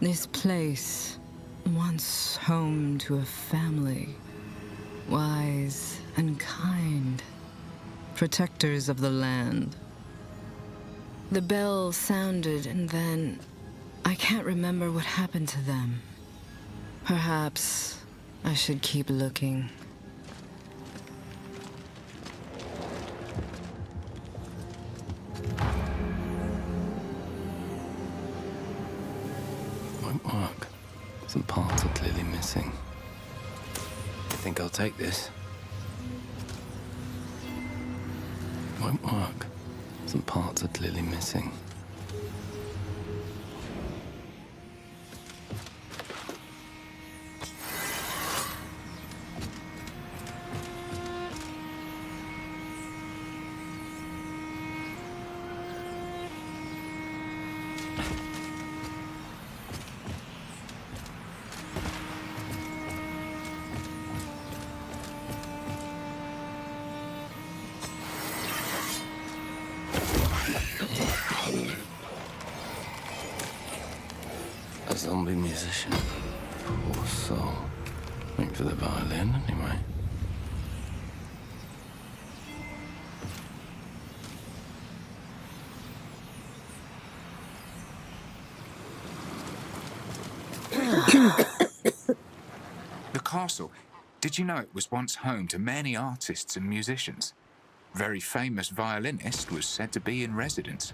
This place, once home to a family, wise and kind, protectors of the land. The bell sounded, and then I can't remember what happened to them. Perhaps I should keep looking. Won't work. Some parts are clearly missing. I think I'll take this. Won't work. Some parts are clearly missing. A zombie musician. Poor soul. Wait for the violin, anyway. The castle. Did you know it was once home to many artists and musicians? Very famous violinist was said to be in residence.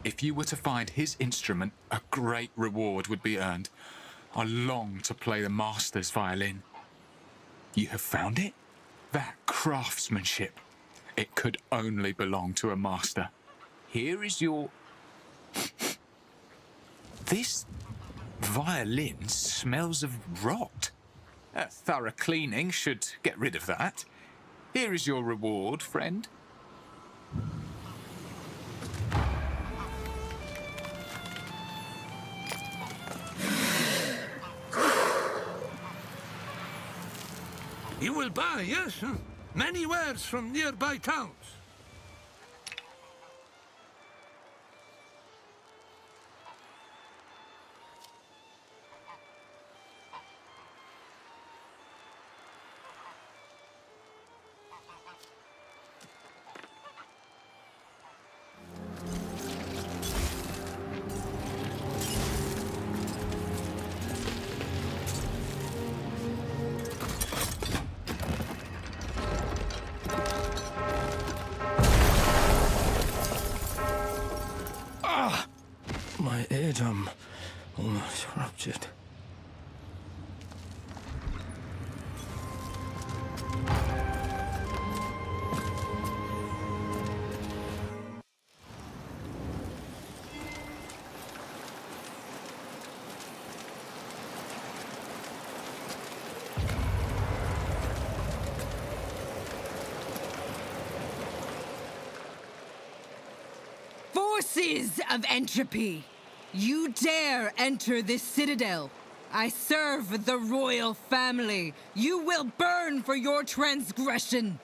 If you were to find his instrument, a great reward would be earned. I long to play the master's violin. You have found it? That craftsmanship. It could only belong to a master. Here is your... This violin smells of rot. A thorough cleaning should get rid of that. Here is your reward, friend. You will buy, yes? Many wares from nearby towns. My eardrum almost ruptured. Forces of entropy! You dare enter this citadel! I serve the royal family! You will burn for your transgression!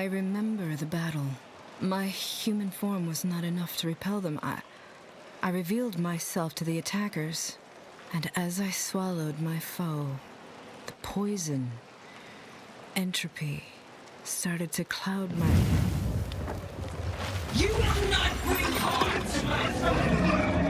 I remember the battle. My human form was not enough to repel them. I revealed myself to the attackers, and as I swallowed my foe, the poison, entropy, started to cloud my... You will not bring harm to my family!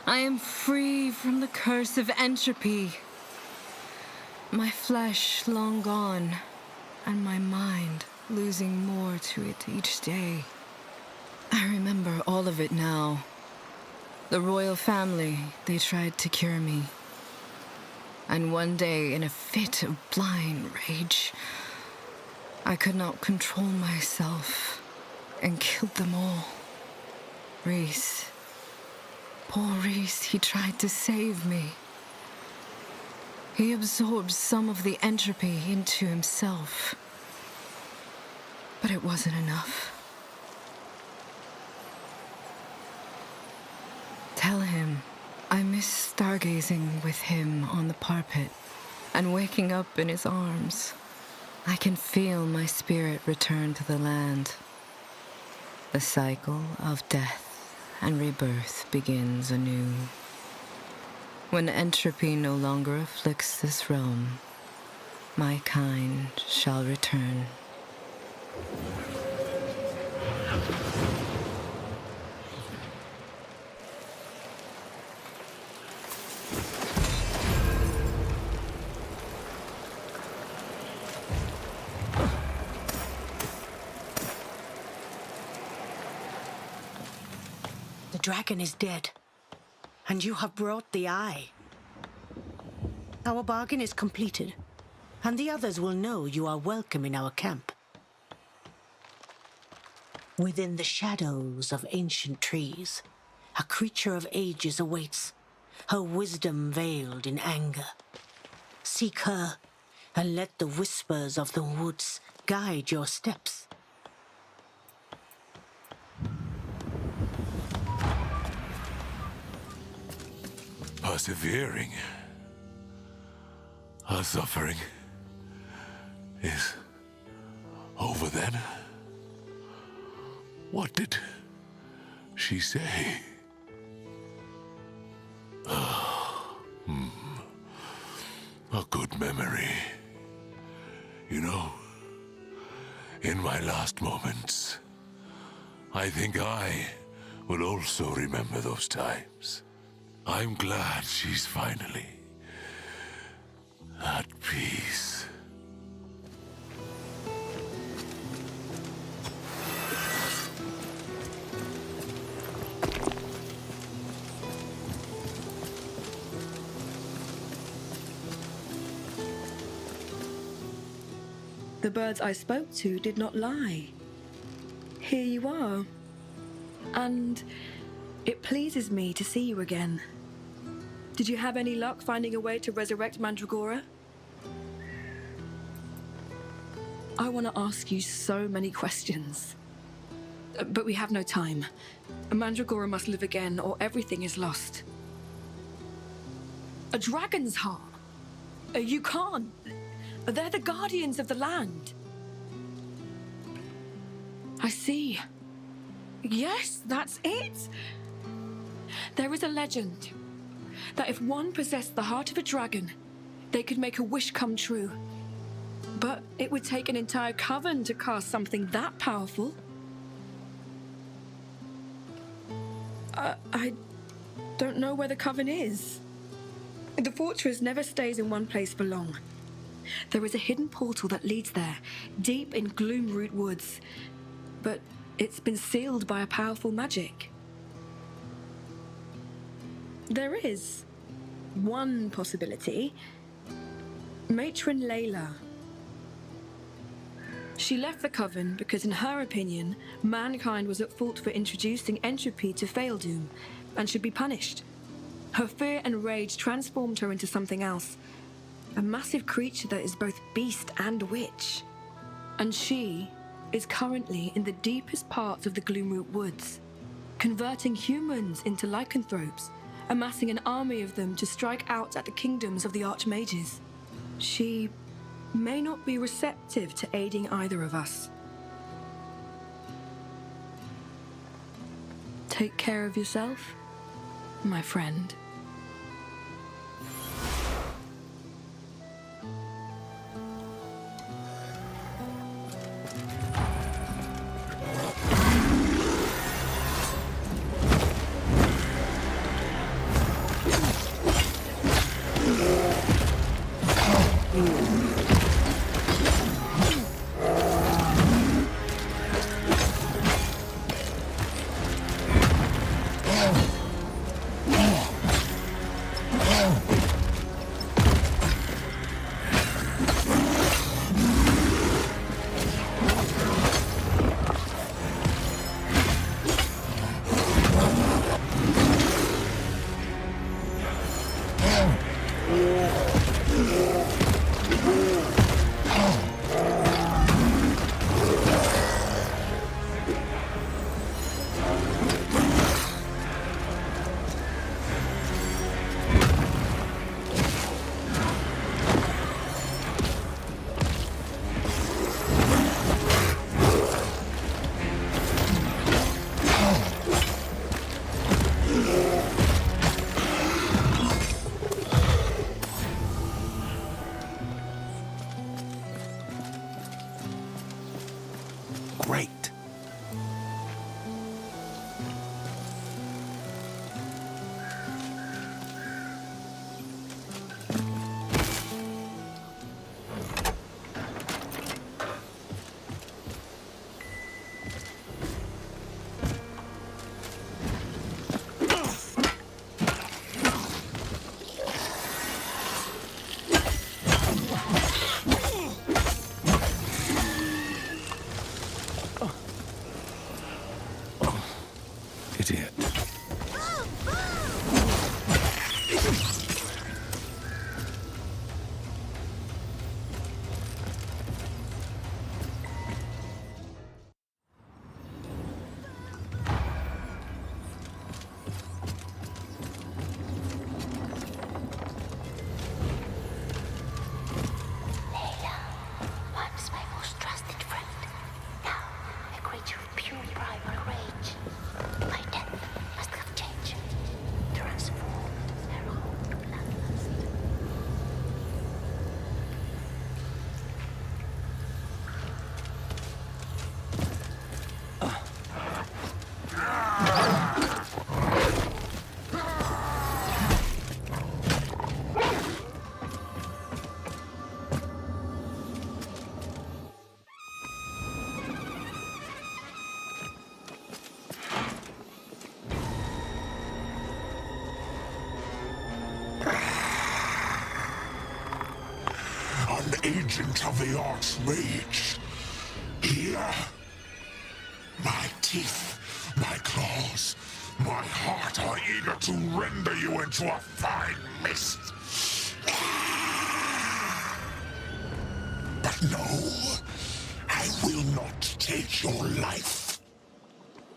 I am free from the curse of entropy. My flesh long gone, and my mind losing more to it each day. I remember all of it now. The royal family, they tried to cure me. And one day, in a fit of blind rage, I could not control myself and killed them all. Reese. Poor Reese, he tried to save me. He absorbed some of the entropy into himself. But it wasn't enough. Tell him I miss stargazing with him on the parapet and waking up in his arms. I can feel my spirit return to the land. The cycle of death and rebirth begins anew. When entropy no longer afflicts this realm, my kind shall return. dragon is dead, and you have brought the eye. Our bargain is completed, and the others will know you are welcome in our camp. Within the shadows of ancient trees, a creature of ages awaits, her wisdom veiled in anger. Seek her, and let the whispers of the woods guide your steps. Persevering. Her suffering is over then? What did she say? A good memory. You know, in my last moments, I think I will also remember those times. I'm glad she's finally at peace. The birds I spoke to did not lie. Here you are. And it pleases me to see you again. Did you have any luck finding a way to resurrect Mandragora? I want to ask you so many questions. But we have no time. Mandragora must live again, or everything is lost. A dragon's heart? You can't. They're the guardians of the land. I see. Yes, that's it. There is a legend that if one possessed the heart of a dragon, they could make a wish come true. But it would take an entire coven to cast something that powerful. I don't know where the coven is. The fortress never stays in one place for long. There is a hidden portal that leads there, deep in Gloomroot Woods. But it's been sealed by a powerful magic. There is one possibility. Matron Layla. She left the coven because, in her opinion, mankind was at fault for introducing entropy to Faildoom and should be punished. Her fear and rage transformed her into something else. A massive creature that is both beast and witch. And she is currently in the deepest parts of the Gloomroot Woods, converting humans into lycanthropes, amassing an army of them to strike out at the kingdoms of the Archmages. She may not be receptive to aiding either of us. Take care of yourself, my friend. idiot. Once my most trusted friend, now a creature of pure primal rage. My death must have changed, transformed her own bloodlust. An agent of the Archmage. Here. My teeth, my claws, my heart are eager to render you into a fine mist. But no, I will not take your life.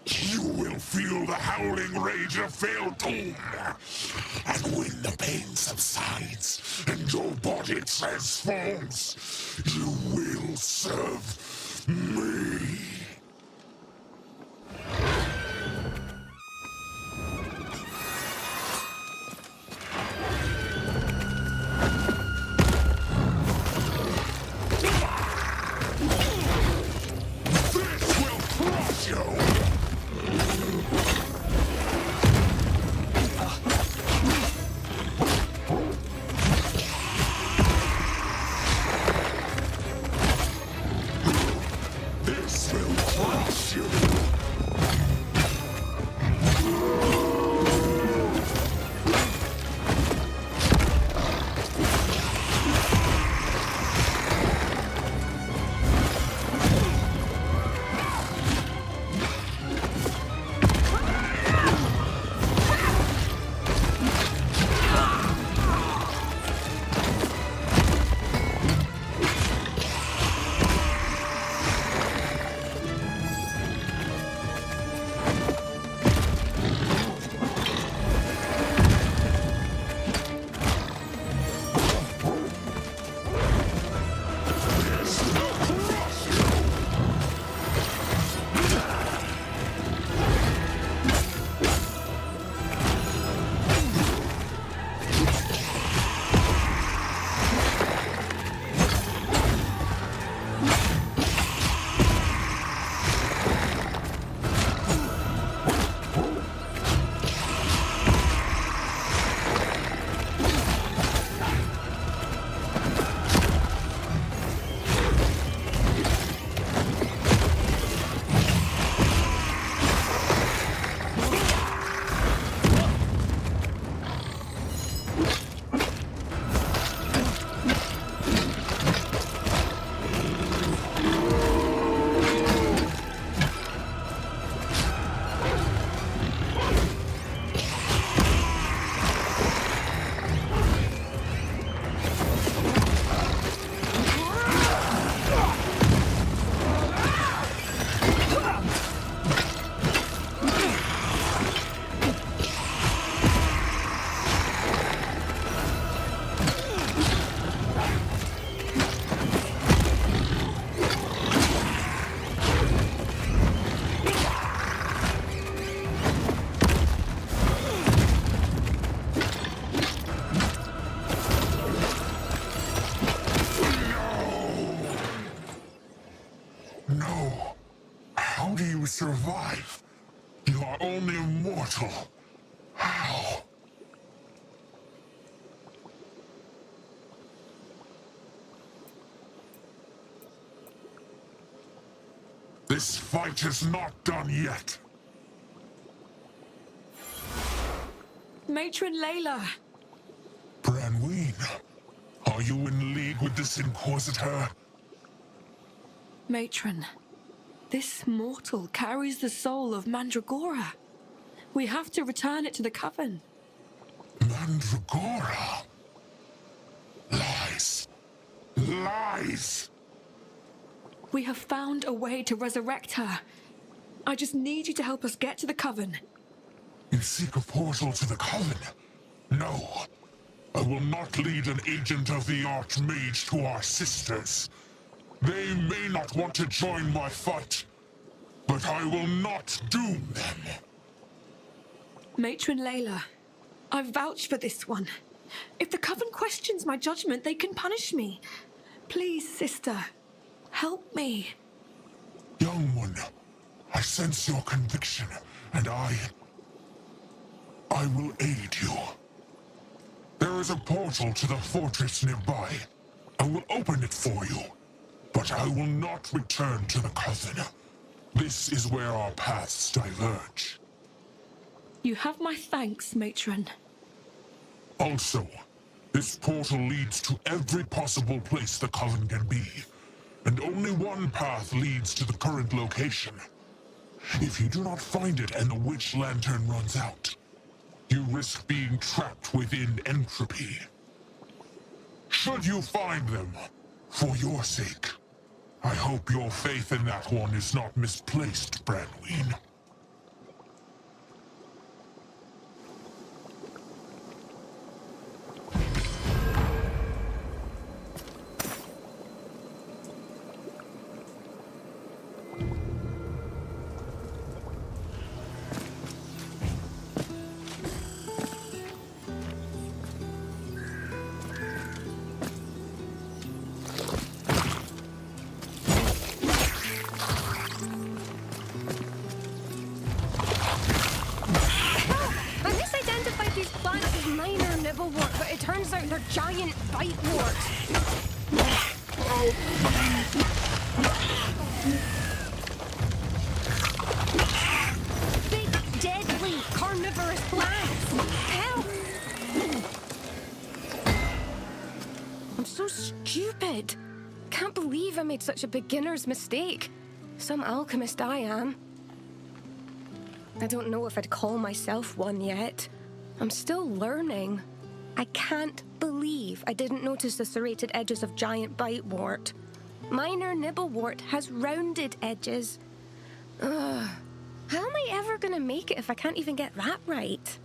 You will feel the howling rage of failed doom. And when the pain subsides and your body transforms, you will serve me. This will crush you! This will crush you! No. How do you survive? You are only immortal. How? This fight is not done yet. Matron Layla. Branween, are you in league with this inquisitor? Matron, this mortal carries the soul of Mandragora. We have to return it to the coven. Mandragora. Lies. Lies! We have found a way to resurrect her. I just need you to help us get to the coven. You seek a portal to the coven? No. I will not lead an agent of the Archmage to our sisters. They may not want to join my fight, but I will not doom them. Matron Layla, I vouch for this one. If the coven questions my judgment, they can punish me. Please, sister, help me. Young one, I sense your conviction, and I will aid you. There is a portal to the fortress nearby. I will open it for you, but I will not return to the coven. This is where our paths diverge. You have my thanks, matron. Also, this portal leads to every possible place the coven can be, and only one path leads to the current location. If you do not find it and the witch lantern runs out, you risk being trapped within entropy. Should you find them, for your sake, I hope your faith in that one is not misplaced, Branween. Giant bite wart. Big, deadly, carnivorous plants. Help! I'm so stupid. Can't believe I made such a beginner's mistake. Some alchemist I am. I don't know if I'd call myself one yet. I'm still learning. I can't believe I didn't notice the serrated edges of giant bitewort. Minor nibblewort has rounded edges. Ugh. How am I ever gonna make it if I can't even get that right?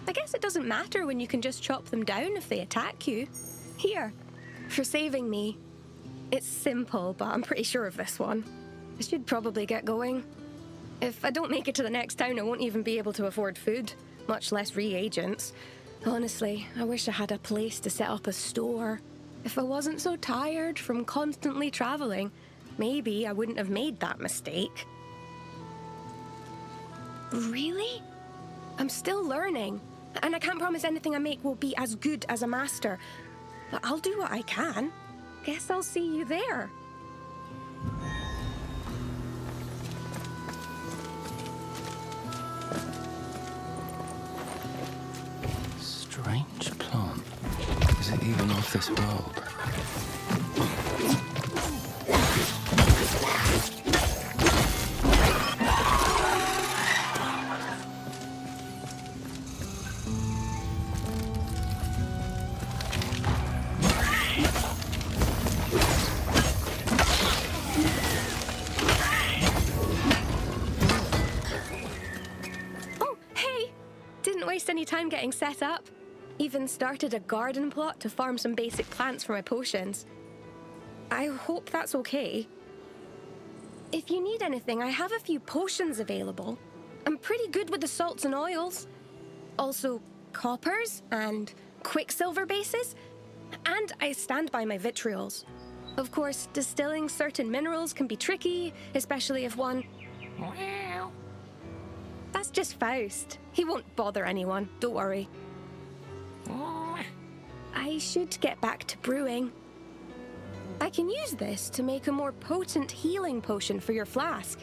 I guess it doesn't matter when you can just chop them down if they attack you. Here, for saving me. It's simple, but I'm pretty sure of this one. I should probably get going. If I don't make it to the next town, I won't even be able to afford food. Much less reagents. Honestly, I wish I had a place to set up a store. If I wasn't so tired from constantly traveling, maybe I wouldn't have made that mistake. Really? I'm still learning, and I can't promise anything I make will be as good as a master. But I'll do what I can. Guess I'll see you there. Strange plant. Is it even of this world? Oh, hey! Didn't waste any time getting set up. Even started a garden plot to farm some basic plants for my potions. I hope that's okay. If you need anything, I have a few potions available. I'm pretty good with the salts and oils. Also, coppers and quicksilver bases. And I stand by my vitriols. Of course, distilling certain minerals can be tricky, especially if one... That's just Faust. He won't bother anyone, don't worry. I should get back to brewing. I can use this to make a more potent healing potion for your flask.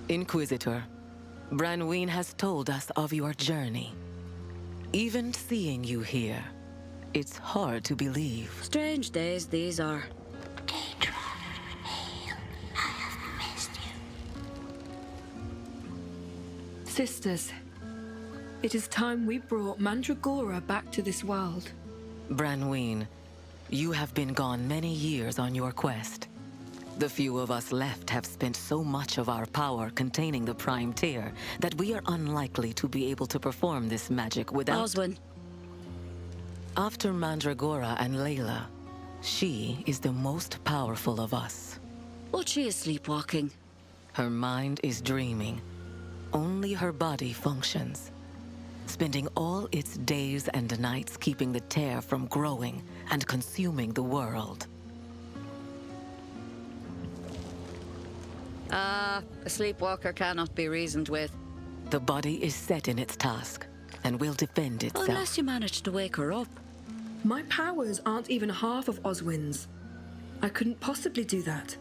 Inquisitor, Branween has told us of your journey. Even seeing you here, it's hard to believe. Strange days these are. Sisters, it is time we brought Mandragora back to this world. Branween, you have been gone many years on your quest. The few of us left have spent so much of our power containing the Prime Tier that we are unlikely to be able to perform this magic without... Oswin. After Mandragora and Layla, she is the most powerful of us. But she is sleepwalking. Her mind is dreaming. Only her body functions, spending all its days and nights keeping the tear from growing and consuming the world. A sleepwalker cannot be reasoned with. The body is set in its task and will defend itself. Unless you manage to wake her up. My powers aren't even half of Oswin's. I couldn't possibly do that.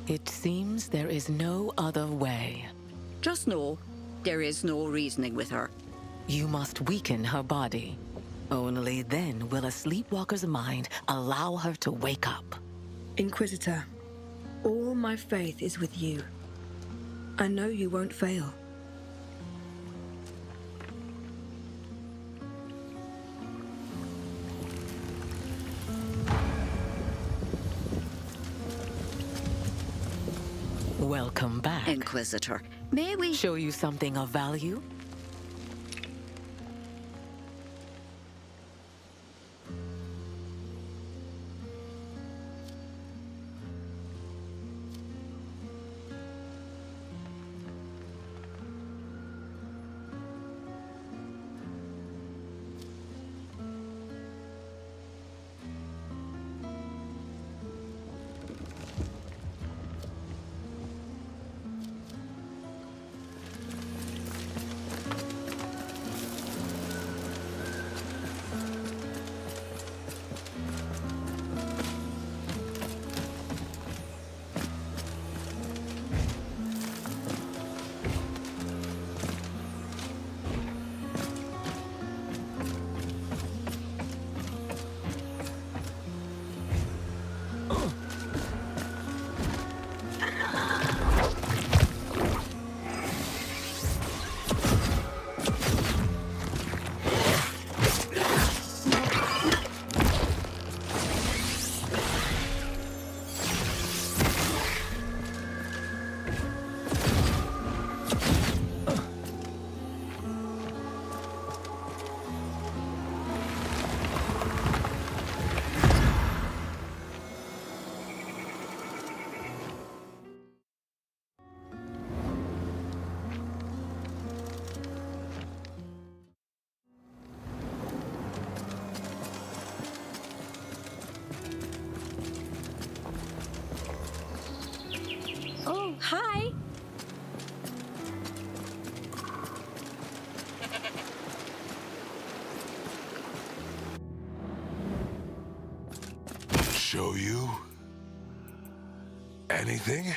It seems there is no other way. Just know, there is no reasoning with her. You must weaken her body. Only then will a sleepwalker's mind allow her to wake up. Inquisitor, all my faith is with you. I know you won't fail. Welcome back. Inquisitor, may we show you something of value? Oh, hi. Show you anything?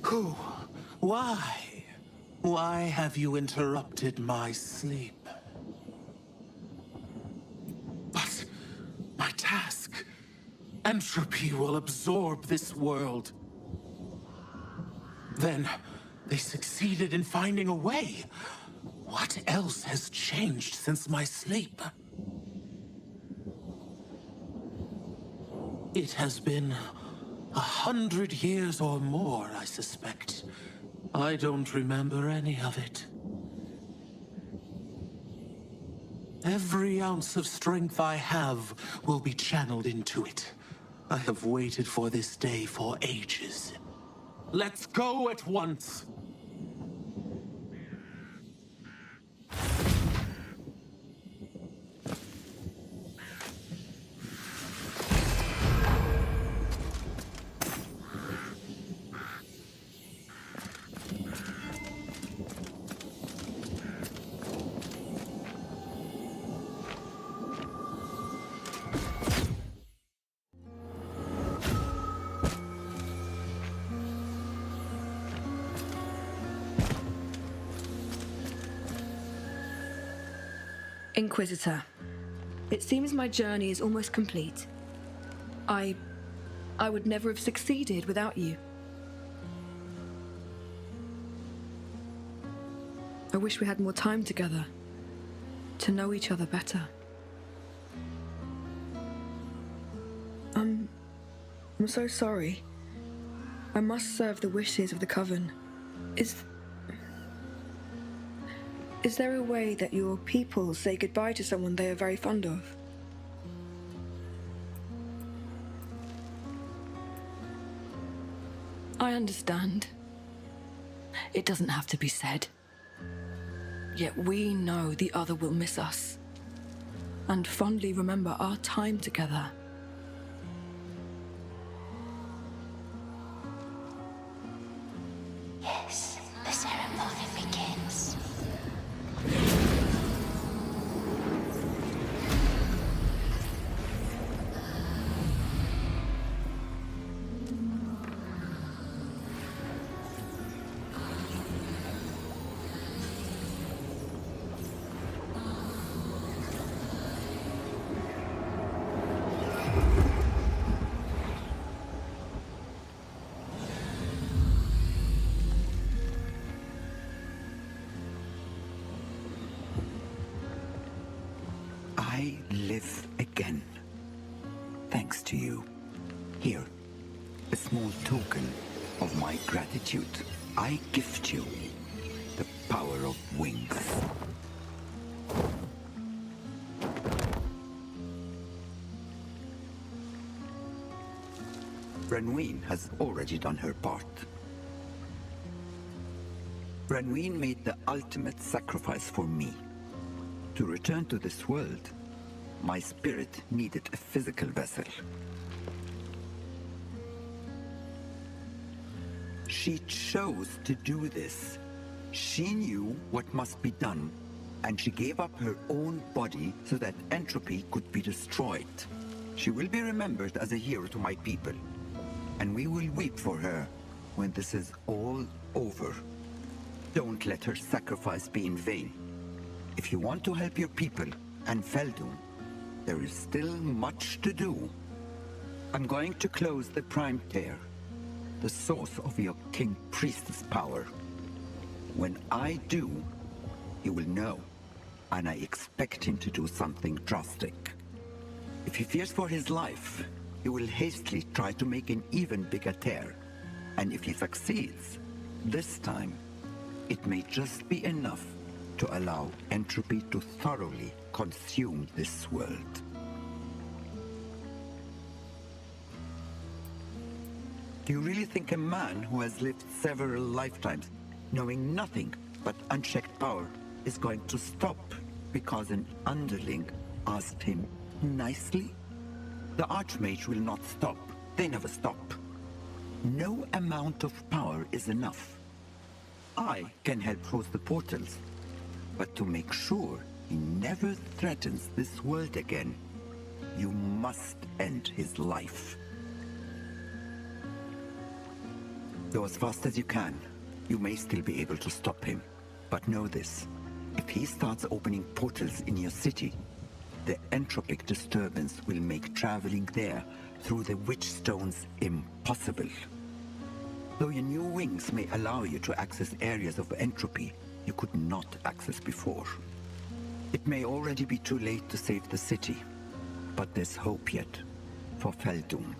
Who? Why? Why have you interrupted my sleep? But my task. Entropy will absorb this world. Then they succeeded in finding a way. What else has changed since my sleep? It has been 100 years or more, I suspect. I don't remember any of it. Every ounce of strength I have will be channeled into it. I have waited for this day for ages. Let's go at once. Inquisitor, it seems my journey is almost complete. I would never have succeeded without you. I wish we had more time together, to know each other better. I'm so sorry. I must serve the wishes of the coven. Is there a way that your people say goodbye to someone they are very fond of? I understand. It doesn't have to be said. Yet we know the other will miss us, and fondly remember our time together. Yes, the ceremony begins. I live again. Thanks to you. Here, a small token of my gratitude. I gift you the power of wings. Renween has already done her part. Renween made the ultimate sacrifice for me. To return to this world, my spirit needed a physical vessel. She chose to do this. She knew what must be done, and she gave up her own body so that entropy could be destroyed. She will be remembered as a hero to my people, and we will weep for her when this is all over. Don't let her sacrifice be in vain. If you want to help your people and Feldun, there is still much to do. I'm going to close the Prime Tear, the source of your King Priestess power. When I do, you will know, and I expect him to do something drastic. If he fears for his life, he will hastily try to make an even bigger tear. And if he succeeds, this time, it may just be enough to allow entropy to thoroughly consume this world. Do you really think a man who has lived several lifetimes, knowing nothing but unchecked power, is going to stop because an underling asked him nicely? The Archmage will not stop. They never stop. No amount of power is enough. I can help close the portals, but to make sure he never threatens this world again, you must end his life. Go as fast as you can. You may still be able to stop him. But know this. If he starts opening portals in your city, the entropic disturbance will make traveling there through the witch stones impossible. Though your new wings may allow you to access areas of entropy you could not access before. It may already be too late to save the city, but there's hope yet for Feldum.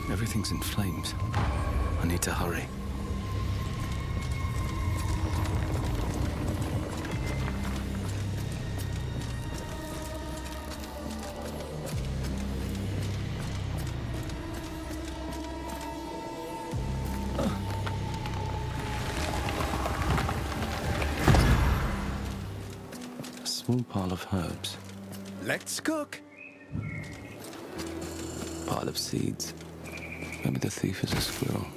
Everything's in flames. I need to hurry. A small pile of herbs. Let's cook. Pile of seeds. Maybe the thief is a squirrel.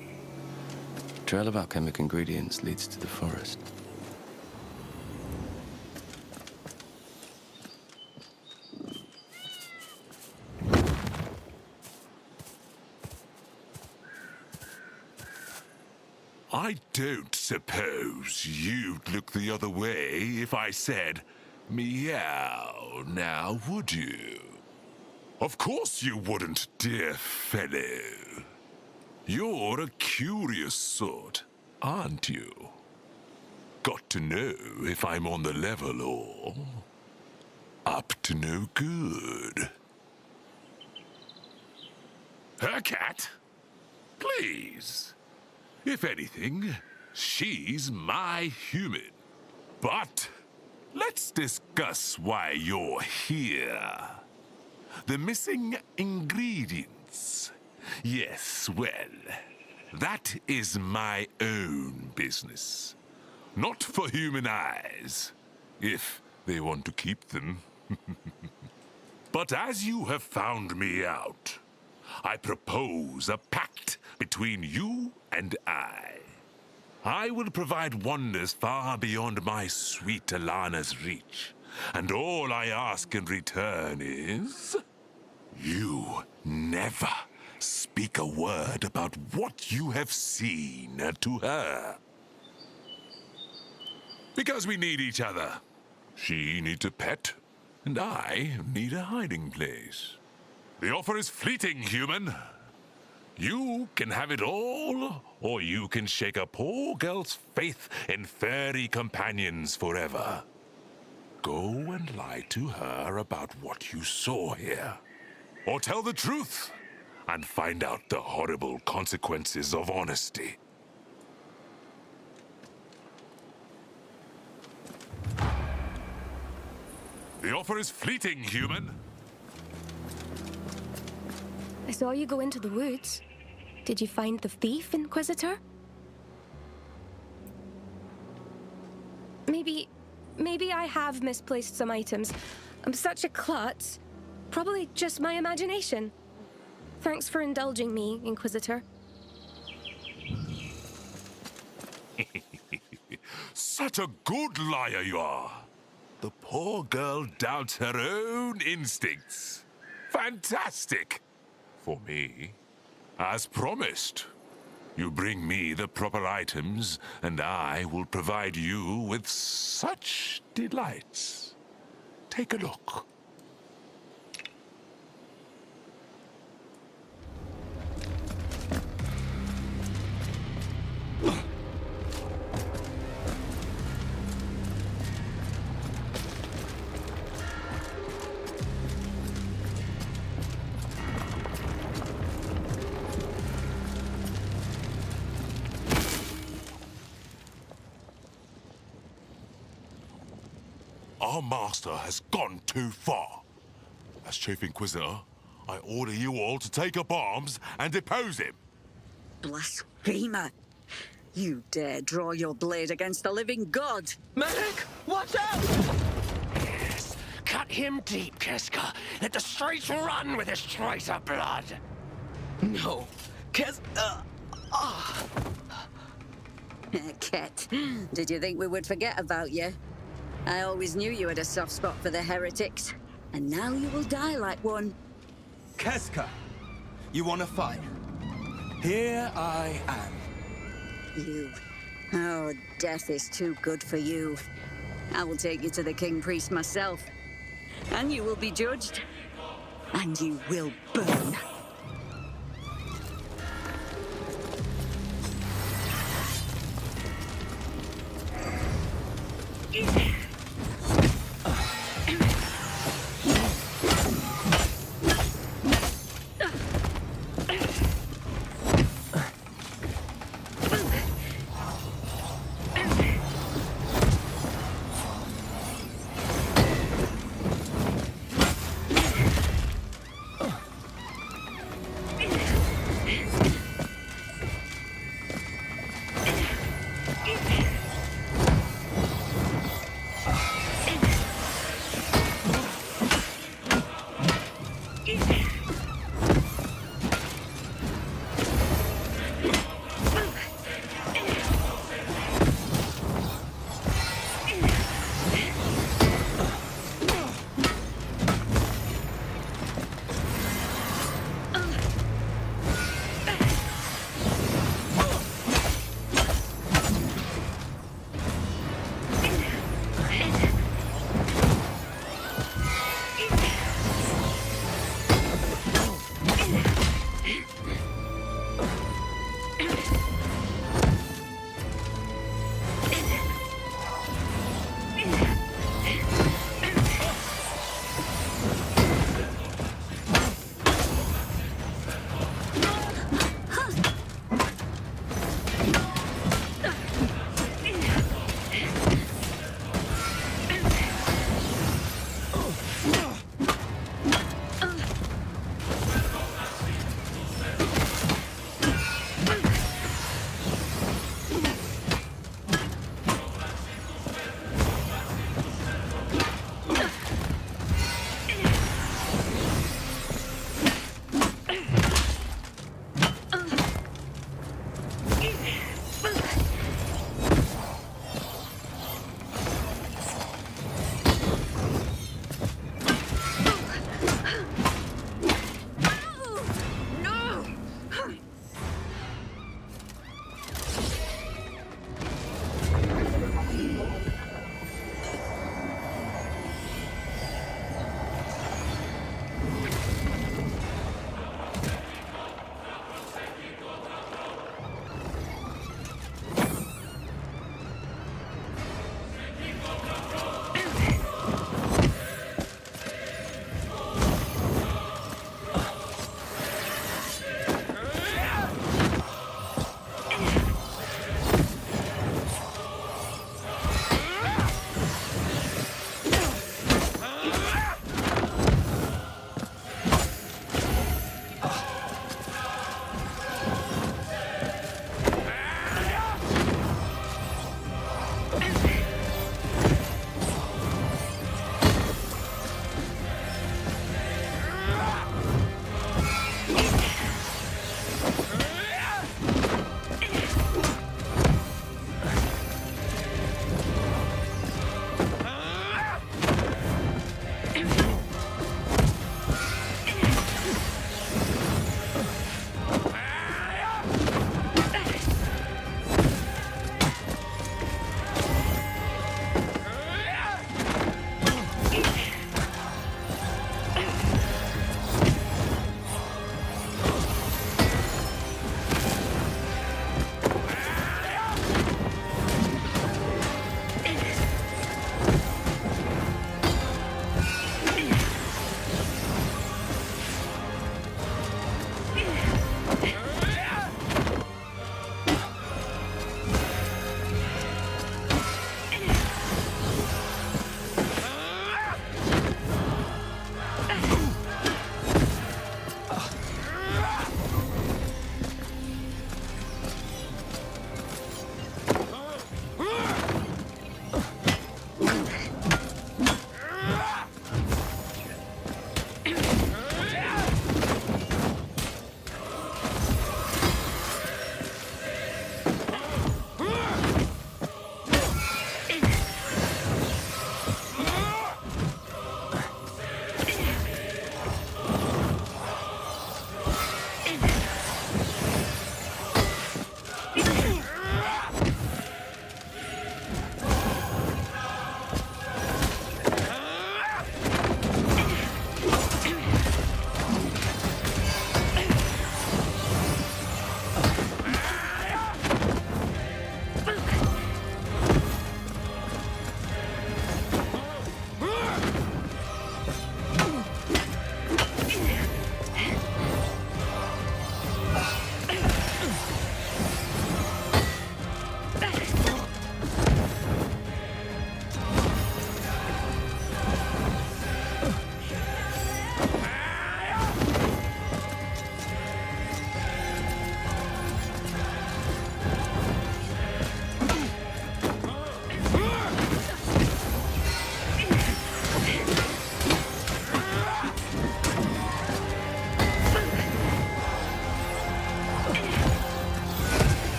Trail of alchemic ingredients leads to the forest. I don't suppose you'd look the other way if I said, meow, now would you? Of course you wouldn't, dear fellow. You're a curious sort, aren't you? Got to know if I'm on the level or up to no good. Her cat? Please. If anything, she's my human. But let's discuss why you're here. The missing ingredients. Yes, well, that is my own business. Not for human eyes, if they want to keep them. But as you have found me out, I propose a pact between you and I. I will provide wonders far beyond my sweet Alana's reach, and all I ask in return is You never speak a word about what you have seen to her. Because we need each other. She needs a pet, and I need a hiding place. The offer is fleeting, human. You can have it all, or you can shake a poor girl's faith in furry companions forever. Go and lie to her about what you saw here. Or tell the truth, and find out the horrible consequences of honesty. The offer is fleeting, human. I saw you go into the woods. Did you find the thief, Inquisitor? Maybe I have misplaced some items. I'm such a klutz. Probably just my imagination. Thanks for indulging me, Inquisitor. Such a good liar you are. The poor girl doubts her own instincts. Fantastic. For me, as promised. You bring me the proper items, and I will provide you with such delights. Take a look. Our master has gone too far. As Chief Inquisitor, I order you all to take up arms and depose him. Blasphemer! You dare draw your blade against the living god! Medic! Watch out! Yes, cut him deep, Kiska. Let the streets run with his traitor blood. No, Ket, did you think we would forget about you? I always knew you had a soft spot for the heretics, and now you will die like one. Keska, you want to fight? Here I am. You. Oh, death is too good for you. I will take you to the King Priest myself, and you will be judged, and you will burn.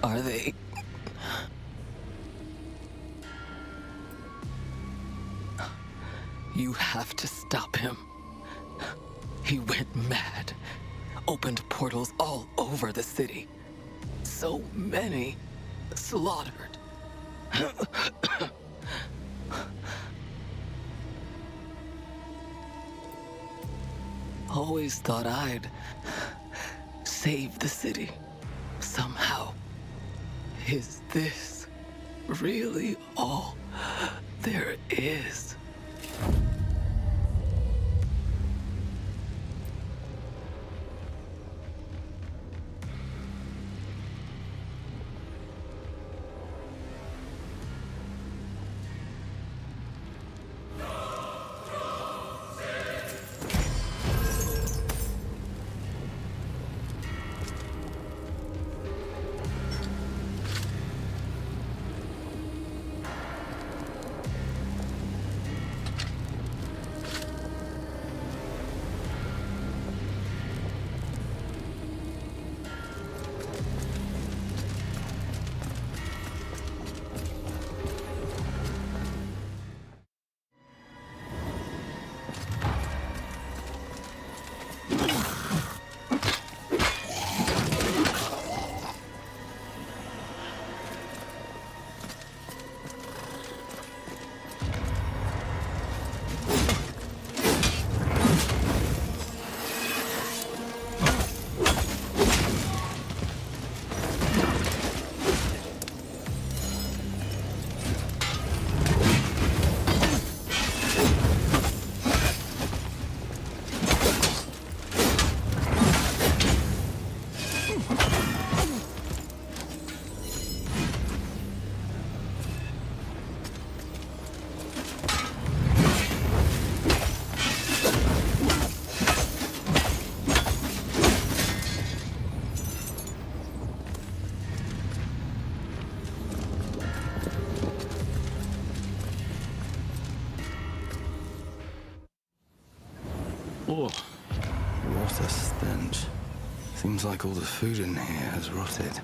Are they... You have to stop him. He went mad. Opened portals all over the city. So many slaughtered. Always thought I'd save the city somehow. Is this really all there is? Oh, what a stench. Seems like all the food in here has rotted.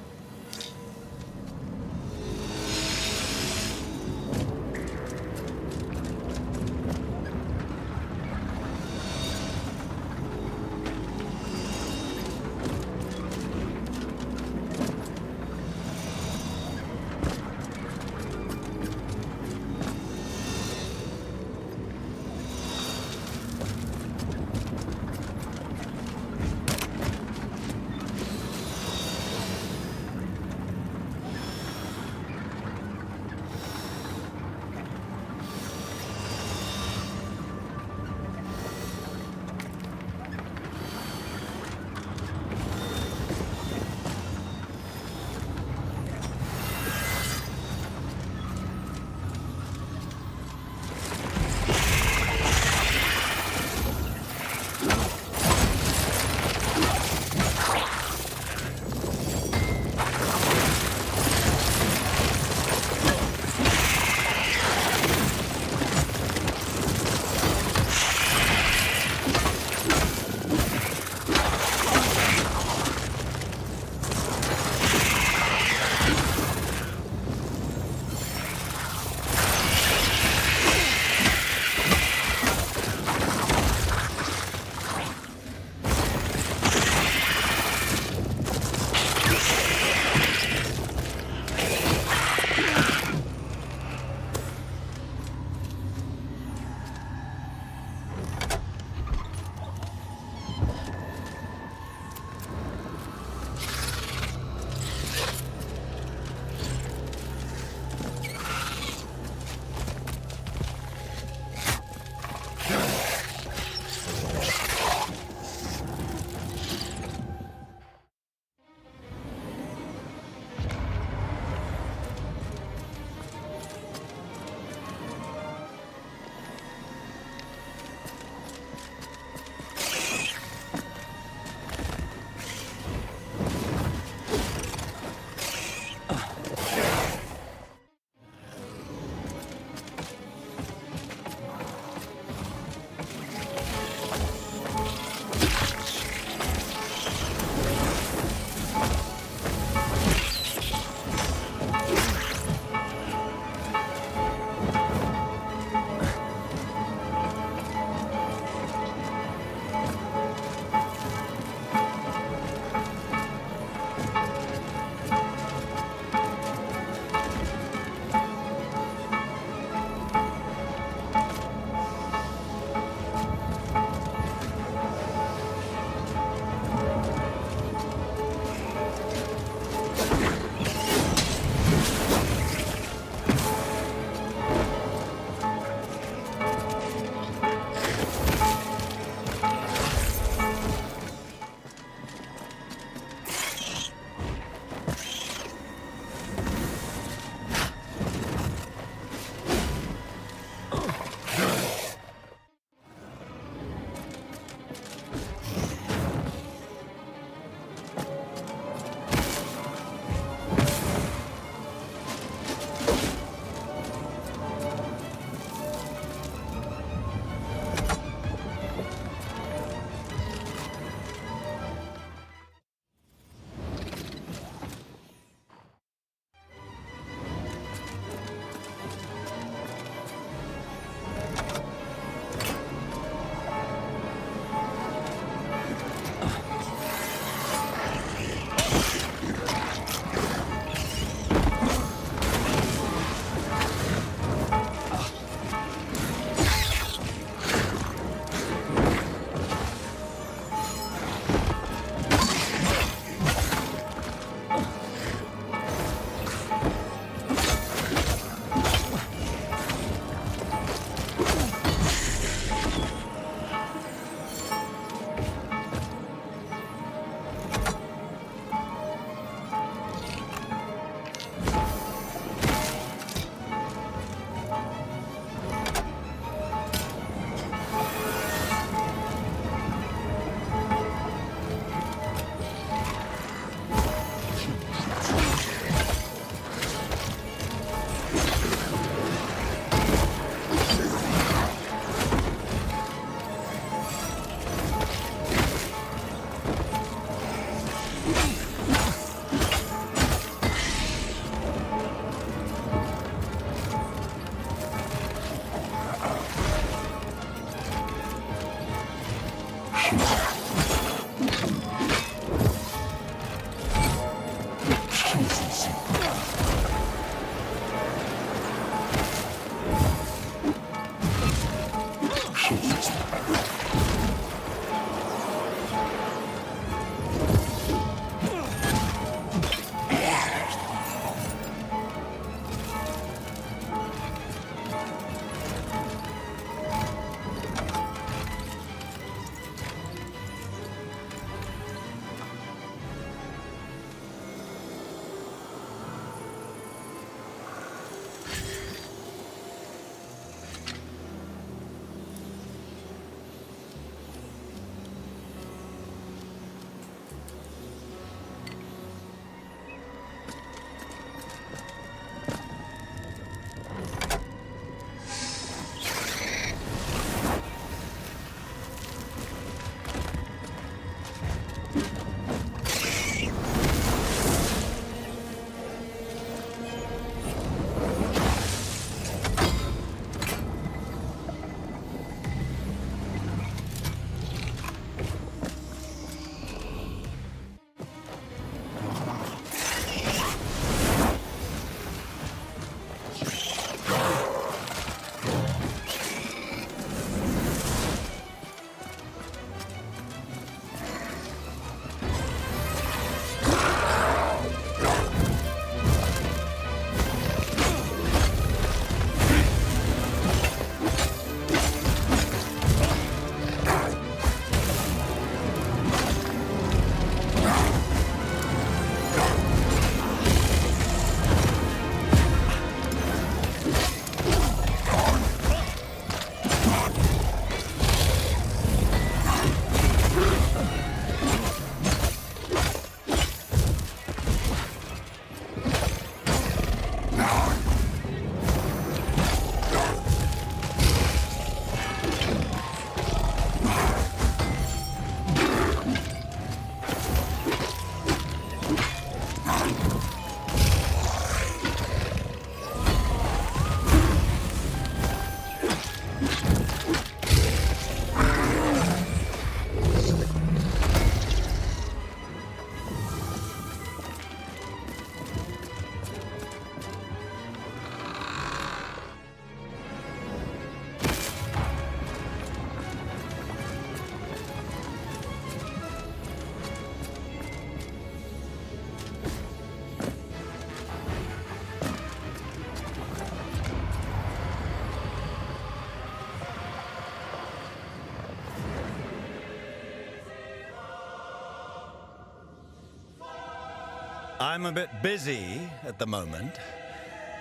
I'm a bit busy at the moment.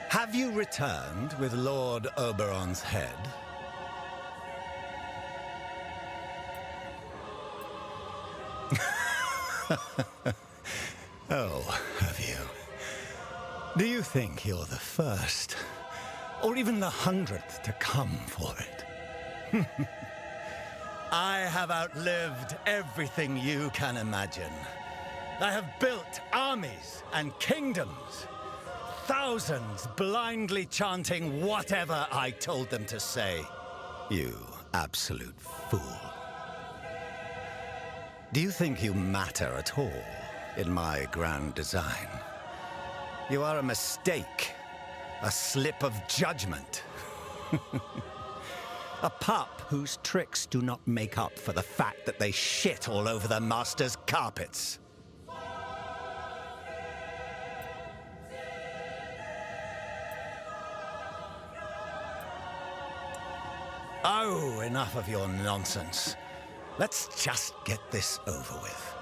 Have you returned with Lord Oberon's head? Oh, have you? Do you think you're the first, or even the 100th to come for it? I have outlived everything you can imagine. I have built armies and kingdoms. Thousands blindly chanting whatever I told them to say. You absolute fool. Do you think you matter at all in my grand design? You are a mistake, a slip of judgment. A pup whose tricks do not make up for the fact that they shit all over the master's carpets. Oh, enough of your nonsense. Let's just get this over with.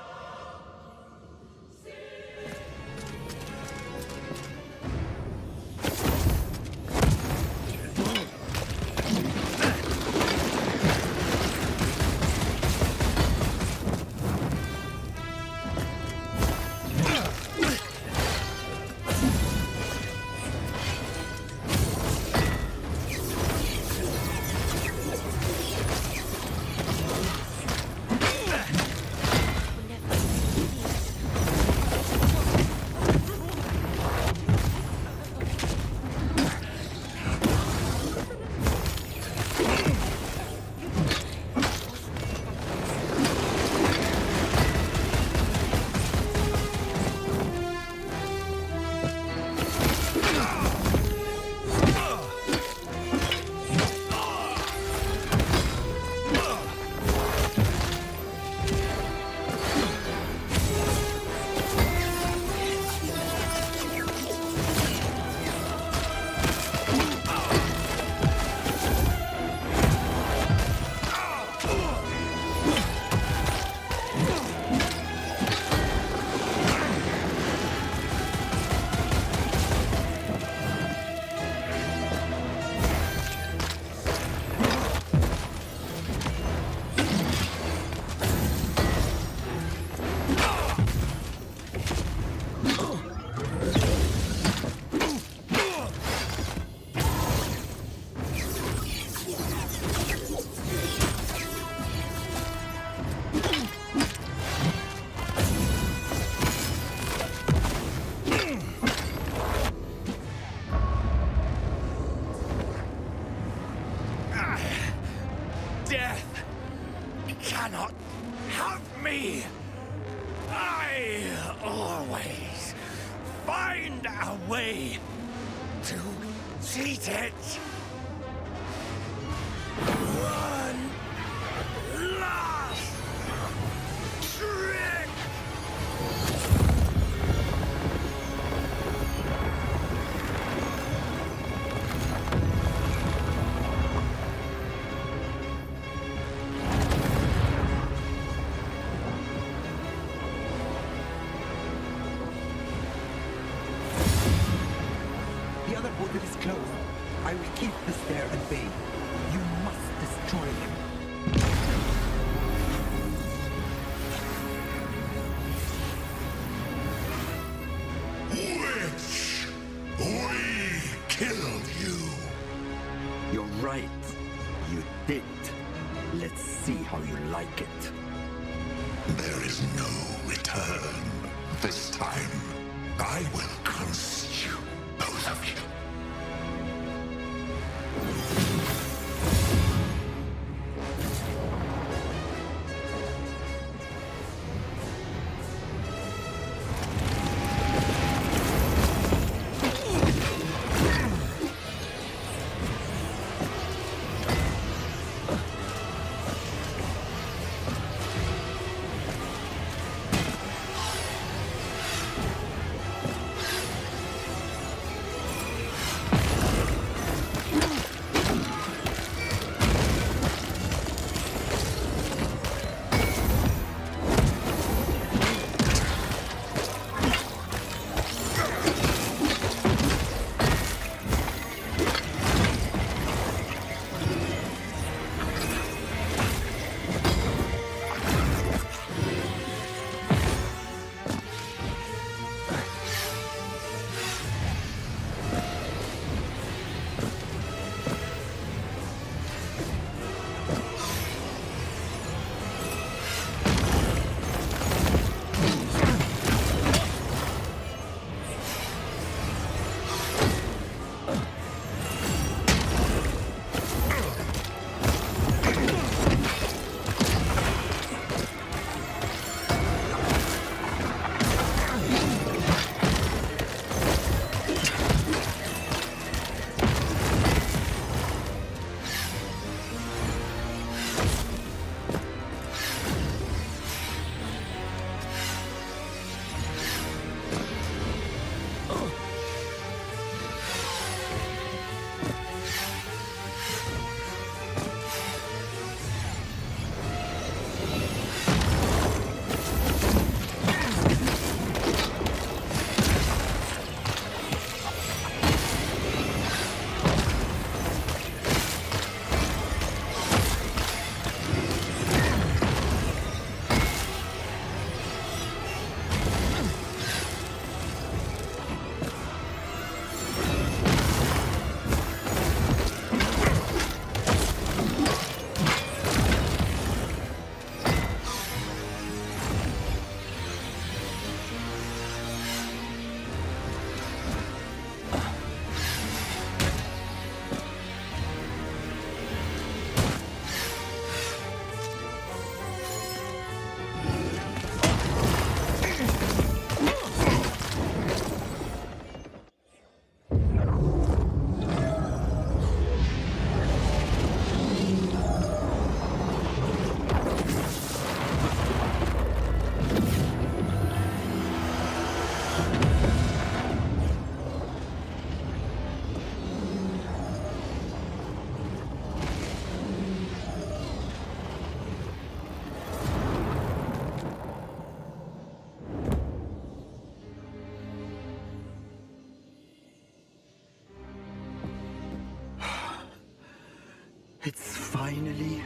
It's finally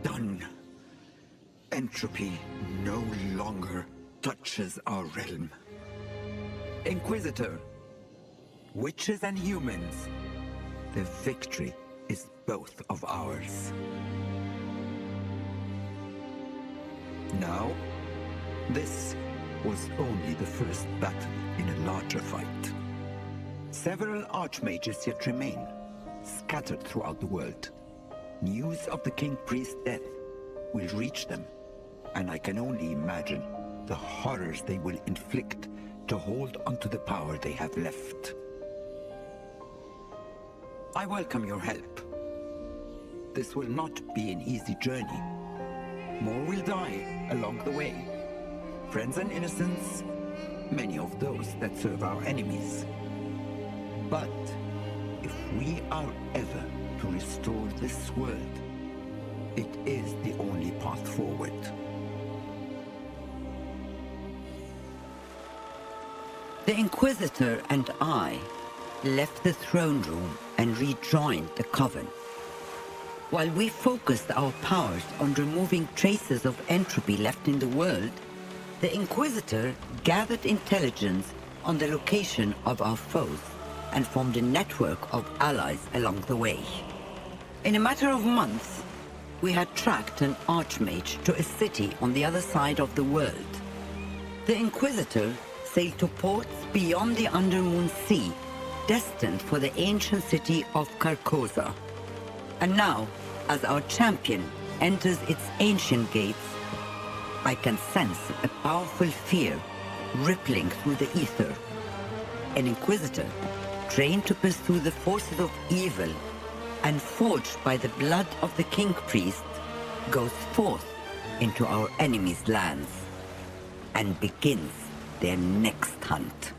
done. Entropy no longer touches our realm. Inquisitor, witches and humans, the victory is both of ours. Now, this was only the first battle in a larger fight. Several archmages yet remain, scattered throughout the world. News of the King Priest's death will reach them, and I can only imagine the horrors they will inflict to hold onto the power they have left. I welcome your help. This will not be an easy journey. More will die along the way. Friends and innocents, many of those that serve our enemies. But if we are ever to restore this world, it is the only path forward. The Inquisitor and I left the throne room and rejoined the coven. While we focused our powers on removing traces of entropy left in the world, the Inquisitor gathered intelligence on the location of our foes and formed a network of allies along the way. In a matter of months, we had tracked an archmage to a city on the other side of the world. The Inquisitor sailed to ports beyond the Undermoon Sea, destined for the ancient city of Carcosa. And now, as our champion enters its ancient gates, I can sense a powerful fear rippling through the ether. An Inquisitor, trained to pursue the forces of evil and forged by the blood of the King Priest, goes forth into our enemies' lands and begins their next hunt.